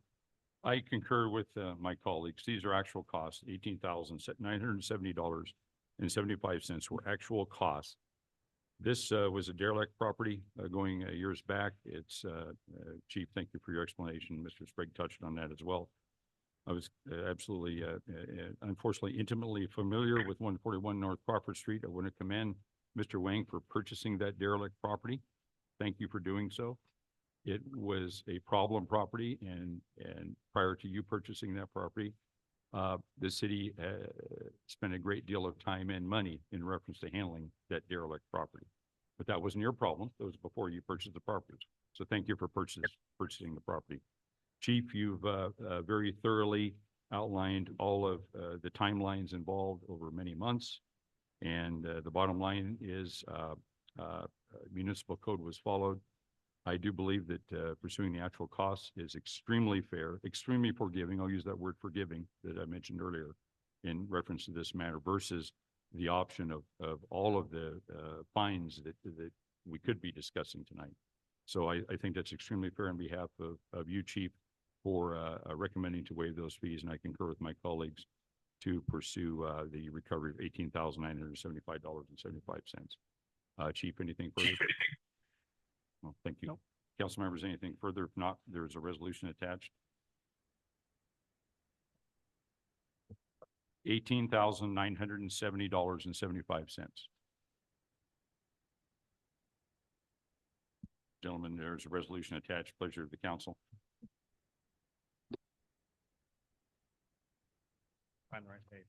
I concur with my colleagues. These are actual costs, $18,970.75 were actual costs. This was a derelict property going years back. It's, Chief, thank you for your explanation. Mr. Sprague touched on that as well. I was absolutely, unfortunately, intimately familiar with 141 North Crawford Street. I want to commend Mr. Wang for purchasing that derelict property. Thank you for doing so. It was a problem property, and prior to you purchasing that property, the city spent a great deal of time and money in reference to handling that derelict property. But that wasn't your problem. That was before you purchased the property. So thank you for purchasing the property. Chief, you've very thoroughly outlined all of the timelines involved over many months. And the bottom line is municipal code was followed. I do believe that pursuing the actual costs is extremely fair, extremely forgiving. I'll use that word forgiving that I mentioned earlier in reference to this matter versus the option of all of the fines that we could be discussing tonight. So I think that's extremely fair on behalf of you, Chief, for recommending to waive those fees. And I concur with my colleagues to pursue the recovery of $18,975.75. Chief, anything further? Well, thank you. Council members, anything further? If not, there's a resolution attached. $18,970.75. Gentlemen, there's a resolution attached. Pleasure of the council. Find the right page.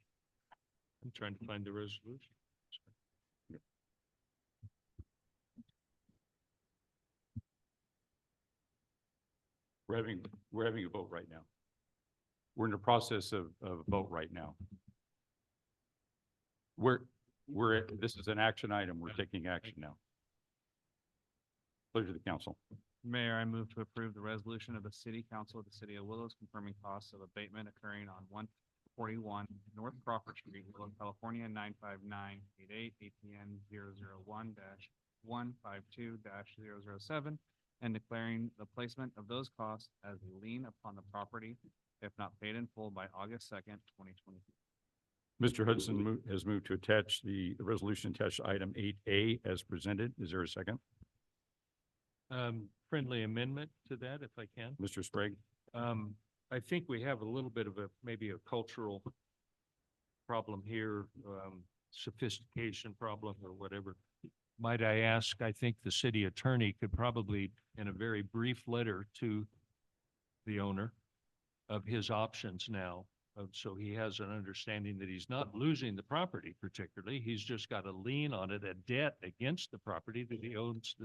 I'm trying to find the resolution. We're having a vote right now. We're in the process of vote right now. This is an action item. We're taking action now. Pleasure of the council. Mayor, I move to approve the resolution of the City Council of the City of Willows confirming costs of abatement occurring on 141 North Crawford Street, Willow, California, 95988, APN 001-152-007, and declaring the placement of those costs as a lien upon the property if not paid in full by August 2nd, 2020. Mr. Hudson has moved to attach the resolution attached to item 8A as presented. Is there a second? Friendly amendment to that, if I can. Mr. Sprague? I think we have a little bit of maybe a cultural problem here, sophistication problem or whatever. Might I ask, I think the city attorney could probably, in a very brief letter to the owner of his options now, so he has an understanding that he's not losing the property particularly. He's just got a lien on it, a debt against the property that he owes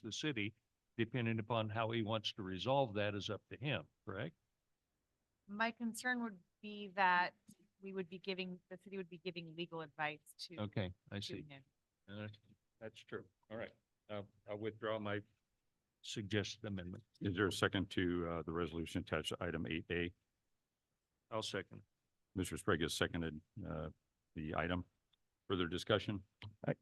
the city. Depending upon how he wants to resolve that is up to him, correct? My concern would be that the city would be giving legal advice to Okay, I to see. him. That's true. All right. I'll withdraw my suggested amendment. Is there a second to the resolution attached to item 8A? I'll second. Mr. Sprague has seconded the item. Further discussion?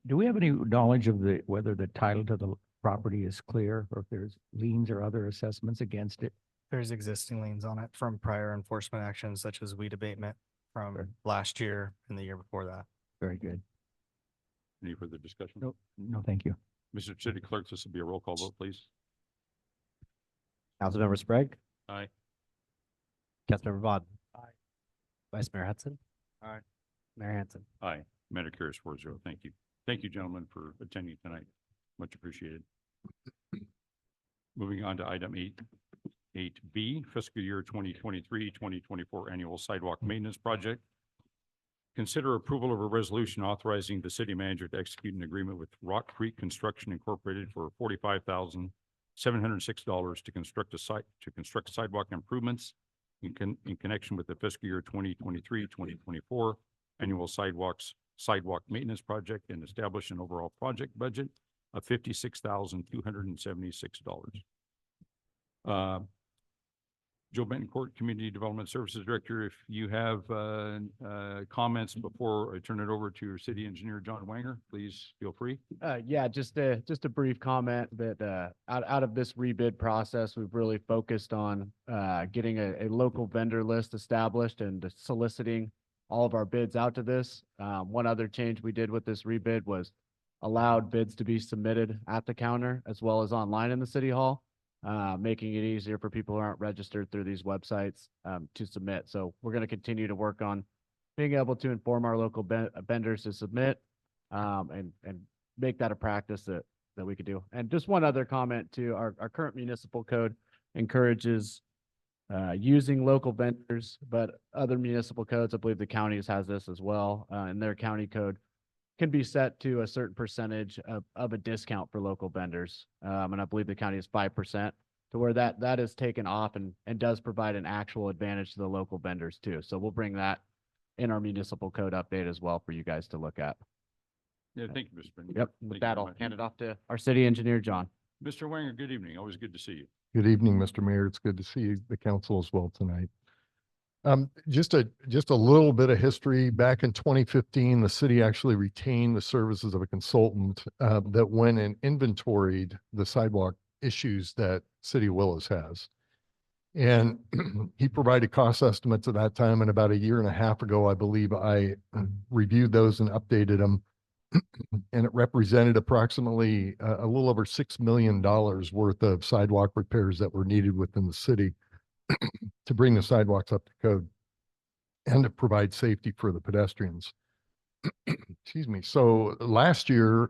Do we have any knowledge of whether the title to the property is clear or if there's liens or other assessments against it? There's existing liens on it from prior enforcement actions such as weed abatement from Sure. last year and the year before that. Very good. Any further discussion? No, thank you. Mr. City Clerk, this will be a roll call vote, please. Councilmember Sprague, Aye. Councilmember Vaughn. Vice Mayor Hudson. Aye. Mayor Hanson. Aye. Matter carries 4-0. Thank you. Thank you, gentlemen, for attending tonight. Much appreciated. Moving on to item 8B, fiscal year 2023-2024 annual sidewalk maintenance project. Consider approval of a resolution authorizing the city manager to execute an agreement with Rock Creek Construction Incorporated for $45,706 to construct sidewalk improvements in connection with the fiscal year 2023-2024 annual sidewalk maintenance project, and establish an overall project budget of $56,276. Joe Bentoncourt, Community Development Services Director, if you have comments before I turn it over to your city engineer, John Wanger, please feel free. Yeah, just a brief comment that out of this rebid process, we've really focused on getting a local vendor list established and soliciting all of our bids out to this. One other change we did with this rebid was allowed bids to be submitted at the counter as well as online in the city hall, making it easier for people who aren't registered through these websites to submit. So we're going to continue to work on being able to inform our local vendors to submit and make that a practice that we could do. And just one other comment too, our current municipal code encourages using local vendors, but other municipal codes, I believe the counties has this as well, and their county code can be set to a certain percentage of a discount for local vendors. And I believe the county is 5%, to where that is taken off and does provide an actual advantage to the local vendors too. So we'll bring that in our municipal code update as well for you guys to look at. Yeah, thank you, Mr. Benton. Yep, Thank with you that, very I'll much. hand it off to our city engineer, John. Mr. Wanger, good evening. Always good to see you. Good evening, Mr. Mayor. It's good to see the council as well tonight. Just a little bit of history. Back in 2015, the city actually retained the services of a consultant that went and inventoried the sidewalk issues that City of Willows has. And he provided cost estimates at that time. And about a year and a half ago, I believe I reviewed those and updated them. And it represented approximately a little over $6 million worth of sidewalk repairs that were needed within the city to bring the sidewalks up to code and to provide safety for the pedestrians. Excuse me. So last year,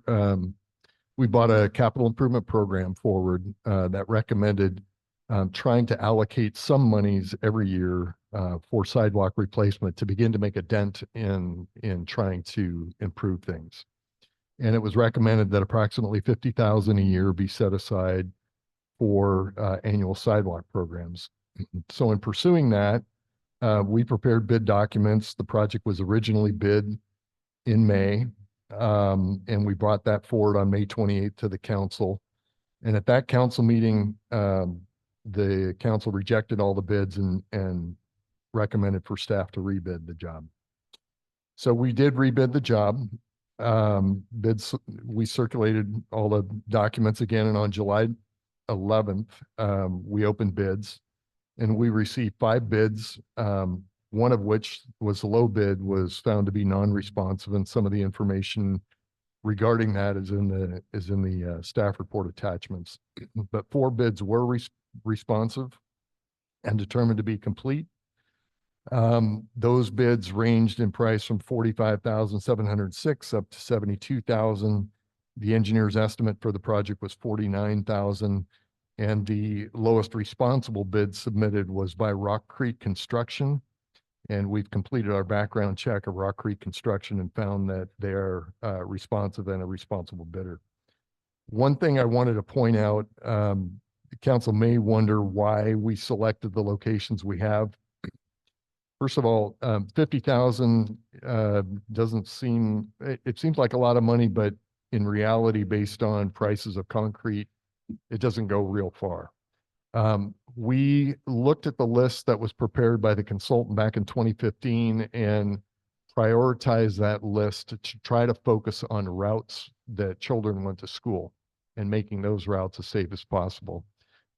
we brought a capital improvement program forward that recommended trying to allocate some monies every year for sidewalk replacement to begin to make a dent in trying to improve things. And it was recommended that approximately $50,000 a year be set aside for annual sidewalk programs. So in pursuing that, we prepared bid documents. The project was originally bid in May, and we brought that forward on May 28th to the council. And at that council meeting, the council rejected all the bids and recommended for staff to rebid the job. So we did rebid the job. We circulated all the documents again, and on July 11th, we opened bids and we received 5 bids. One of which was the low bid was found to be non-responsive, and some of the information regarding that is in the staff report attachments. But 4 bids were responsive and determined to be complete. Those bids ranged in price from $45,706 up to $72,000. The engineer's estimate for the project was $49,000, and the lowest responsible bid submitted was by Rock Creek Construction. And we've completed our background check of Rock Creek Construction and found that they are responsive and a responsible bidder. One thing I wanted to point out, the council may wonder why we selected the locations we have. First of all, 50,000 doesn't seem, it seems like a lot of money, but in reality, based on prices of concrete, it doesn't go real far. We looked at the list that was prepared by the consultant back in 2015 and prioritized that list to try to focus on routes that children went to school and making those routes as safe as possible.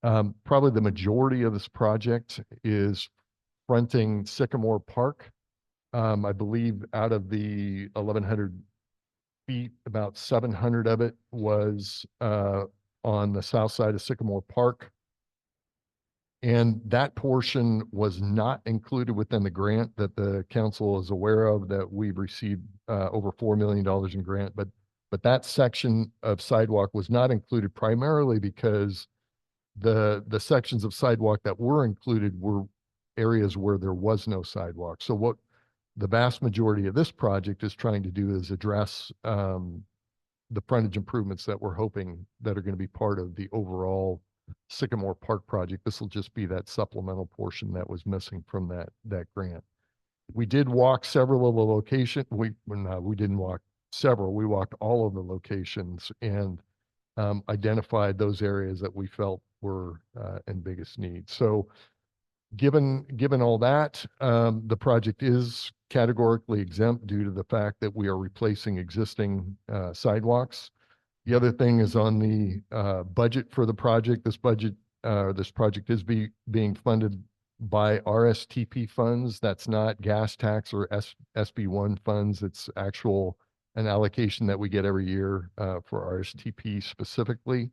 Probably the majority of this project is fronting Sycamore Park. I believe out of the 1,100 feet, about 700 of it was on the south side of Sycamore Park. And that portion was not included within the grant that the council is aware of, that we've received over $4 million in grant. But that section of sidewalk was not included primarily because the sections of sidewalk that were included were areas where there was no sidewalk. So what the vast majority of this project is trying to do is address the frontage improvements that we're hoping that are going to be part of the overall Sycamore Park project. This will just be that supplemental portion that was missing from that grant. We did walk several of the location. We didn't walk several. We walked all of the locations and identified those areas that we felt were in biggest need. So given all that, the project is categorically exempt due to the fact that we are replacing existing sidewalks. The other thing is on the budget for the project. This project is being funded by RSTP funds. That's not gas tax or SB1 funds. It's an allocation that we get every year for RSTP specifically.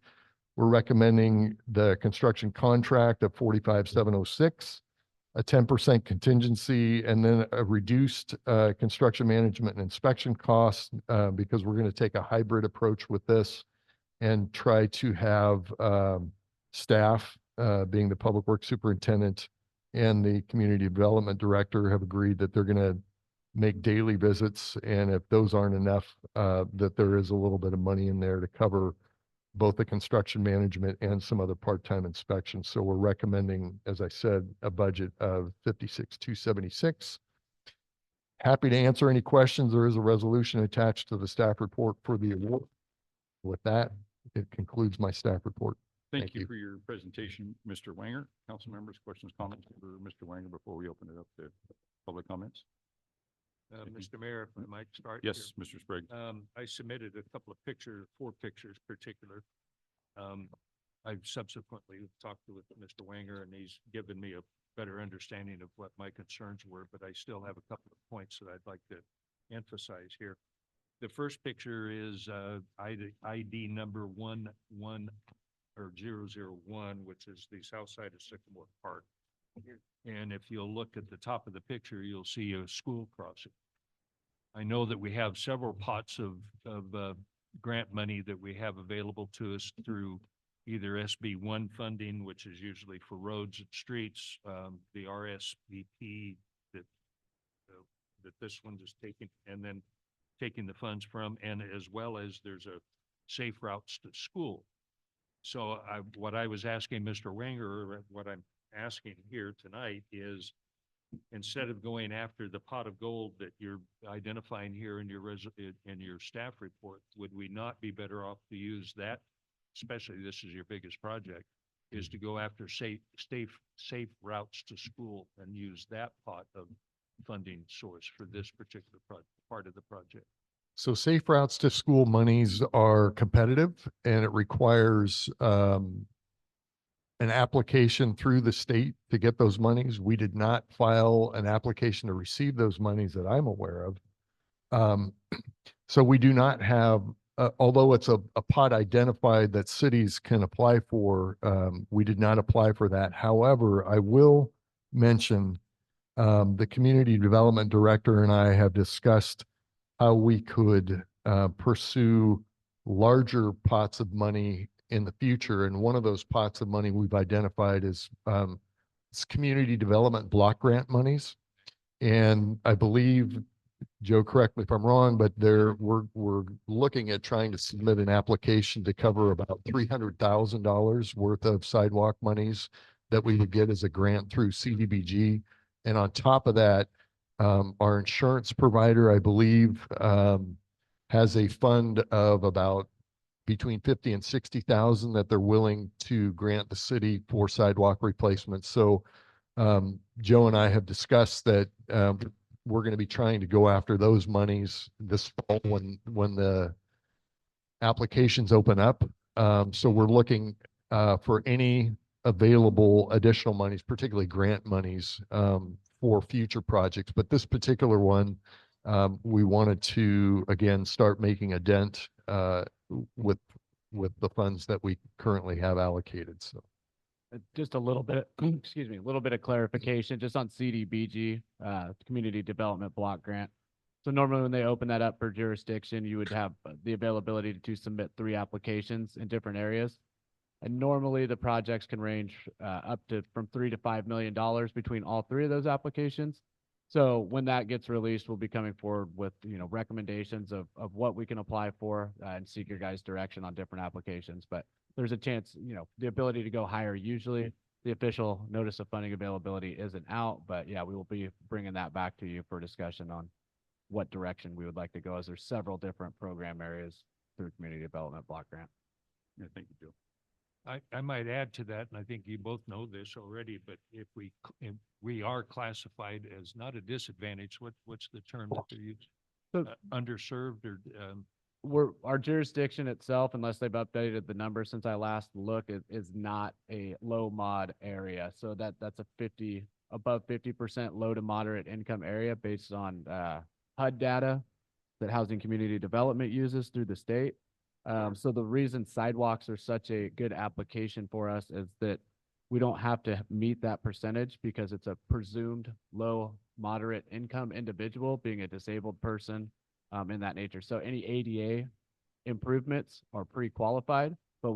We're recommending the construction contract of 45,706, a 10% contingency, and then a reduced construction management and inspection cost because we're going to take a hybrid approach with this and try to have staff, being the public works superintendent and the community development director, have agreed that they're going to make daily visits. And if those aren't enough, that there is a little bit of money in there to cover both the construction management and some other part-time inspections. So we're recommending, as I said, a budget of 56,276. Happy to answer any questions. There is a resolution attached to the staff report for the award. With that, it concludes my staff report. Thank you for your presentation, Mr. Wanger. Council members, questions, comments for Mr. Wanger before we open it up to public comments? Mr. Mayor, if I might start. here. Yes, Mr. Sprague. I submitted a couple of four pictures particular. I've subsequently talked with Mr. Wanger and he's given me a better understanding of what my concerns were, but I still have a couple of points that I'd like to emphasize here. The first picture is ID number 001, which is the south side of Sycamore Park. And if you'll look at the top of the picture, you'll see a school crossing. I know that we have several pots of grant money that we have available to us through either SB1 funding, which is usually for roads and streets, the RSVP that this one is taking, and then taking the funds from, and as well as there's a safe routes to school. So what I was asking Mr. Wanger, what I'm asking here tonight is, instead of going after the pot of gold that you're identifying here in your staff report, would we not be better off to use that, especially this is your biggest project, is to go after safe routes to school and use that pot of funding source for this particular part of the project? So safe routes to school monies are competitive and it requires an application through the state to get those monies. We did not file an application to receive those monies that I'm aware of. So we do not have, although it's a pot identified that cities can apply for, we did not apply for that. However, I will mention the community development director and I have discussed how we could pursue larger pots of money in the future. And one of those pots of money we've identified is it's community development block grant monies. And I believe, Joe, correct me if I'm wrong, but we're looking at trying to submit an application to cover about $300,000 worth of sidewalk monies that we would get as a grant through CDBG. And on top of that, our insurance provider, I believe, has a fund of about between 50 and 60,000 that they're willing to grant the city for sidewalk replacements. So Joe and I have discussed that we're going to be trying to go after those monies this fall when the applications open up. So we're looking for any available additional monies, particularly grant monies, for future projects. But this particular one, we wanted to, again, start making a dent with the funds that we currently have allocated. So Just a little bit, excuse me, a little bit of clarification, just on CDBG, Community Development Block Grant. So normally when they open that up for jurisdiction, you would have the availability to submit 3 applications in different areas. And normally the projects can range up to from $3 to $5 million between all 3 of those applications. So when that gets released, we'll be coming forward with, recommendations of what we can apply for and seek your guys' direction on different applications. But there's a chance, the ability to go higher. Usually the official notice of funding availability isn't out, but yeah, we will be bringing that back to you for discussion on what direction we would like to go, as there's several different program areas through Community Development Block Grant. Yeah, thank you, Joe. I might add to that, and I think you both know this already, but if we are classified as not a disadvantage, what's the term that they're using? So- Underserved or, Our jurisdiction itself, unless they've updated the number since I last looked, is not a low mod area. So that's a above 50% low to moderate income area based on HUD data that Housing Community Development uses through the state. So the reason sidewalks are such a good application for us is that we don't have to meet that percentage because it's a presumed low, moderate income individual, being a disabled person, in that nature. So any ADA improvements are pre-qualified, but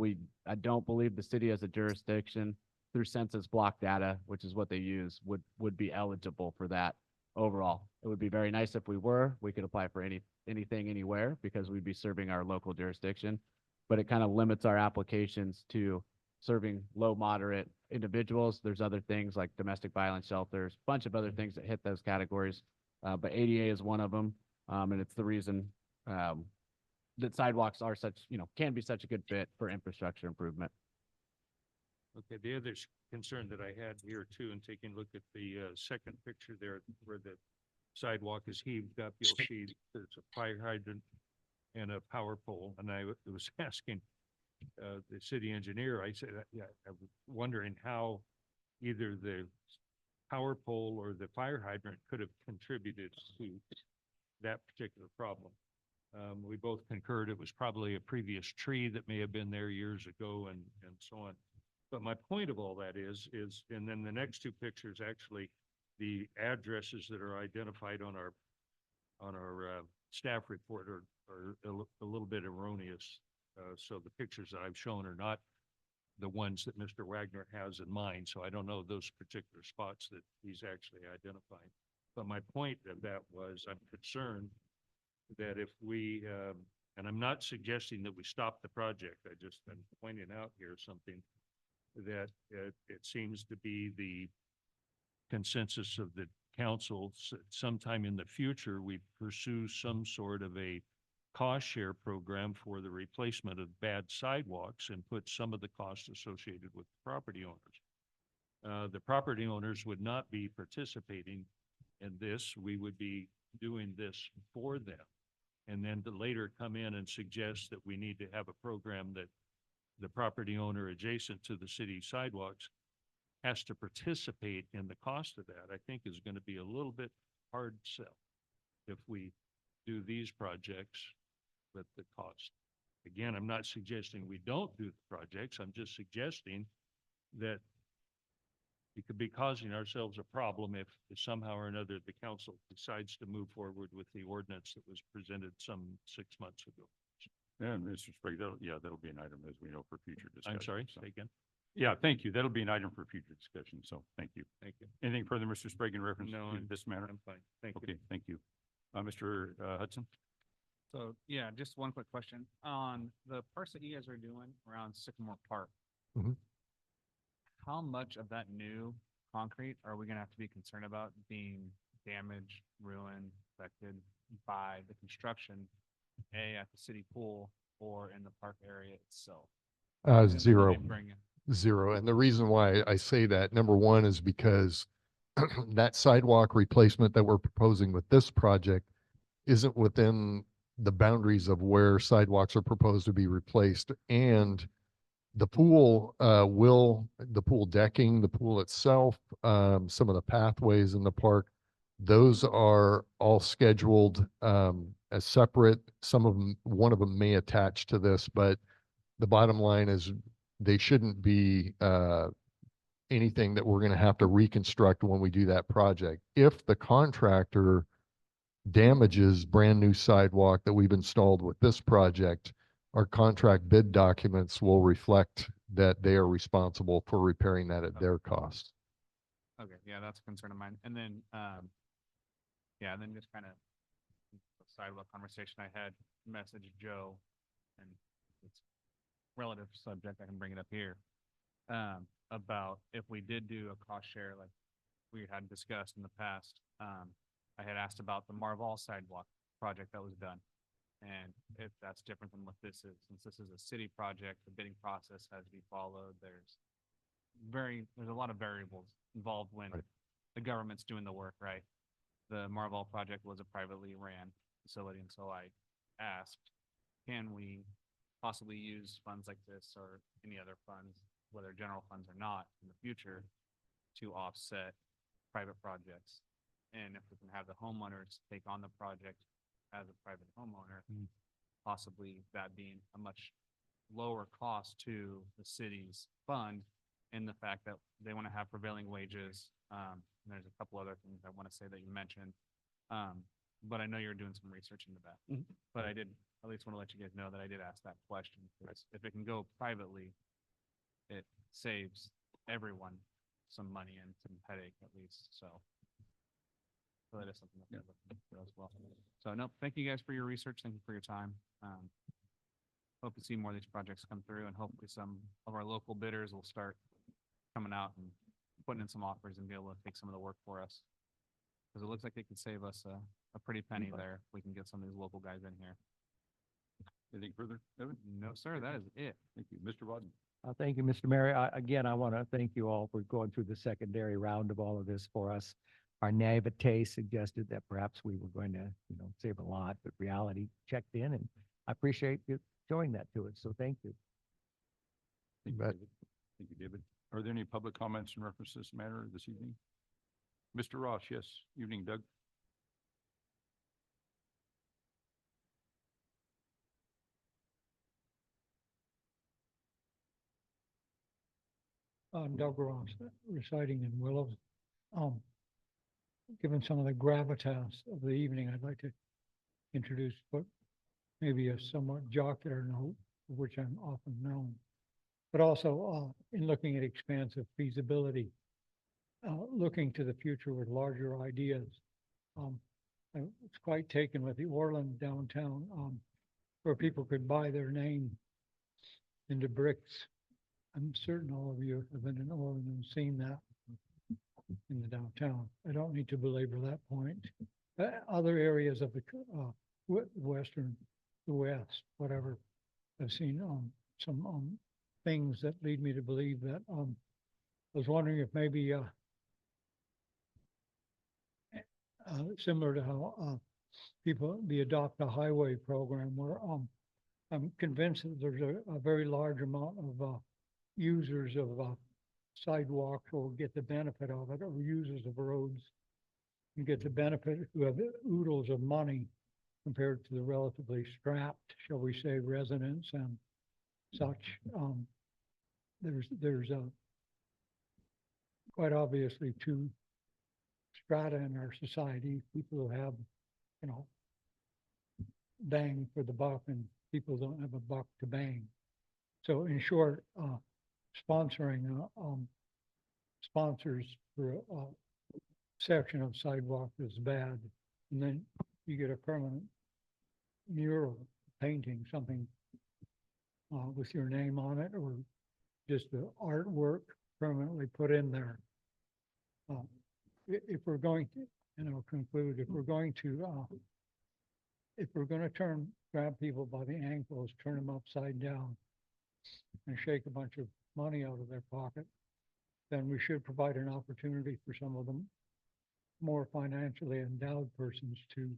I don't believe the city as a jurisdiction through census block data, which is what they use, would be eligible for that overall. It would be very nice if we could apply for anything, anywhere, because we'd be serving our local jurisdiction, but it kind of limits our applications to serving low, moderate individuals. There's other things like domestic violence shelters, bunch of other things that hit those categories. But ADA is one of them. And it's the reason, that sidewalks are can be such a good fit for infrastructure improvement. okay, the other concern that I had here too, and taking a look at the second picture there where the sidewalk is heaved up, you'll see there's a fire hydrant and a power pole. And I was asking the city engineer, I said, yeah, I was wondering how either the power pole or the fire hydrant could have contributed to that particular problem. We both concurred it was probably a previous tree that may have been there years ago and so on. But my point of all that is, and then the next 2 pictures, actually, the addresses that are identified on our staff report are a little bit erroneous. So the pictures that I've shown are not the ones that Mr. Wagner has in mind. So I don't know those particular spots that he's actually identifying. But my point of that was, I'm concerned that if we, and I'm not suggesting that we stop the project, I'm pointing out here something that it seems to be the consensus of the council. Sometime in the future, we pursue some sort of a cost share program for the replacement of bad sidewalks and put some of the costs associated with the property owners. The property owners would not be participating in this. We would be doing this for them. And then to later come in and suggest that we need to have a program that the property owner adjacent to the city sidewalks has to participate in the cost of that, I think is going to be a little bit hard sell if we do these projects with the cost. Again, I'm not suggesting we don't do the projects. I'm just suggesting that we could be causing ourselves a problem if somehow or another the council decides to move forward with the ordinance that was presented some 6 months ago. Yeah, Mr. Sprague, that'll be an item, as we know, for future discussion. I'm sorry, so. say again. Yeah, thank you. That'll be an item for future discussion. So thank you. Thank you. Anything further, Mr. Sprague, in reference No, to this matter? I'm fine. Thank you. Okay, thank you. Mr. Hudson? So, yeah, just one quick question on the parts that you guys are doing around Sycamore Park. Mhm. How much of that new concrete are we gonna have to be concerned about being damaged, ruined, affected by the construction, at the city pool or in the park area itself? And when Zero. they bring in- Zero. And the reason why I say that, number one, is because that sidewalk replacement that we're proposing with this project isn't within the boundaries of where sidewalks are proposed to be replaced. And the pool, the pool decking, the pool itself, some of the pathways in the park, those are all scheduled as separate. Some of them, one of them may attach to this, but the bottom line is they shouldn't be anything that we're going to have to reconstruct when we do that project. If the contractor damages brand new sidewalk that we've installed with this project, our contract bid documents will reflect that they are responsible for repairing that at their cost. Okay, yeah, that's a concern of mine. And then, yeah, and then just kind of sidewalk conversation I had, messaged Joe, and it's relative subject, I can bring it up here. About if we did do a cost share like we had discussed in the past, I had asked about the Marval sidewalk project that was done. And if that's different than what this is, since this is a city project, the bidding process has to be followed. There's a lot of variables involved when Right. the government's doing the work, right? The Marval project was a privately ran facility, and so I asked, can we possibly use funds like this or any other funds, whether general funds or not, in the future to offset private projects? And if we can have the homeowners take on the project as a private homeowner, possibly that being a much lower cost to the city's fund, in the fact that they want to have prevailing wages. And there's a couple other things I want to say that you mentioned. But I know you're doing some research into that. But I did at least want to let you guys know that I did ask that question, because if it can go privately, it saves everyone some money and some headache at least, so. So that is something that we're looking for as well. So no, thank you guys for your research. Thank you for your time. Hope to see more of these projects come through, and hopefully some of our local bidders will start coming out and putting in some offers and be able to take some of the work for us. Because it looks like it could save us a pretty penny there if we can get some of these local guys in here. Anything further, Evan? No, sir, that is it. Thank you. Mr. Wadden? Thank you, Mr. Mayor. Again, I want to thank you all for going through the secondary round of all of this for us. Our naivete suggested that perhaps we were going to, save a lot, but reality checked in, and I appreciate you showing that to us. So thank you. Thank you, bet. David. Thank you, David. Are there any public comments in reference to this matter this evening? Mr. Ross, yes. Evening, Doug. Doug Ross, residing in Willows. Given some of the gravitas of the evening, I'd like to introduce what maybe a somewhat jocular note, for which I'm often known, but also in looking at expansive feasibility, looking to the future with larger ideas. I was quite taken with the Orland downtown, where people could buy their name into bricks. I'm certain all of you have been in Orland and seen that in the downtown. I don't need to belabor that point. Other areas of the the west, whatever, I've seen some things that lead me to believe that. I was wondering if maybe similar to how the Adopt a Highway program, where I'm convinced that there's a very large amount of users of sidewalks will get the benefit of it, or users of roads and get the benefit, who have oodles of money compared to the relatively strapped, shall we say, residents and such. There's quite obviously two strata in our society: people who have, bang for the buck, and people who don't have a buck to bang. So in short, sponsoring sponsors for a section of sidewalk is bad, and then you get a permanent mural painting, something with your name on it, or just the artwork permanently put in there. If we're going to, and I'll conclude, if we're going to grab people by the ankles, turn them upside down, and shake a bunch of money out of their pocket, then we should provide an opportunity for some of them more financially endowed persons to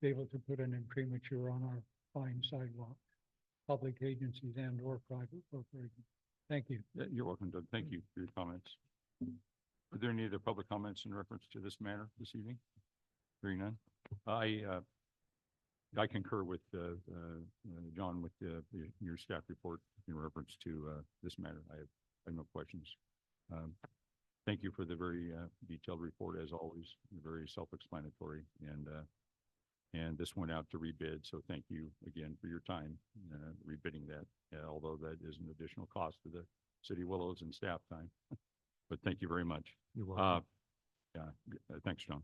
be able to put an imprimatur on our fine sidewalk, public agencies and or private corporations. Thank you. Yeah, you're welcome, Doug. Thank you for your comments. Are there any other public comments in reference to this matter this evening? Hearing none. I concur with John with your staff report in reference to this matter. I have no questions. Thank you for the very detailed report as always, very self-explanatory, and this went out to rebid, so thank you again for your time rebidding that, although that is an additional cost to the City of Willows and staff time. But thank you very much. You're welcome. Thanks, John.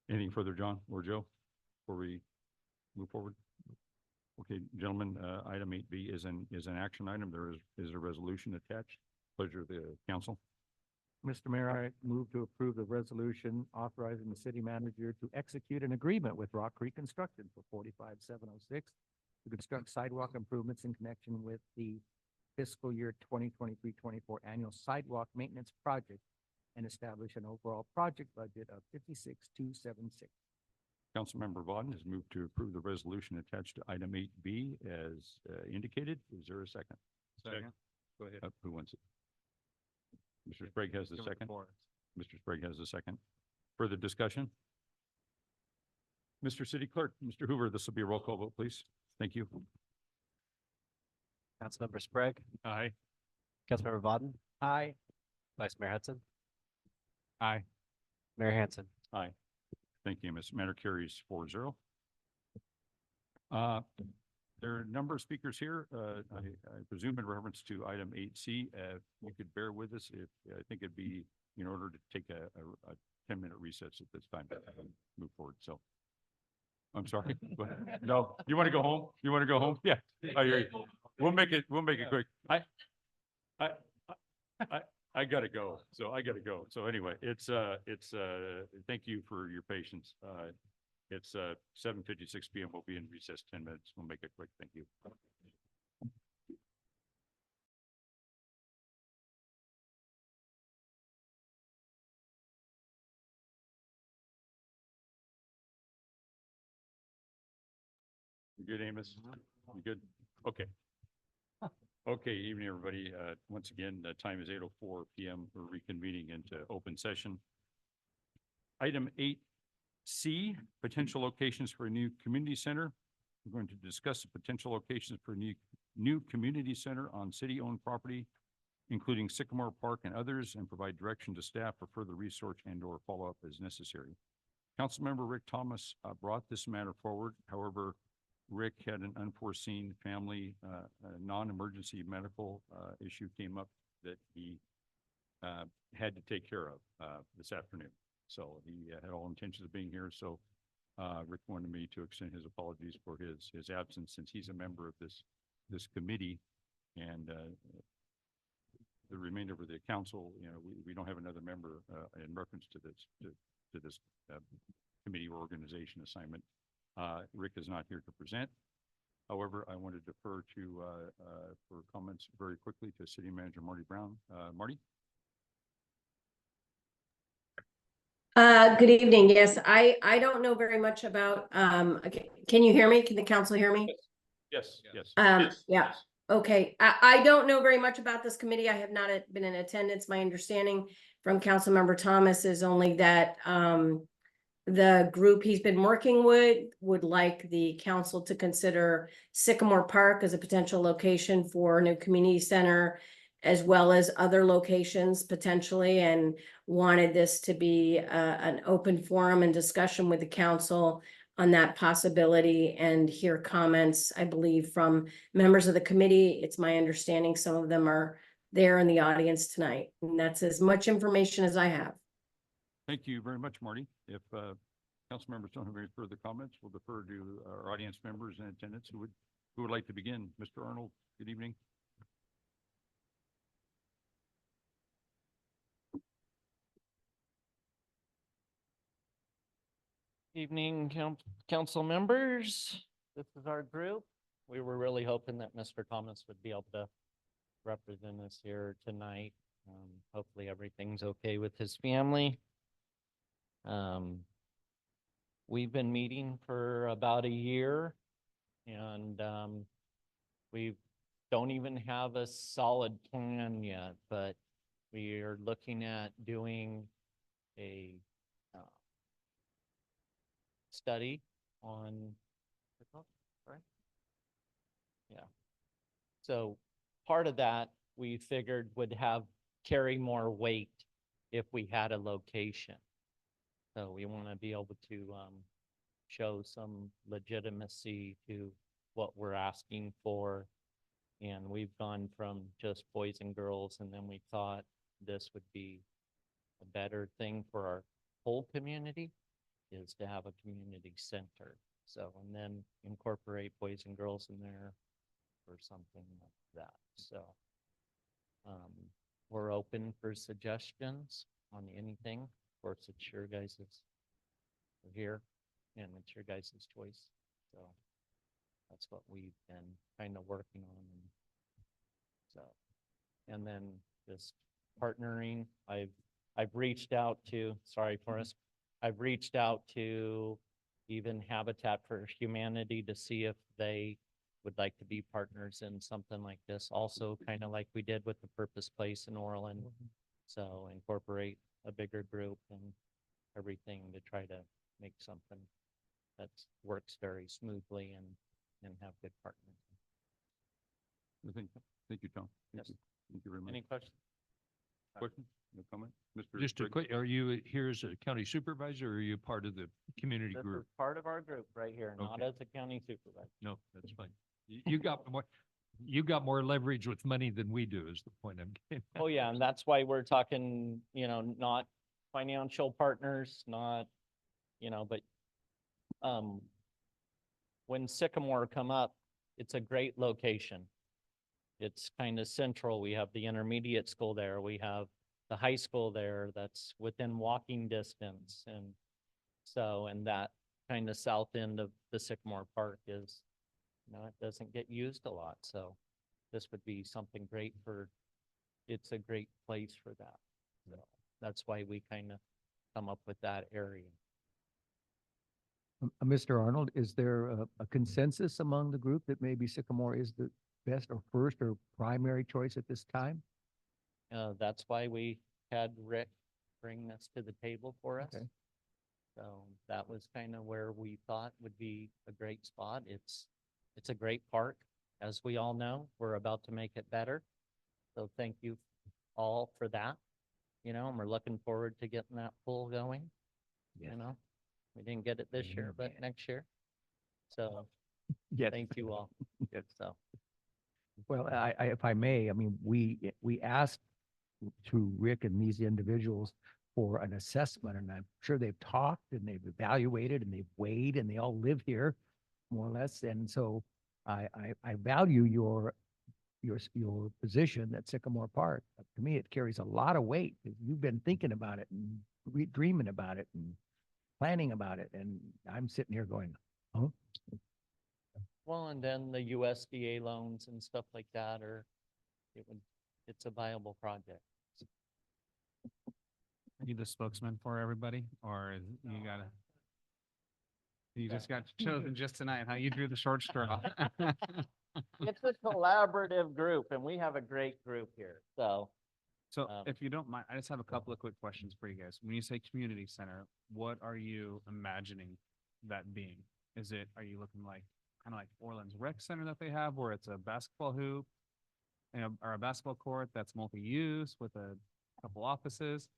Anything further, John or Joe, before we move forward? Okay, gentlemen, item 8B is an action item. There is a resolution attached. Pleasure of the council. Mr. Mayor, I move to approve the resolution authorizing the city manager to execute an agreement with Rock Creek Construction for 45706 to construct sidewalk improvements in connection with the fiscal year 2023-24 annual sidewalk maintenance project and establish an overall project budget of 56,276. Councilmember Vaughn has moved to approve the resolution attached to item 8B as indicated. Is there a second? Second. Go ahead. Who wants it? Mr. Sprague has the second. Mr. Sprague has the second. Further discussion? Mr. City Clerk, Mr. Hoover, this will be a roll call vote, please. Thank you. Councilmember Sprague, Aye. Councilmember Vaughn, Aye. Vice Mayor Hudson, Aye. Mayor Hanson. Aye. Thank you, Ms. Matter carries 4-0. There are a number of speakers here. I presume in reference to item 8C, you could bear with us if, I think it'd be in order to take a 10-minute recess at this time to move forward. So I'm sorry. Go ahead. No, you want to go home? You want to go home? Yeah. I hear you. We'll make it quick. I gotta go. So I gotta go. So anyway, thank you for your patience. It's 7:56 PM. We'll be in recess 10 minutes. We'll make it quick. Thank you. You good, Amos? You good? Okay. Okay, evening, everybody. Once again, the time is 8:04 PM. We're reconvening into open session. Item 8C, potential locations for a new community center. We're going to discuss the potential locations for a new community center on city-owned property, including Sycamore Park and others, and provide direction to staff for further research and/or follow-up as necessary. Councilmember Rick Thomas brought this matter forward. However, Rick had an unforeseen family, non-emergency medical issue came up that he had to take care of this afternoon. So he had all intentions of being here. So Rick wanted me to extend his apologies for his absence, since he's a member of this committee, and the remainder of the council, we don't have another member in reference to this committee or organization assignment. Rick is not here to present. However, I want to defer for comments very quickly to City Manager Marty Brown. Marty? Good evening. Yes, I don't know very much about, can you hear me? Can the council hear me? Yes, yes. Yeah, okay. I don't know very much about this committee. I have not been in attendance. My understanding from Councilmember Thomas is only that, the group he's been working with would like the council to consider Sycamore Park as a potential location for a new community center, as well as other locations potentially, and wanted this to be an open forum and discussion with the council on that possibility, and hear comments, I believe, from members of the committee. It's my understanding some of them are there in the audience tonight, and that's as much information as I have. Thank you very much, Marty. If council members don't have any further comments, we'll defer to our audience members in attendance who would like to begin. Mr. Arnold, good evening. Evening, council members. This is our group. We were really hoping that Mr. Thomas would be able to represent us here tonight. Hopefully everything's okay with his family. We've been meeting for about a year, and we don't even have a solid plan yet, but we are looking at doing a study on, right? Yeah. So part of that we figured would have carry more weight if we had a location. So we want to be able to show some legitimacy to what we're asking for. And we've gone from just boys and girls, and then we thought this would be a better thing for our whole community is to have a community center. So, and then incorporate boys and girls in there or something like that. So, we're open for suggestions on anything. Of course, it's your guys's, we're here and it's your guys's choice. So that's what we've been kind of working on. And so, and then just partnering, I've reached out to, sorry for us, I've reached out to even Habitat for Humanity to see if they would like to be partners in something like this. Also, kind of like we did with the Purpose Place in Orland. So incorporate a bigger group and everything to try to make something that works very smoothly and have good partners. Thank you, Tom. Yes. Thank you very much. Any questions? Question? No comment? Mr. Just to Briggs? quick, are you here as a county supervisor or are you part of the community This group? is part of our group right here, not Okay. as a county supervisor. No, that's fine. You got more leverage with money than we do is the point I'm getting. at. Oh, yeah, and that's why we're talking, not financial partners, not, but when Sycamore come up, it's a great location. It's kind of central. We have the intermediate school there. We have the high school there that's within walking distance. And so, and that kind of south end of the Sycamore Park is, it doesn't get used a lot. So this would be something great it's a great place for that. So that's why we kind of come up with that area. Mr. Arnold, is there a consensus among the group that maybe Sycamore is the best or first or primary choice at this time? That's why we had Rick bring this to the table for us. Okay. So that was kind of where we thought would be a great spot. It's a great park. As we all know, we're about to make it better. So thank you all for that. And we're looking forward to getting that pool going. Yes. We didn't get it this year, but next year. So Yes. thank you all. Yes. So. Well, if I may, we asked through Rick and these individuals for an assessment, and I'm sure they've talked and they've evaluated and they've weighed and they all live here more or less. And so I value your position at Sycamore Park. To me, it carries a lot of weight. You've been thinking about it and dreaming about it and planning about it. And I'm sitting here going, oh, Well, and then the USDA loans and stuff like that it's a viable project. Are you the spokesman for everybody, or you just got chosen just tonight, how you drew the short straw? It's a collaborative group and we have a great group here. So So if you don't mind, I just have a couple of quick questions for you guys. When you say community center, what are you imagining that being? Are you looking like, kind of like Orland's Rec Center that they have, where it's a basketball hoop, or a basketball court that's multi-use with a couple offices?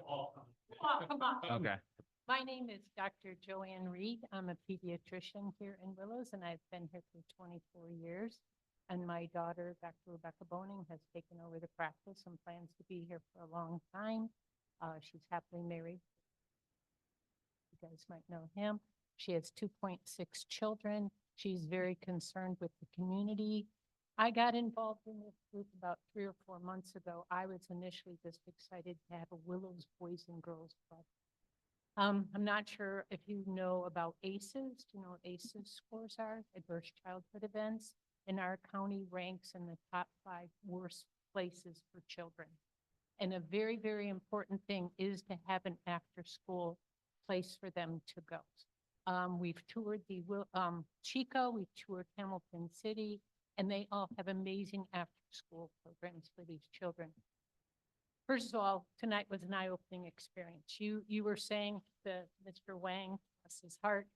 Come on. Okay. My name is Dr. Joanne Reed. I'm a pediatrician here in Willows, and I've been here for 24 years. And my daughter, Dr. Rebecca Boning, has taken over the practice and plans to be here for a long time. She's happily married. You guys might know him. She has 2.6 children. She's very concerned with the community. I got involved in this group about 3 or 4 months ago. I was initially just excited to have a Willows Boys and Girls Club. I'm not sure if you know about ACEs. Do you know what ACEs scores are? Adverse Childhood Events. And our county ranks in the top 5 worst places for children. And a very, very important thing is to have an after-school place for them to go. We've toured the Chico, we've toured Hamilton City, and they all have amazing after-school programs for these children. First of all, tonight was an eye-opening experience. You were saying to Mr. Wang, bless his heart,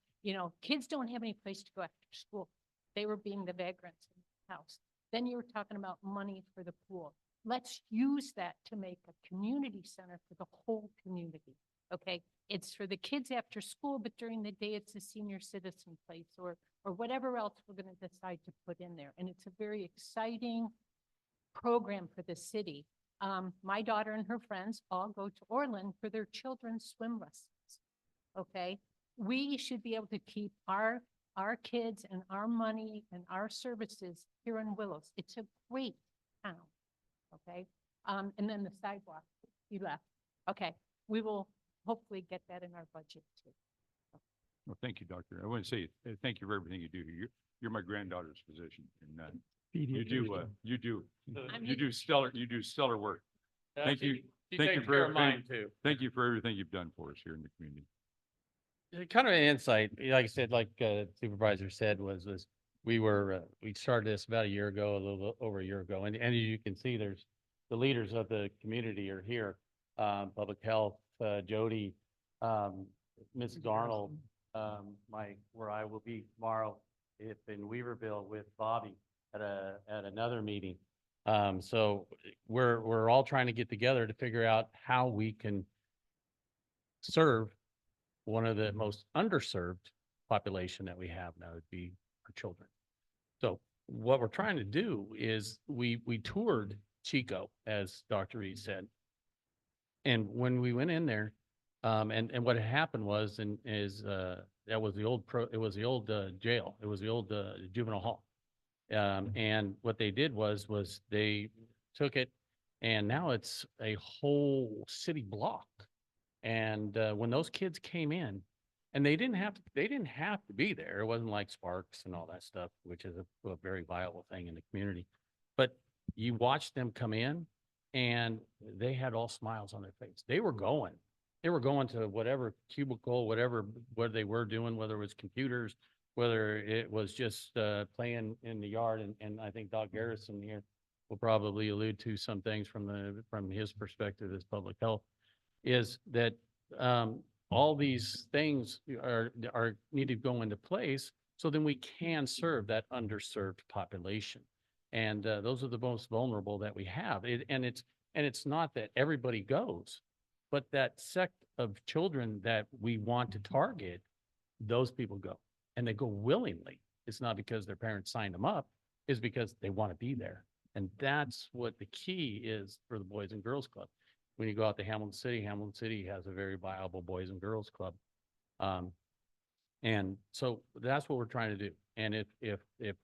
kids don't have any place to go after school. They were being the vagrants in the house. Then you were talking about money for the pool. let's use that to make a community center for the whole community. Okay, it's for the kids after school, but during the day, it's a senior citizen place or whatever else we're gonna decide to put in there. And it's a very exciting program for the city. My daughter and her friends all go to Orland for their children's swim lessons. Okay, we should be able to keep our kids and our money and our services here in Willows. It's a great town. Okay, and then the sidewalk, you left. Okay, we will hopefully get that in our budget too. Well, thank you, Doctor. I want to say, thank you for everything you do. You're my granddaughter's physician and, you do stellar work. Thank you. She Thank you takes for care of everything. mine too. Thank you for everything you've done for us here in the community. Kind of an insight, like I said, like Supervisor said, was we started this about a year ago, a little bit over a year ago. And as you can see, there's the leaders of the community are here. Public health, Jody, Mrs. Arnold, where I will be tomorrow if in Weaverville with Bobby at another meeting. So we're all trying to get together to figure out how we can serve one of the most underserved population that we have now would be our children. So what we're trying to do is we toured Chico, as Dr. Reed said. And when we went in there, and what had happened was, that was the old jail. It was the old juvenile hall. And what they did was they took it and now it's a whole city block. And when those kids came in, and they didn't have to be there. It wasn't like Sparks and all that stuff, which is a very viable thing in the community. But you watched them come in and they had all smiles on their face. They were going to whatever cubicle, what they were doing, whether it was computers, whether it was just playing in the yard. And I think Doc Garrison here will probably allude to some things from his perspective as public health, is that all these things need to go into place so then we can serve that underserved population. And those are the most vulnerable that we have. And it's not that everybody goes, but that sect of children that we want to target, those people go, and they go willingly. It's not because their parents signed them up, it's because they want to be there. And that's what the key is for the Boys and Girls Club. When you go out to Hamilton City has a very viable Boys and Girls Club. And so that's what we're trying to do. And if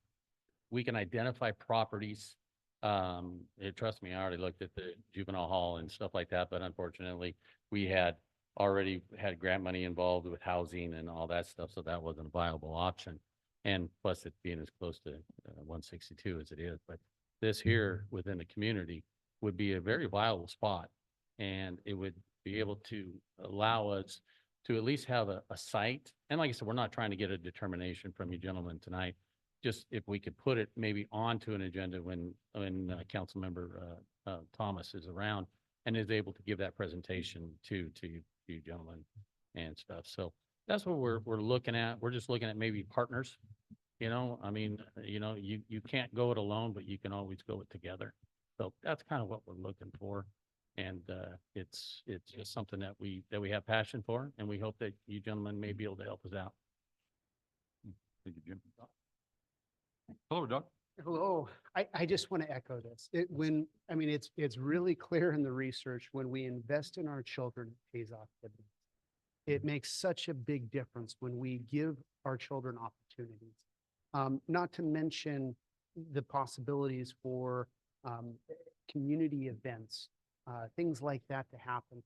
we can identify properties, trust me, I already looked at the juvenile hall and stuff like that, but unfortunately we had already had grant money involved with housing and all that stuff. So that wasn't a viable option. And plus it being as close to 162 as it is, but this here within the community would be a very viable spot. And it would be able to allow us to at least have a site. And like I said, we're not trying to get a determination from you gentlemen tonight. Just if we could put it maybe onto an agenda when Councilmember Thomas is around and is able to give that presentation to you gentlemen and stuff. So that's what we're looking at. We're just looking at maybe partners. I mean, you can't go it alone, but you can always go it together. So that's kind of what we're looking for. And it's just something that we have passion for, and we hope that you gentlemen may be able to help us out. Thank you, Jim. Hello, Doc. Hello, I just want to echo this. It's really clear in the research, when we invest in our children, it pays off dividends. It makes such a big difference when we give our children opportunities. Not to mention the possibilities for community events, things like that to happen.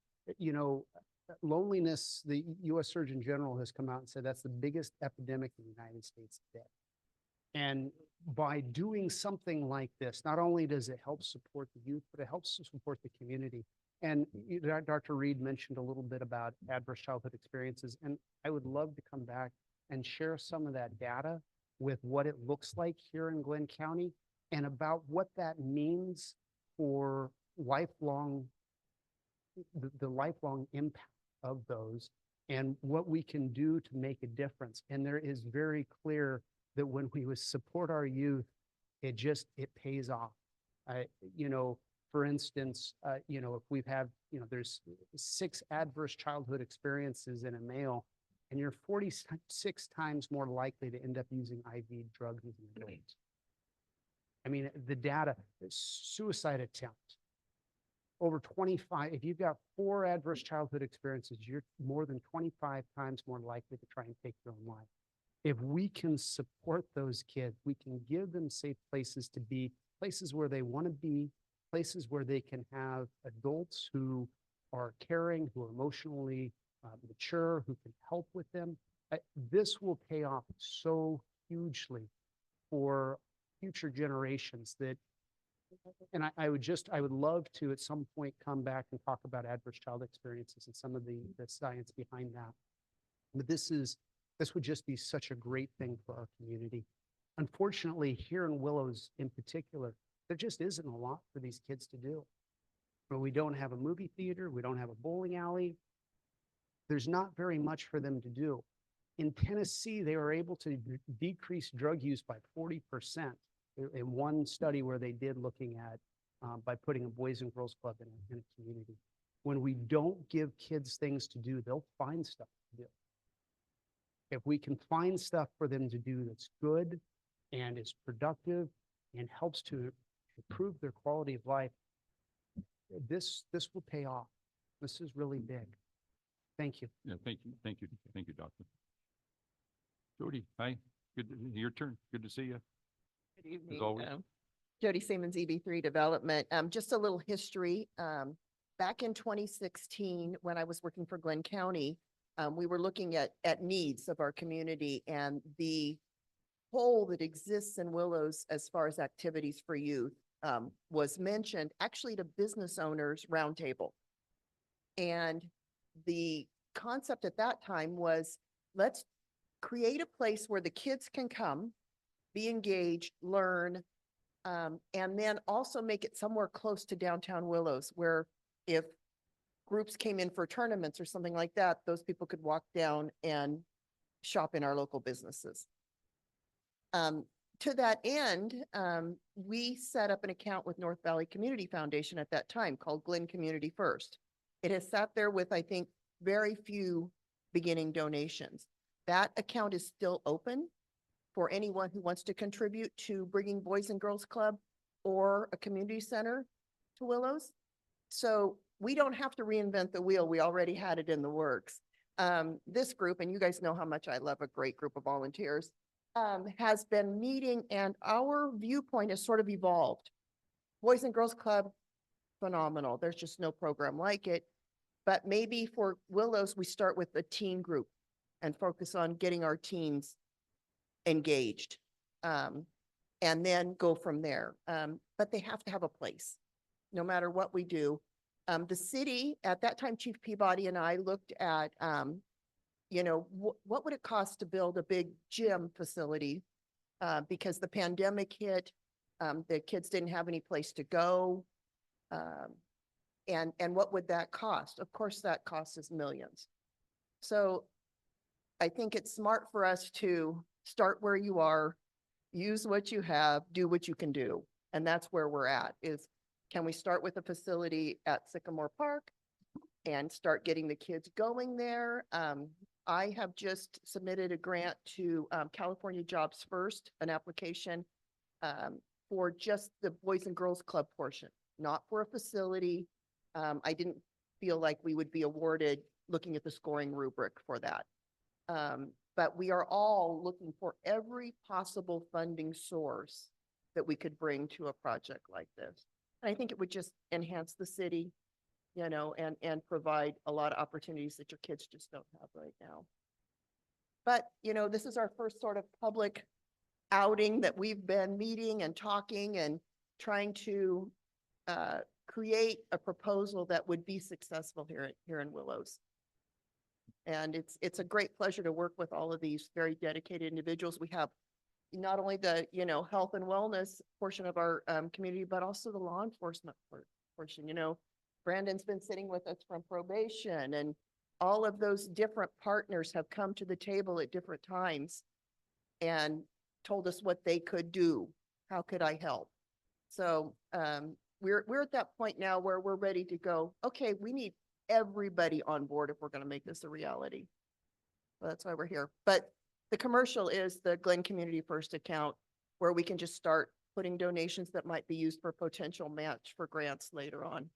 Loneliness, the U.S. Surgeon General has come out and said that's the biggest epidemic in the United States today. And by doing something like this, not only does it help support the youth, but it helps to support the community. And Dr. Reed mentioned a little bit about adverse childhood experiences, and I would love to come back and share some of that data with what it looks like here in Glenn County and about what that means for lifelong, the lifelong impact of those and what we can do to make a difference. And there is very clear that when we support our youth, it pays off. For instance, if we've had, there's 6 adverse childhood experiences in a male, and you're 46 times more likely to end up using IV drugs as an adult. I mean, the data, suicide attempt, over 25, if you've got 4 adverse childhood experiences, you're more than 25 times more likely to try and take your own life. If we can support those kids, we can give them safe places to be, places where they want to be, places where they can have adults who are caring, who are emotionally mature, who can help with them. This will pay off so hugely for future generations that, and I would love to at some point come back and talk about adverse child experiences and some of the science behind that. But this would just be such a great thing for our community. Unfortunately, here in Willows in particular, there just isn't a lot for these kids to do. But we don't have a movie theater, we don't have a bowling alley. There's not very much for them to do. In Tennessee, they were able to decrease drug use by 40% in one study where they did looking at by putting a Boys and Girls Club in a community. When we don't give kids things to do, they'll find stuff to do. If we can find stuff for them to do that's good and is productive and helps to improve their quality of life, this will pay off. This is really big. Thank you. Yeah, thank you, Doctor. Jody, hi, your turn, good to see you. Good evening. always. Jody Siemens, EB3 Development. Just a little history. Back in 2016, when I was working for Glenn County, we were looking at needs of our community and the hole that exists in Willows as far as activities for youth was mentioned actually to business owners roundtable. And the concept at that time was, let's create a place where the kids can come, be engaged, learn, and then also make it somewhere close to downtown Willows, where if groups came in for tournaments or something like that, those people could walk down and shop in our local businesses. To that end, we set up an account with North Valley Community Foundation at that time called Glen Community First. It has sat there with, I think, very few beginning donations. That account is still open for anyone who wants to contribute to bringing Boys and Girls Club or a community center to Willows. So we don't have to reinvent the wheel. We already had it in the works. This group, and you guys know how much I love a great group of volunteers, has been meeting, and our viewpoint has sort of evolved. Boys and Girls Club, phenomenal. There's just no program like it. But maybe for Willows, we start with a teen group and focus on getting our teens engaged, and then go from there. But they have to have a place, no matter what we do. The city, at that time, Chief Peabody and I looked at, what would it cost to build a big gym facility? Because the pandemic hit, the kids didn't have any place to go. And what would that cost? Of course, that cost is millions. So I think it's smart for us to start where you are, use what you have, do what you can do. And that's where we're at, is can we start with a facility at Sycamore Park and start getting the kids going there? I have just submitted a grant to California Jobs First, an application for just the Boys and Girls Club portion, not for a facility. I didn't feel like we would be awarded looking at the scoring rubric for that. But we are all looking for every possible funding source that we could bring to a project like this. And I think it would just enhance the city, and provide a lot of opportunities that your kids just don't have right now. But, this is our first sort of public outing that we've been meeting and talking and trying to create a proposal that would be successful here in Willows. And it's a great pleasure to work with all of these very dedicated individuals. We have not only the, health and wellness portion of our community, but also the law enforcement portion. Brandon's been sitting with us from probation, and all of those different partners have come to the table at different times and told us what they could do. How could I help? So, we're at that point now where we're ready to go, okay, we need everybody on board if we're gonna make this a reality. So that's why we're here. But the commercial is the Glen Community First account where we can just start putting donations that might be used for potential match for grants later on.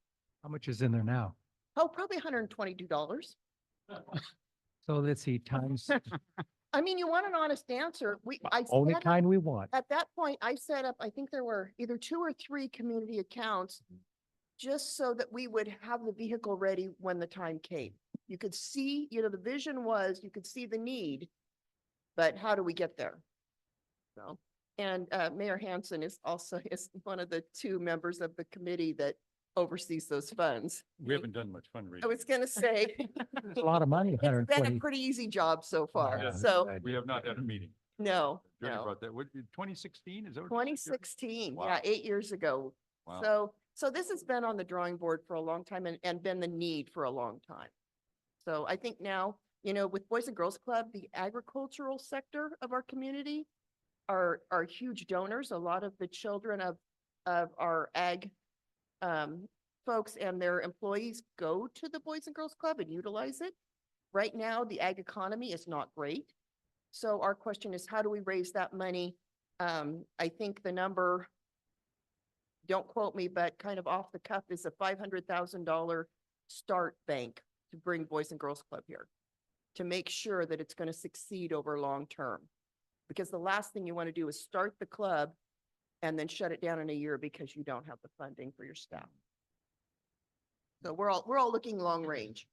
How much is in there now? Oh, probably $122. So let's see, times, I mean, you want an honest answer. I only set up- kind we want. At that point, I set up, I think there were either 2 or 3 community accounts just so that we would have the vehicle ready when the time came. You could see, the vision was, you could see the need, but how do we get there? So, and Mayor Hanson is also is one of the 2 members of the committee that oversees those funds. We haven't done much fundraising. I was gonna say, It's a lot of money, it's been a 120. pretty easy job so far, Yeah. so, We have not had a meeting. no, Jerry no. brought that, what, 2016, is that what? 2016, yeah, Wow. 8 years ago. Wow. So this has been on the drawing board for a long time and been the need for a long time. So I think now, with Boys and Girls Club, the agricultural sector of our community are huge donors. A lot of the children of our ag folks and their employees go to the Boys and Girls Club and utilize it. Right now, the ag economy is not great. So our question is, how do we raise that money? I think the number, don't quote me, but kind of off the cuff is a $500,000 start bank to bring Boys and Girls Club here, to make sure that it's going to succeed over long term. Because the last thing you want to do is start the club and then shut it down in a year because you don't have the funding for your staff. So we're all looking long range.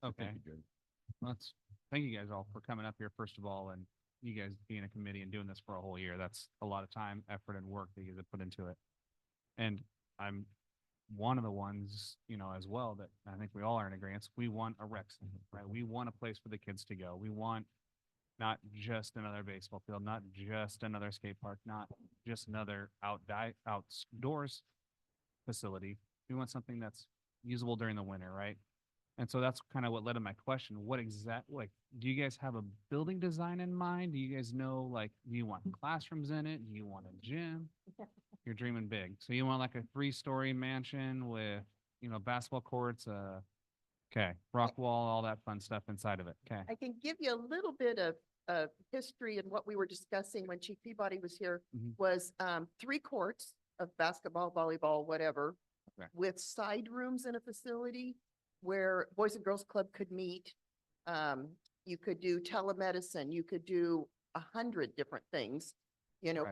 Okay, Thank you, Jerry. thank you guys all for coming up here, first of all, and you guys being a committee and doing this for a whole year. That's a lot of time, effort, and work that you guys have put into it. And I'm one of the ones, as well, that I think we all are in agreement. We want a rec center, right? We want a place for the kids to go. We want not just another baseball field, not just another skate park, not just another outdoors facility. We want something that's usable during the winter, right? And so that's kind of what led to my question. Do you guys have a building design in mind? Do you guys know, do you want classrooms in it? Do you want a gym? You're dreaming big. So you want like a 3-story mansion with, basketball courts, rock wall, all that fun stuff inside of it. Okay. I can give you a little bit of history and what we were discussing when Chief Peabody was here was 3 courts of basketball, volleyball, whatever, with side rooms in a facility where Boys and Girls Club could meet. You could do telemedicine, you could do 100 different things,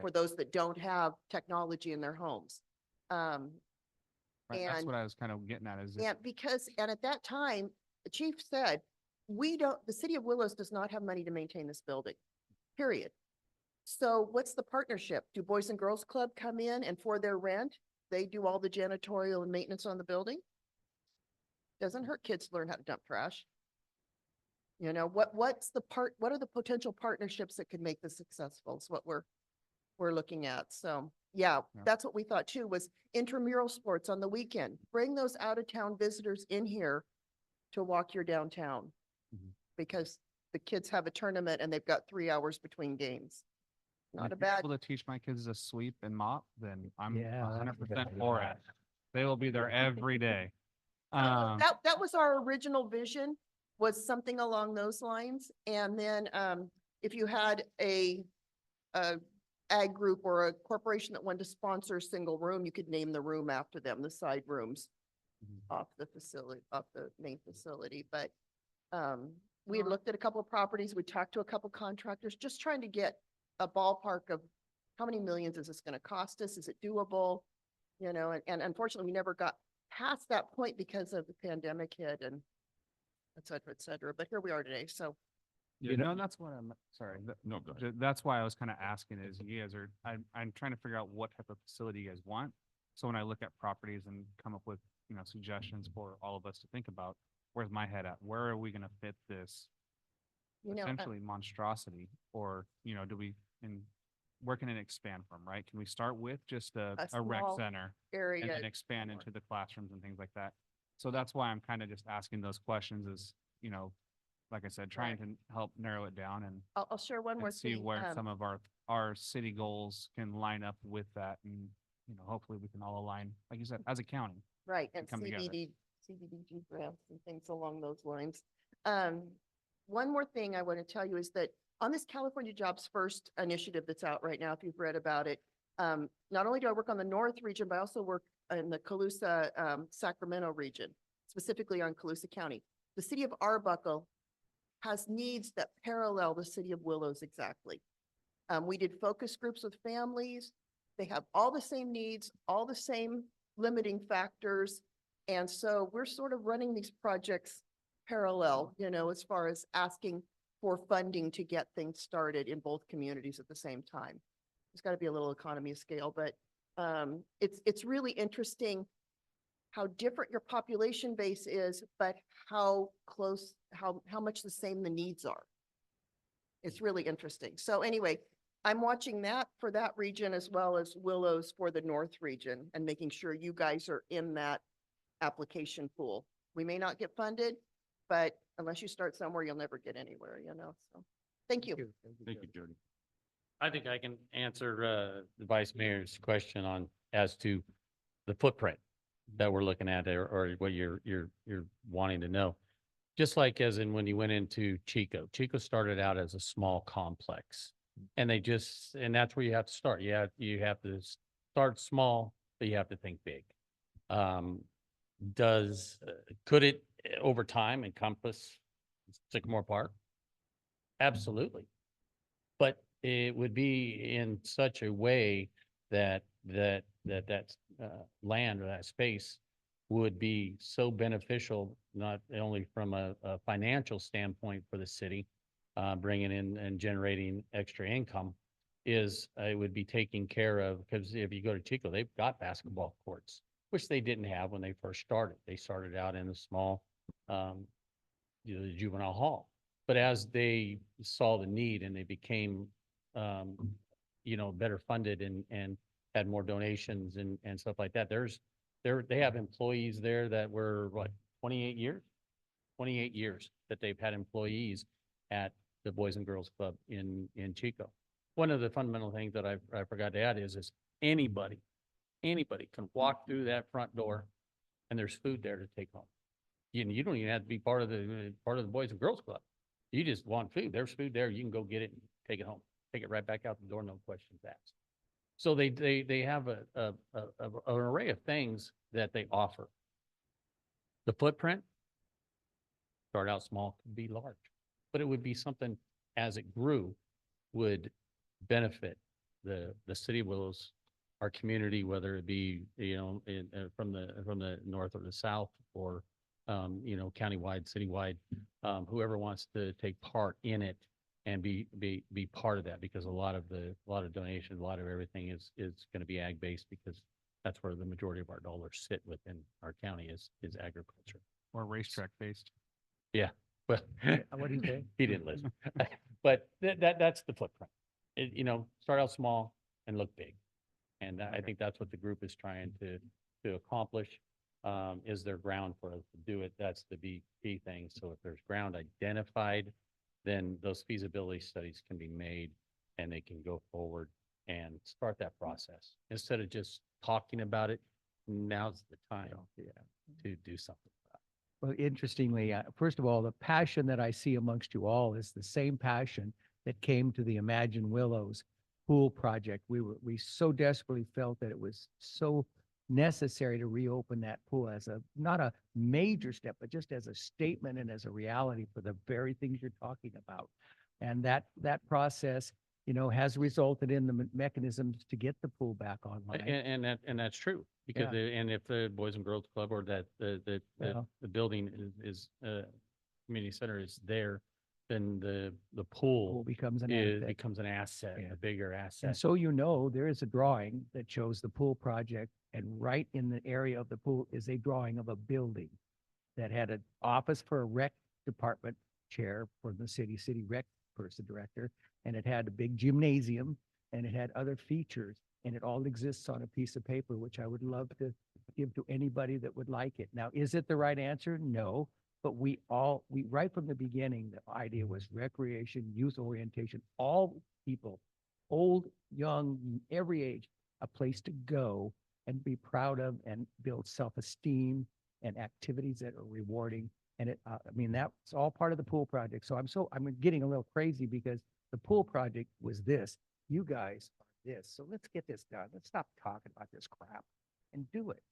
for those that don't have technology in their homes. Right, that's And- what I was kind of getting at is And at that time, the chief said, the city of Willows does not have money to maintain this building, period. So what's the partnership? Do Boys and Girls Club come in and for their rent, they do all the janitorial and maintenance on the building? Doesn't hurt kids to learn how to dump trash. What are the potential partnerships that could make this successful is what we're looking at. So yeah, that's what we thought too, was intramural sports on the weekend. Bring those out of town visitors in here to walk your downtown. Because the kids have a tournament and they've got 3 hours between games. And Not if a you're bad. able to teach my kids to sweep and mop, then I'm Yeah, that's a good 100% idea. for it. They will be there every day. That was our original vision, was something along those lines. And then if you had a ag group or a corporation that wanted to sponsor a single room, you could name the room after them, the side rooms off the facility, off the main facility. But we had looked at a couple of properties, we talked to a couple contractors, just trying to get a ballpark of how many millions is this going to cost us? Is it doable? And unfortunately, we never got past that point because of the pandemic hit and et cetera, et cetera. But here we are today. So That's what I'm, sorry. No, go ahead. That's why I was kind of asking is you guys are, I'm trying to figure out what type of facility you guys want. So when I look at properties and come up with, suggestions for all of us to think about, where's my head at? Where are we going to fit this essentially monstrosity? Or, where can it expand from, right? Can we start with just a rec small center area. and then expand into the classrooms and things like that? So that's why I'm kind of just asking those questions is, like I said, trying to help narrow it down and I'll share one more and see thing. where some of our city goals can line up with that and, you know, hopefully we can all align, like you said, as a county. Right, and come together. CBDG grants and things along those lines. One more thing I want to tell you is that on this California Jobs First initiative that's out right now, if you've read about it, not only do I work on the North region, but I also work in the Colusa, Sacramento region, specifically on Colusa County. The city of Arbuckle has needs that parallel the city of Willows exactly. We did focus groups with families. They have all the same needs, all the same limiting factors. And so we're sort of running these projects parallel, you know, as far as asking for funding to get things started in both communities at the same time. There's got to be a little economy of scale, but it's really interesting how different your population base is, but how close, how much the same the needs are. It's really interesting. So anyway, I'm watching that for that region as well as Willows for the North region and making sure you guys are in that application pool. We may not get funded, but unless you start somewhere, you'll never get anywhere, you know, so thank you. Thank you, Jody. I think I can answer the vice mayor's question on as to the footprint that we're looking at or what you're wanting to know. Just like as in when you went into Chico started out as a small complex. And and that's where you have to start. You have to start small, but you have to think big. Could it over time encompass Sycamore Park? Absolutely. But it would be in such a way that land or that space would be so beneficial, not only from a financial standpoint for the city, bringing in and generating extra income, is it would be taken care of, because if you go to Chico, they've got basketball courts, which they didn't have when they first started. They started out in a small, the juvenile hall. But as they saw the need and they became, better funded and had more donations and stuff like that, they have employees there that were 28 years? 28 years that they've had employees at the Boys and Girls Club in Chico. One of the fundamental things that I forgot to add is anybody can walk through that front door and there's food there to take home. You don't even have to be part of the Boys and Girls Club. You just want food. There's food there. You can go get it and take it home. Take it right back out the door, no questions asked. So they have an array of things that they offer. The footprint, start out small, could be large, but it would be something as it grew would benefit the city of Willows, our community, whether it be, from the north or the south or, countywide, citywide, whoever wants to take part in it and be part of that, because a lot of donations, a lot of everything is going to be ag based, because that's where the majority of our dollars sit within our county is agriculture. Or racetrack based. Yeah, well, What do you say? he didn't listen. But that's the footprint. Start out small and look big. And I think that's what the group is trying to accomplish. Is there ground for us to do it? That's the key thing. So if there's ground identified, then those feasibility studies can be made and they can go forward and start that process. Instead of just talking about it, now's the time to do something. Well, interestingly, first of all, the passion that I see amongst you all is the same passion that came to the Imagine Willows pool project. We so desperately felt that it was so necessary to reopen that pool as not a major step, but just as a statement and as a reality for the very things you're talking about. And that process, has resulted in the mechanisms to get the pool back online. And that's true, because and if the Boys and Girls Club or that the building is community center is there, then the pool becomes an asset, a bigger asset. And so there is a drawing that shows the pool project, and right in the area of the pool is a drawing of a building that had an office for a rec department chair for the city rec person director, and it had a big gymnasium, and it had other features, and it all exists on a piece of paper, which I would love to give to anybody that would like it. Now, is it the right answer? No. But we right from the beginning, the idea was recreation, youth orientation, all people, old, young, every age, a place to go and be proud of and build self-esteem and activities that are rewarding. And I mean, that's all part of the pool project. So I'm getting a little crazy because the pool project was this, you guys are this. So let's get this done. Let's stop talking about this crap and do it.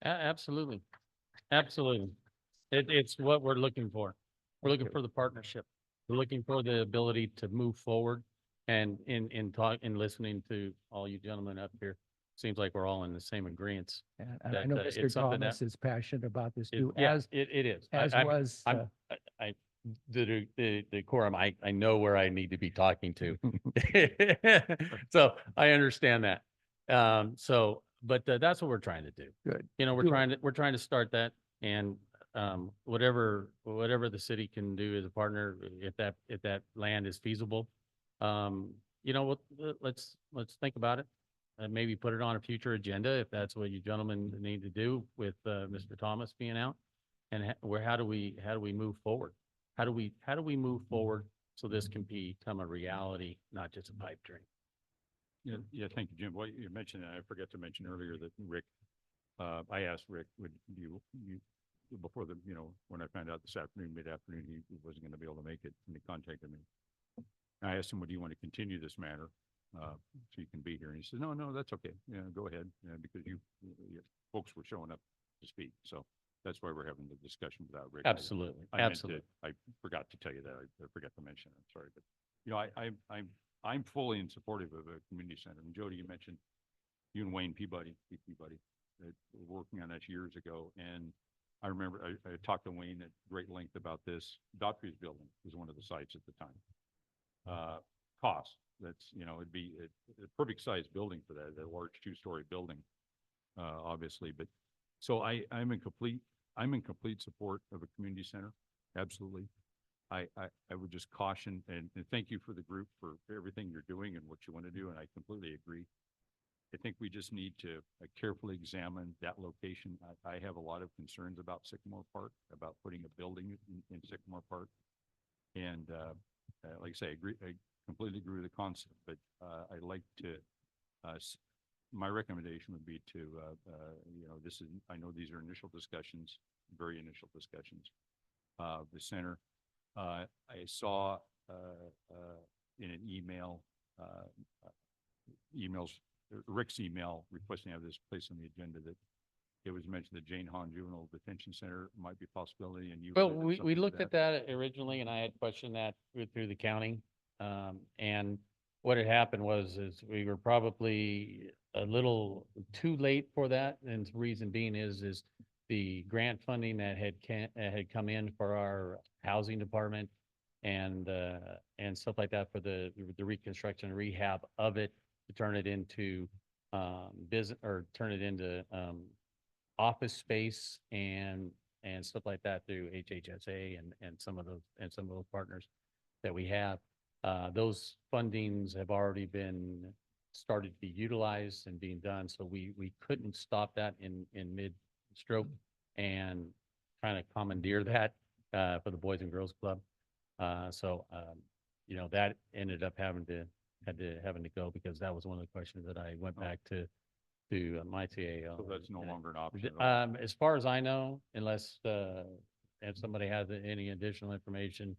Absolutely. Absolutely. It's what we're looking for. We're looking for the partnership. We're looking for the ability to move forward. And in listening to all you gentlemen up here, seems like we're all in the same agreements. And I That, know it's Mr. something that- Thomas is passionate about this too, Yeah, as, it is. as I'm- was, the quorum, I know where I need to be talking to. So I understand that. But that's what we're trying to do. good. You know, Do it. we're trying to start that, and whatever the city can do as a partner, if that land is feasible, you know, let's think about it. And maybe put it on a future agenda if that's what you gentlemen need to do with Mr. Thomas being out. And how do we move forward? How do we move forward so this can become a reality, not just a pipe dream? Yeah, thank you, Jim. Well, you mentioned, that I forgot to mention earlier that Rick, I asked Rick, would you, before when I found out this afternoon, mid-afternoon, he wasn't going to be able to make it, and he contacted me. I asked him, would you want to continue this matter, so you can be here? And he said, no, that's okay. Yeah, go ahead, because you folks were showing up to speak. So that's why we're having the discussion without Rick. Absolutely, I meant to- absolutely. I forgot to tell you that. I forgot to mention it. I'm sorry, but I'm fully in supportive of a community center. And Jody, you mentioned you and Wayne Peabody, that were working on that years ago. And I remember I talked to Wayne at great length about this. Daughtry's building was one of the sites at the time. Cost, it'd be a perfect sized building for that, a large 2-story building, obviously. But so I'm in complete support of a community center. Absolutely. I would just caution and thank you for the group for everything you're doing and what you want to do. And I completely agree. I think we just need to carefully examine that location. I have a lot of concerns about Sycamore Park, about putting a building in Sycamore Park. And like I say, I completely agree with the concept, but I'd like to, my recommendation would be to, I know these are initial discussions, very initial discussions. The center, I saw in an Rick's email requesting to have this placed on the agenda, that it was mentioned that Jane Hahn Juvenile Detention Center might be a possibility, and you. Well, we looked at that originally, and I had questioned that through the county. And what had happened is we were probably a little too late for that. And the reason being is the grant funding that had come in for our housing department and stuff like that for the reconstruction and rehab of it, to turn it into business, or turn it into office space and stuff like that through HHSA and some of those partners that we have. Those fundings have already been started to be utilized and being done. So we couldn't stop that in mid-stroke and kind of commandeer that for the Boys and Girls Club. That ended up having to go, because that was one of the questions that I went back to my CAO. So that's no longer an option at all. As far as I know, unless if somebody has any additional information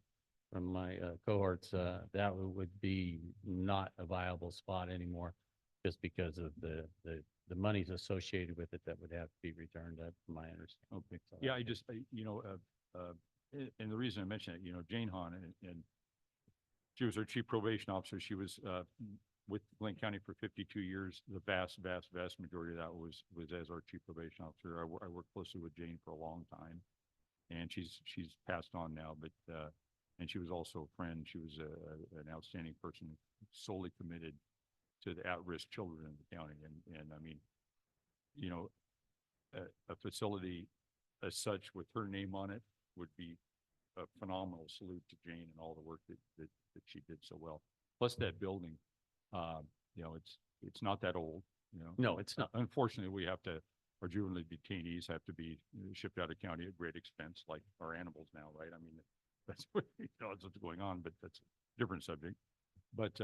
from my cohorts, that would be not a viable spot anymore, just because of the monies associated with it that would have to be returned, from my understanding. Okay. Yeah, and the reason I mention it, Jane Hahn, and she was our chief probation officer. She was with Glenn County for 52 years. The vast majority of that was as our chief probation officer. I worked closely with Jane for a long time, and she's passed on now, but and she was also a friend. She was an outstanding person, solely committed to the at-risk children in the county. And I mean, a facility as such with her name on it would be a phenomenal salute to Jane and all the work that she did so well. Plus that building, it's not that old, No, it's not. Unfortunately, our juvenile detainees have to be shipped out of county at great expense, like our animals now, right? I mean, that's what's going on, but that's a different subject. But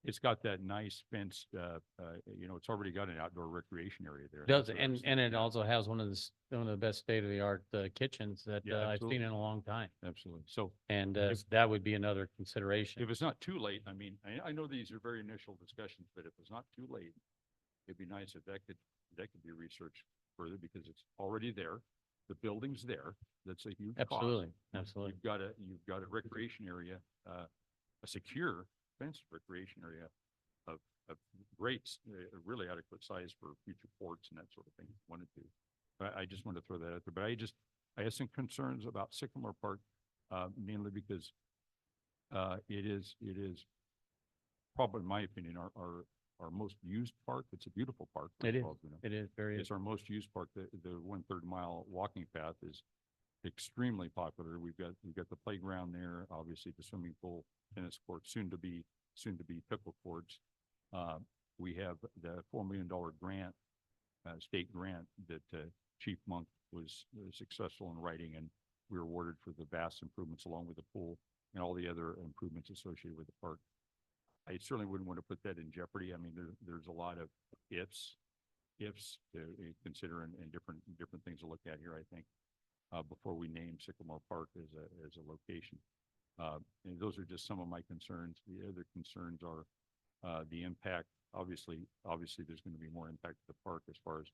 it's got that nice fenced, it's already got an outdoor recreation area there. Does, That's what I was and it thinking. also has one of the best state-of-the-art kitchens that Yeah, I've seen absolutely. in a long time. Absolutely. So And If- that would be another consideration. if it's not too late, I mean, I know these are very initial discussions, but if it's not too late, it'd be nice if that could be researched further because it's already there. The building's there. That's a huge cost. Absolutely, absolutely. You've got a recreation area, a secure fenced recreation area of great, really adequate size for future ports and that sort of thing, if you wanted to. I just wanted to throw that out there, but I have some concerns about Sycamore Park, mainly because, it is probably, in my opinion, our most used park. It's a beautiful park. It first is, of all, you know. it is very, It's our most used park. The 1/3 mile walking path is extremely popular. We've got the playground there, obviously the swimming pool, tennis court, soon to be pickle courts. We have the $4 million grant, state grant that, Chief Monk was successful in writing, and we were awarded for the vast improvements along with the pool and all the other improvements associated with the park. I certainly wouldn't want to put that in jeopardy. I mean, there's a lot of ifs to consider and different things to look at here, I think, before we name Sycamore Park as a location. And those are just some of my concerns. The other concerns are, the impact. Obviously, there's going to be more impact to the park as far as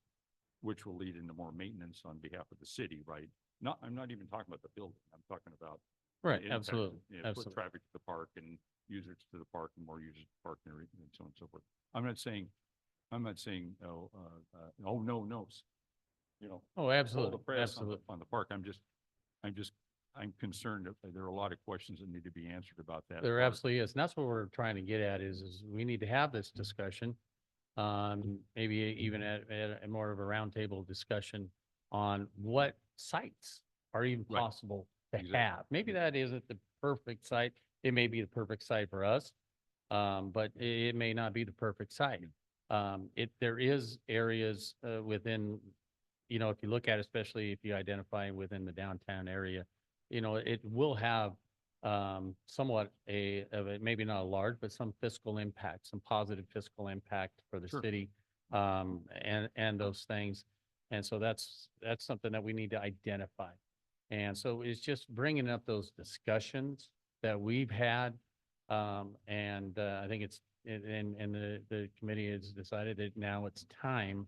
which will lead into more maintenance on behalf of the city, right? I'm not even talking about the building. I'm talking about right, the impact, absolutely, foot absolutely. traffic to the park and users to the park and more users to the park and everything and so on and so forth. I'm not saying, no, Oh, hold absolutely, the press absolutely. on the park. I'm concerned that there are a lot of questions that need to be answered about that. There park. absolutely is. And that's what we're trying to get at is we need to have this discussion. Maybe even at more of a roundtable discussion on what sites are even Right. possible to Exactly. have. Maybe that isn't the perfect site. It may be the perfect site for us. But it may not be the perfect site. There is areas, within, if you look at, especially if you identify within the downtown area, it will have somewhat maybe not a large, but some fiscal impact, some positive fiscal impact for the Sure. city, and those things. And so that's something that we need to identify. And so it's just bringing up those discussions that we've had. I think and the committee has decided that now it's time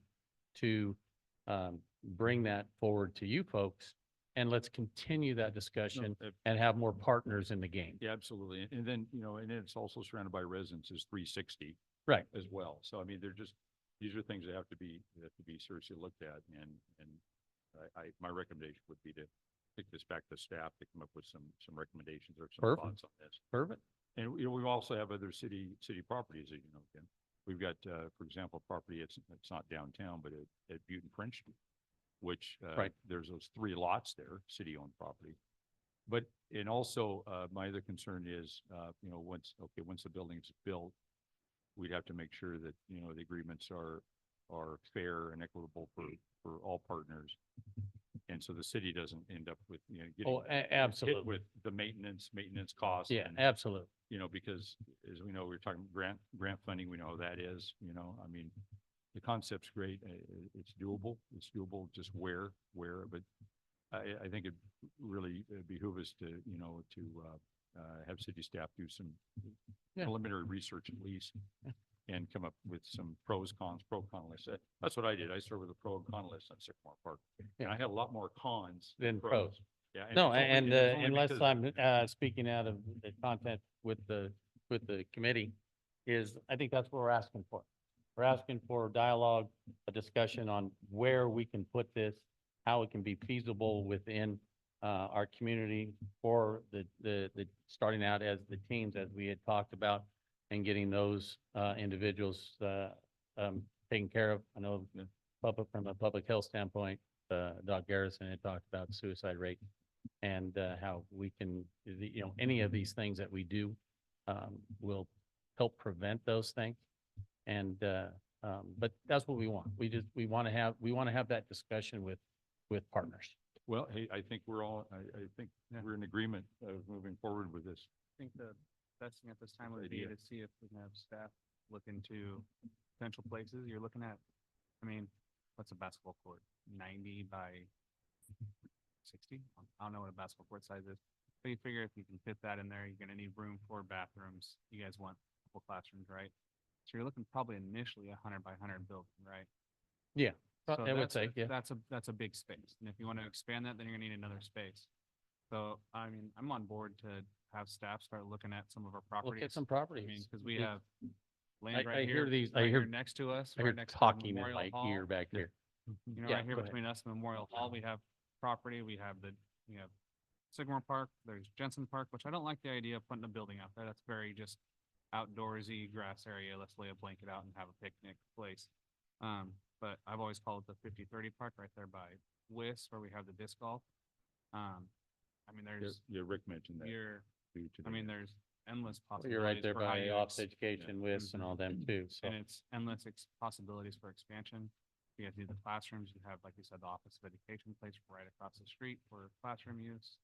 to bring that forward to you folks. And let's continue that discussion and have more partners in the game. Yeah, absolutely. And then, and then it's also surrounded by residences 360 Right. as well. So I mean, these are things that have to be seriously looked at. And my recommendation would be to take this back to staff to come up with some recommendations or some Perfect. thoughts on this. Perfect. And, we also have other city properties, as you know, Ken. We've got, for example, property, it's not downtown, but at Butte and French Street, which, Right. there's those 3 lots there, city-owned property. But, and also, my other concern is, once the building's built, we'd have to make sure that, the agreements are fair and equitable for all partners. And so the city doesn't end up with, getting hit Absolutely. with the maintenance costs. Yeah, and, absolutely. because as we know, we're talking grant funding, we know how that is, I mean, the concept's great. It's doable. It's doable just where, but I think it really behooves us to, have city staff do some Yeah. preliminary research at least and come up with some pro con lists. That's what I did. I started with a pro and con list on Sycamore Park. And I had a lot more cons Then pros. Yeah. No, it's only- it's only unless because- I'm speaking out of the content with the committee, I think that's what we're asking for. We're asking for dialogue, a discussion on where we can put this, how it can be feasible within our community for the starting out as the teams, as we had talked about, and getting those individuals taken care of. I know from a public health standpoint, Doc Garrison had talked about the suicide rate and how we can, any of these things that we do will help prevent those things. And but that's what we want. We want to have that discussion with partners. Well, hey, I think we're all, I think we're in agreement of moving forward with this. I think the best thing at this time Good would be idea. to see if we can have staff look into potential places. You're looking at, I mean, what's a basketball court? 90 by 60? I don't know what a basketball court size is. But you figure if you can fit that in there, you're gonna need room for bathrooms. You guys want a couple classrooms, right? So you're looking probably initially 100 by 100 building, right? Yeah, So I would that's say, a- yeah. That's a big space. And if you want to expand that, then you're gonna need another space. So, I mean, I'm on board to have staff start looking at some of our properties. Look at some I properties. mean, because we Yeah. have land I right hear here, these, right here next to us, I right hear next to talking in Memorial my Hall. ear back here. You know, Yeah, right here go ahead. between us and Memorial Hall, we have property, we have Sycamore Park, there's Jensen Park, which I don't like the idea of putting a building out there. That's very just outdoorsy grass area. Let's lay a blanket out and have a picnic place. But I've always called it the 50-30 park right there by Wiss, where we have the disc golf. I mean, there's, Yeah, Rick mentioned that. I mean, there's endless Well, possibilities. you're right there for by IUs. Office Education, WIS and all them too, so. And it's endless possibilities for expansion. You guys need the classrooms, you have, like you said, the Office of Education place right across the street for classroom use.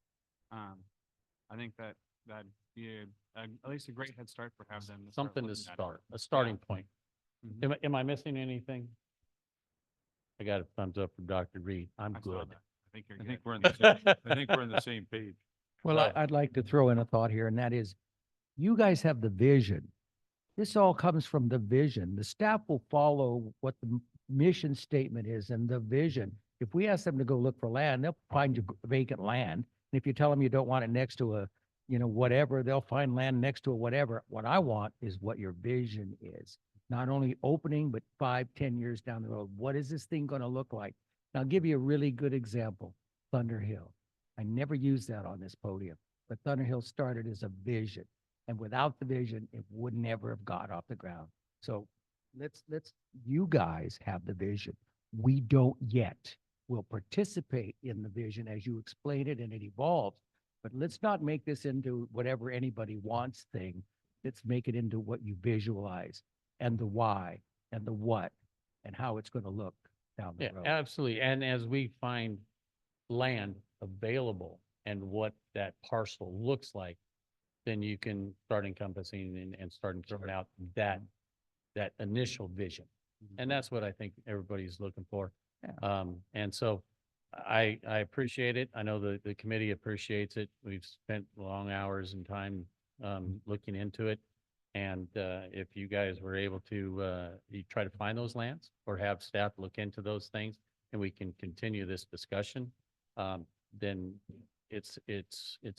I think that'd be at least a great head start for have them. start Something to looking at it. start, a starting point. Mhm. Am I missing anything? I got a thumbs up from Dr. Reed. I'm I saw good. that. I think you're I good. think we're on the same, I think we're on the same page. Well, I'd like to throw in a thought here, and that is, you guys have the vision. This all comes from the vision. The staff will follow what the mission statement is and the vision. If we ask them to go look for land, they'll find you vacant land. And if you tell them you don't want it next to a, whatever, they'll find land next to a whatever. What I want is what your vision is. Not only opening, but 5-10 years down the road. What is this thing going to look like? And I'll give you a really good example, Thunder Hill. I never used that on this podium, but Thunder Hill started as a vision. And without the vision, it would never have got off the ground. So you guys have the vision. We don't yet. We'll participate in the vision as you explain it and it evolves. But let's not make this into whatever anybody wants thing. Let's make it into what you visualize and the why and the what and how it's going to look down the Yeah, road. absolutely. And as we find land available and what that parcel looks like, then you can start encompassing and starting throwing out that initial vision. And that's what I think everybody's looking for. Yeah. And so I appreciate it. I know the committee appreciates it. We've spent long hours and time looking into it. And if you guys were able to you try to find those lands or have staff look into those things and we can continue this discussion, then it's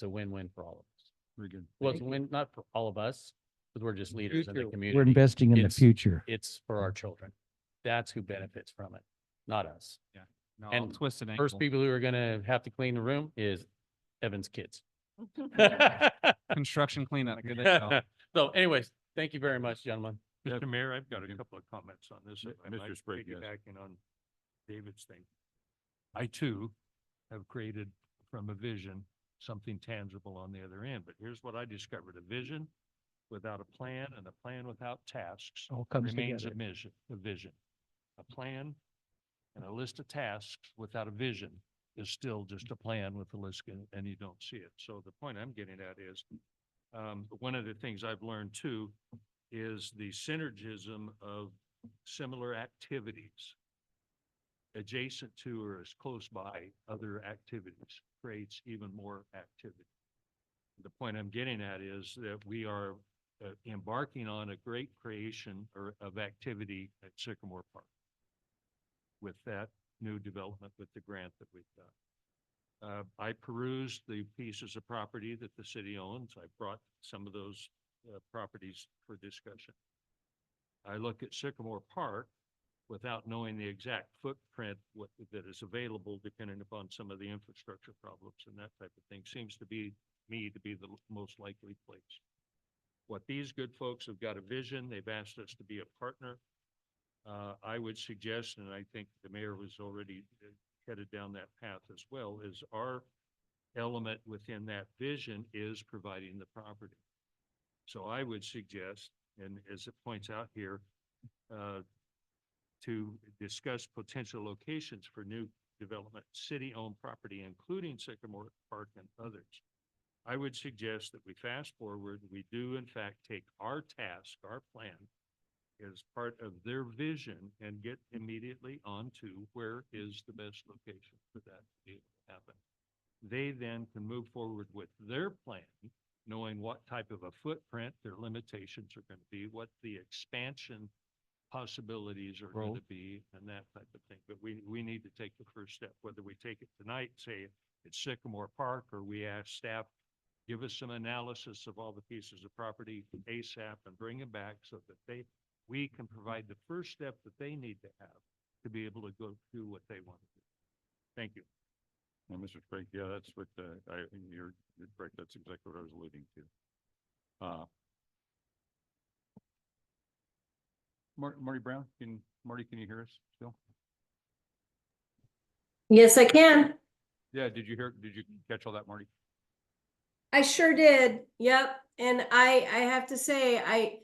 a win-win for all of us. Very good. Well, it's a win, not for all of us, because we're just leaders in the Future. community. We're investing in the It's- future. It's for our children. That's who benefits from it, not us. No, And twisted ankle. First people who are gonna have to clean the room is Evan's kids. Construction cleanup. Good day, Al. So anyways, thank you very much, gentlemen. Mr. Mayor, I've got a couple of comments on this. if I Mr. might, Sprague, yes. Piggybacking on David's thing. I too have created from a vision, something tangible on the other end, but here's what I discovered. A vision without a plan and a plan without tasks All comes remains a together. mission, a vision. A plan and a list of tasks without a vision is still just a plan with a list and you don't see it. So the point I'm getting at is, one of the things I've learned too is the synergism of similar activities adjacent to or as close by other activities creates even more activity. The point I'm getting at is that we are embarking on a great creation of activity at Sycamore Park with that new development with the grant that we've done. I perused the pieces of property that the city owns. I brought some of those properties for discussion. I look at Sycamore Park without knowing the exact footprint that is available depending upon some of the infrastructure problems and that type of thing seems to be the most likely place. What these good folks have got a vision. They've asked us to be a partner. I would suggest, and I think the mayor was already headed down that path as well, is our element within that vision is providing the property. So I would suggest, and as it points out here, to discuss potential locations for new development, city-owned property, including Sycamore Park and others. I would suggest that we fast forward, we do in fact take our task, our plan as part of their vision and get immediately onto where is the best location for that to be able to happen. They then can move forward with their plan, knowing what type of a footprint their limitations are going to be, what the expansion possibilities are going to be, and that type of thing. But we need to take the first step, whether we take it tonight, say it's Sycamore Park, or we ask staff, give us some analysis of all the pieces of property ASAP and bring them back so that we can provide the first step that they need to have to be able to go do what they want to do. Thank you. And Mr. Sprague, yeah, that's what, you're correct. That's exactly what I was alluding to. Marty Brown, Marty, can you hear us still? Yes, I can. Yeah, did you catch all that, Marty? I sure did. Yep. And I have to say,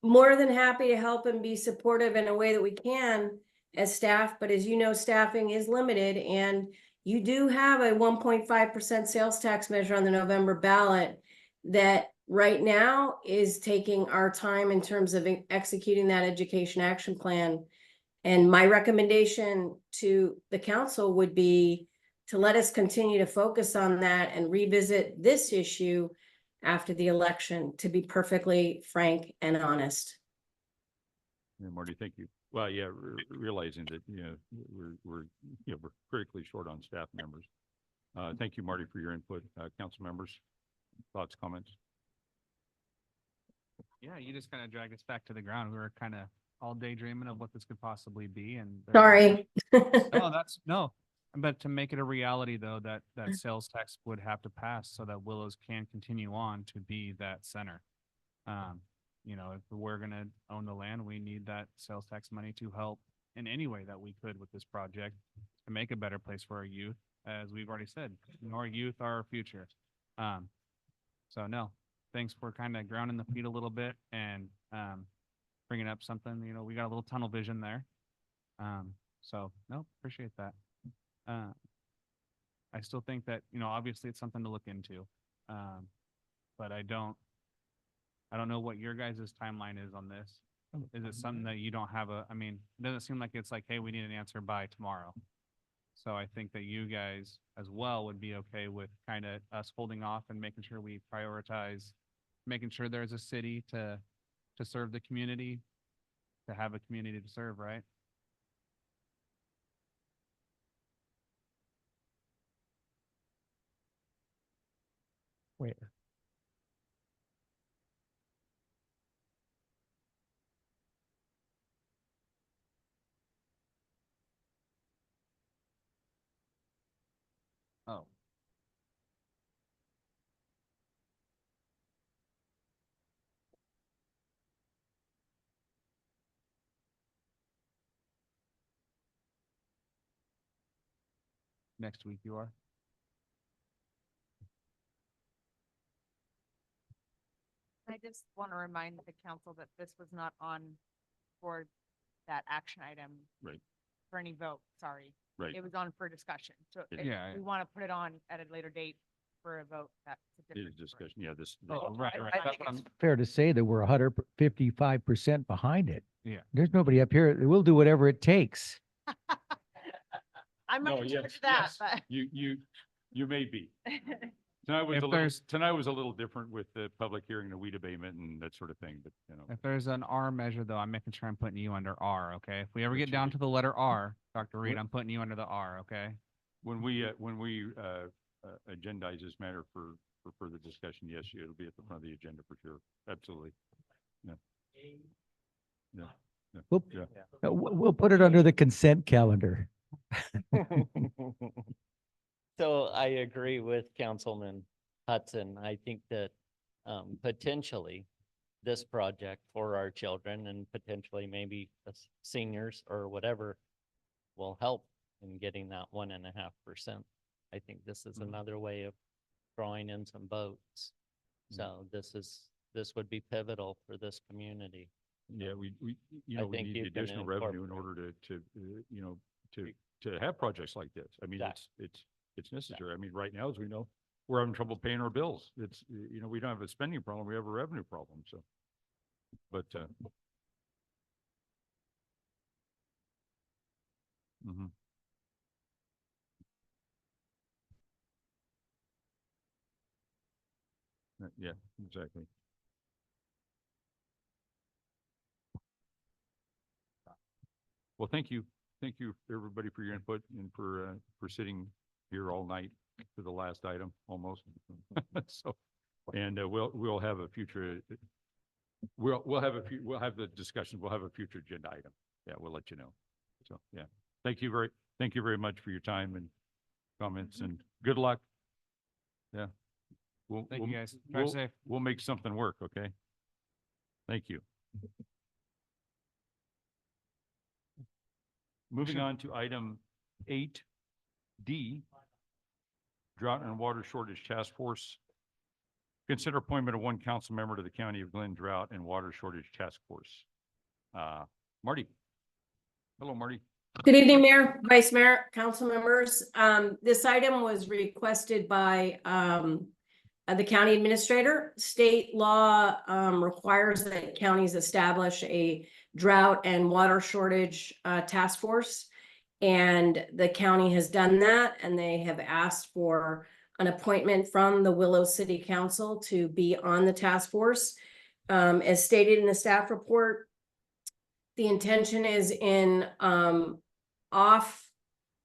more than happy to help and be supportive in a way that we can as staff. But as you know, staffing is limited, and you do have a 1.5% sales tax measure on the November ballot that right now is taking our time in terms of executing that education action plan. And my recommendation to the council would be to let us continue to focus on that and revisit this issue after the election, to be perfectly frank and honest. Yeah, Marty, thank you. Well, yeah, realizing that, we're critically short on staff members. Thank you, Marty, for your input. Council members, thoughts, comments? Yeah, you just kind of dragged us back to the ground. We were kind of all daydreaming of what this could possibly be, and Sorry. no. But to make it a reality, though, that sales tax would have to pass so that Willows can continue on to be that center. If we're gonna own the land, we need that sales tax money to help in any way that we could with this project to make a better place for our youth. As we've already said, our youth are our future. So no, thanks for kind of grounding the feet a little bit and bringing up something. We got a little tunnel vision there. So no, appreciate that. I still think that, obviously it's something to look into. But I don't know what your guys' timeline is on this. Is it something that you don't have it doesn't seem like it's like, hey, we need an answer by tomorrow. So I think that you guys as well would be okay with kind of us holding off and making sure we prioritize, making sure there's a city to serve the community, to have a community to serve, right? Wait, Oh. Next week you are? I just want to remind the council that this was not on for that action item. Right. For any vote, sorry. Right. It was on for discussion. So if Yeah. we want to put it on at a later date for a vote, that's a It is different. story. discussion. Yeah, this. Oh, right. I That's think what I'm, it's- fair to say that we're 155% behind it. Yeah. There's nobody up here. We'll do whatever it takes. I'm No, not sure yes, that, yes. You may be. Tonight was If a little, there's- tonight was a little different with the public hearing, the weed abatement and that sort of thing, but if there's an R measure, though, I'm making sure I'm putting you under R, okay? If we ever That get should down be- to the letter R, Dr. Reed, What- I'm putting you under the R, okay? when we agendize this matter for further discussion, yes, it'll be at the front of the agenda for sure. Absolutely. Yeah. Yeah. Yeah. We'll, Yeah. we'll put it under the consent calendar. So I agree with Councilman Hudson. I think that potentially this project for our children and potentially maybe seniors or whatever will help in getting that 1.5%. I think this is another way of drawing in some votes. So this would be pivotal for this community. Yeah, we I we think need you the can additional revenue in incorporate- order to have projects like this. I mean, Exactly. it's necessary. I mean, right now, as we know, we're having trouble paying our bills. It's, we don't have a spending problem, we have a revenue problem, so. But, mhm. Yeah, exactly. Well, thank you. Thank you, everybody, for your input and for sitting here all night for the last item, almost. So, and we'll have a future, we'll have the discussion, we'll have a future agenda item. Yeah, we'll let you know. So, yeah, thank you very much for your time and comments, and good luck. Yeah. Thank you, guys. Drive safe. We'll make something work, okay? Thank you. Moving on to item 8D, Drought and Water Shortage Task Force. Consider appointment of one council member to the County of Glen Drought and Water Shortage Task Force. Marty. Hello, Marty. Good evening, Mayor, Vice Mayor, council members. This item was requested by the county administrator. State law requires that counties establish a drought and water shortage task force. And the county has done that, and they have asked for an appointment from the Willow City Council to be on the task force. As stated in the staff report, the intention is in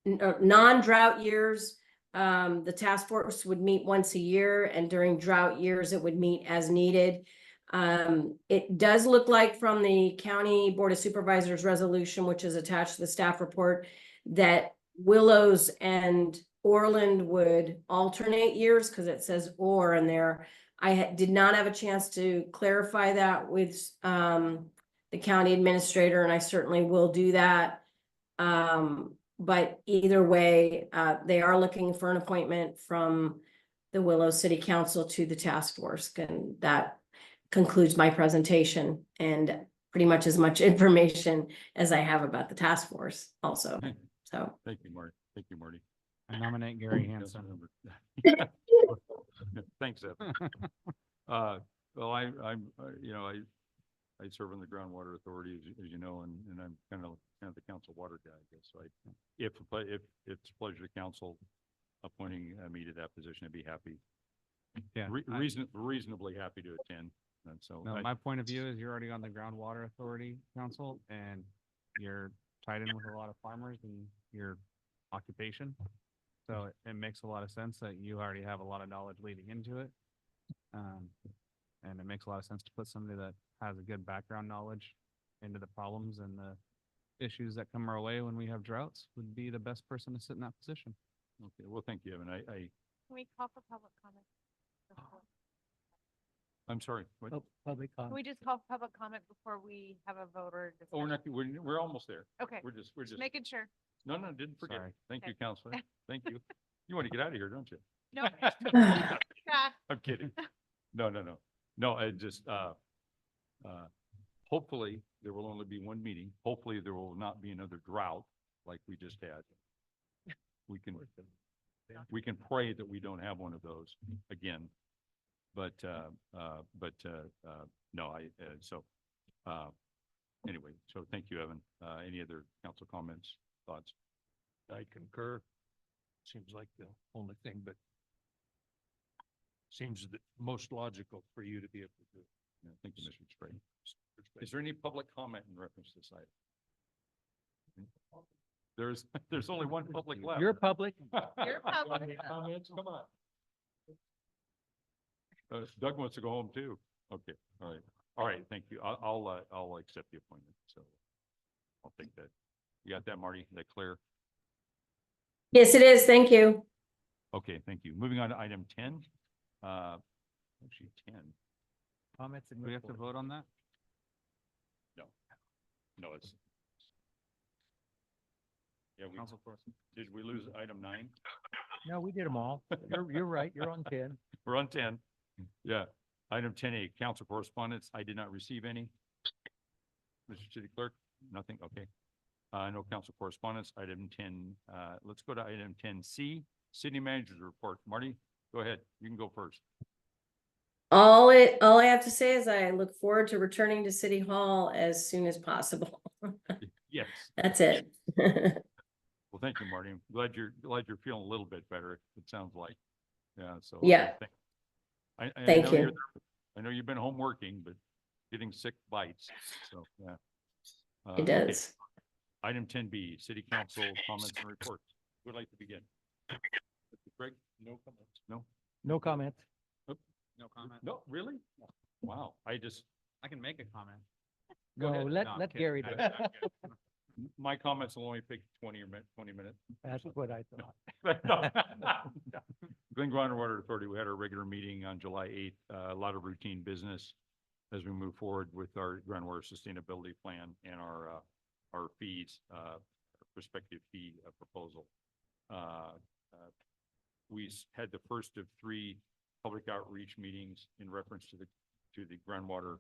non-drought years, the task force would meet once a year, and during drought years, it would meet as needed. It does look like from the County Board of Supervisors resolution, which is attached to the staff report, that Willows and Orland would alternate years because it says or in there. I did not have a chance to clarify that with the county administrator, and I certainly will do that. But either way, they are looking for an appointment from the Willow City Council to the task force, and that concludes my presentation and pretty much as much information as I have about the task force also. So. Thank you, Marty. Thank you, Marty. I nominate Gary Hansen. Thanks, Evan. Well, I serve on the Groundwater Authority, as you know, and I'm kind of the council water guy, I guess. So if it's a pleasure to council appointing me to that position, I'd be happy. Yeah. Reasonably happy to attend. And so No, my point of view is you're already on the Groundwater Authority Council, and you're tied in with a lot of farmers and your occupation. So it makes a lot of sense that you already have a lot of knowledge leading into it. And it makes a lot of sense to put somebody that has a good background knowledge into the problems and the issues that come our way when we have droughts would be the best person to sit in that position. Okay, well, thank you, Evan. Can we call for public comment? I'm sorry. What? Oh, public Can comment. we just call public comment before we have a vote or Oh, discussion? we're almost there. Okay, We're just, making sure. no, didn't forget. Sorry. Thank you, Okay. Counselor. Thank you. You want to get out of here, don't you? No. Yeah. I'm kidding. No. No, I just, hopefully there will only be one meeting. Hopefully there will not be another drought like we just had. We can pray that we don't have one of those again. But no, anyway, so thank you, Evan. Any other council comments, thoughts? I concur. Seems like the only thing, but seems the most logical for you to be able to do. Yeah, thank you, Mr. Sprague. Is there any public comment in reference to this item? There's only one public left. You're public. You're public. Comments, come on. Doug wants to go home too. Okay, all right, thank you. I'll accept the appointment, so I'll take that. You got that, Marty? Is that clear? Yes, it is. Thank you. Okay, thank you. Moving on to item 10. Actually 10. Comments and Do we have to reports. vote on that? No, it's. Yeah, Council Force. did we lose item 9? No, we did them all. You're right. You're on 10. We're on 10. Yeah. Item 10A, council correspondence. I did not receive any. Mr. City Clerk, nothing. Okay. No council correspondence. Item 10, let's go to item 10C, city manager's report. Marty? Go ahead. You can go first. All I have to say is I look forward to returning to City Hall as soon as possible. Yes. That's it. Well, thank you, Marty. I'm glad you're feeling a little bit better. It sounds like. Yeah, so. Yeah. I Thank know you. you're- I know you've been home working, but getting sick bites, so, yeah. It Okay. does. Item 10B, City Council comments and reports. Who would like to begin? Greg? No comments? No? No comment. No comment. No, really? Wow, I can make a comment. Go No, ahead. let No, I'm Gary kidding. do it. my comments will only take 20 minutes. That's what I thought. Glen Groundwater Authority, we had our regular meeting on July 8th, a lot of routine business as we move forward with our groundwater sustainability plan and our fees, prospective fee proposal. We had the first of 3 public outreach meetings in reference to the groundwater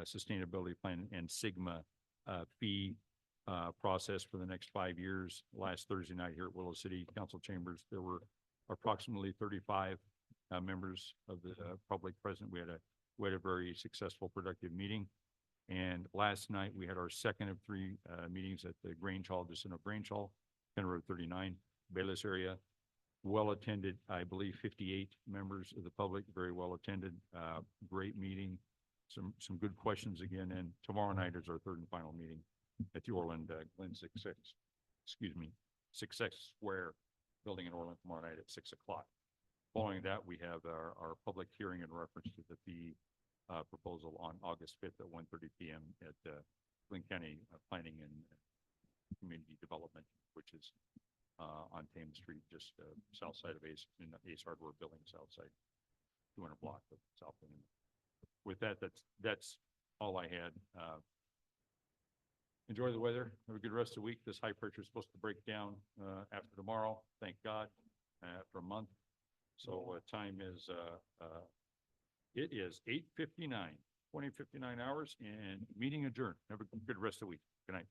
sustainability plan and Sigma fee process for the next 5 years. Last Thursday night here at Willow City Council Chambers, there were approximately 35 members of the public present. We had a very successful, productive meeting. And last night, we had our second of 3 meetings at the Grange Hall, just in Grange Hall, County Road 39, Bayless area. Well attended, I believe 58 members of the public, very well attended, great meeting. Some good questions again, and tomorrow night is our 3rd and final meeting at the Orland Glen Success Square building in Orland tomorrow night at 6 o'clock. Following that, we have our public hearing in reference to the fee proposal on August 5th at 1:30 p.m. at Glen County Planning and Community Development, which is on Thames Street, just south side of Ace, in the Ace Hardware Building, south side, 200 block of South End. With that, that's all I had. Enjoy the weather. Have a good rest of the week. This high pressure is supposed to break down after tomorrow. Thank God, for a month. So time is it is 8:59, 20:59 hours, and meeting adjourned. Have a good rest of the week. Good night.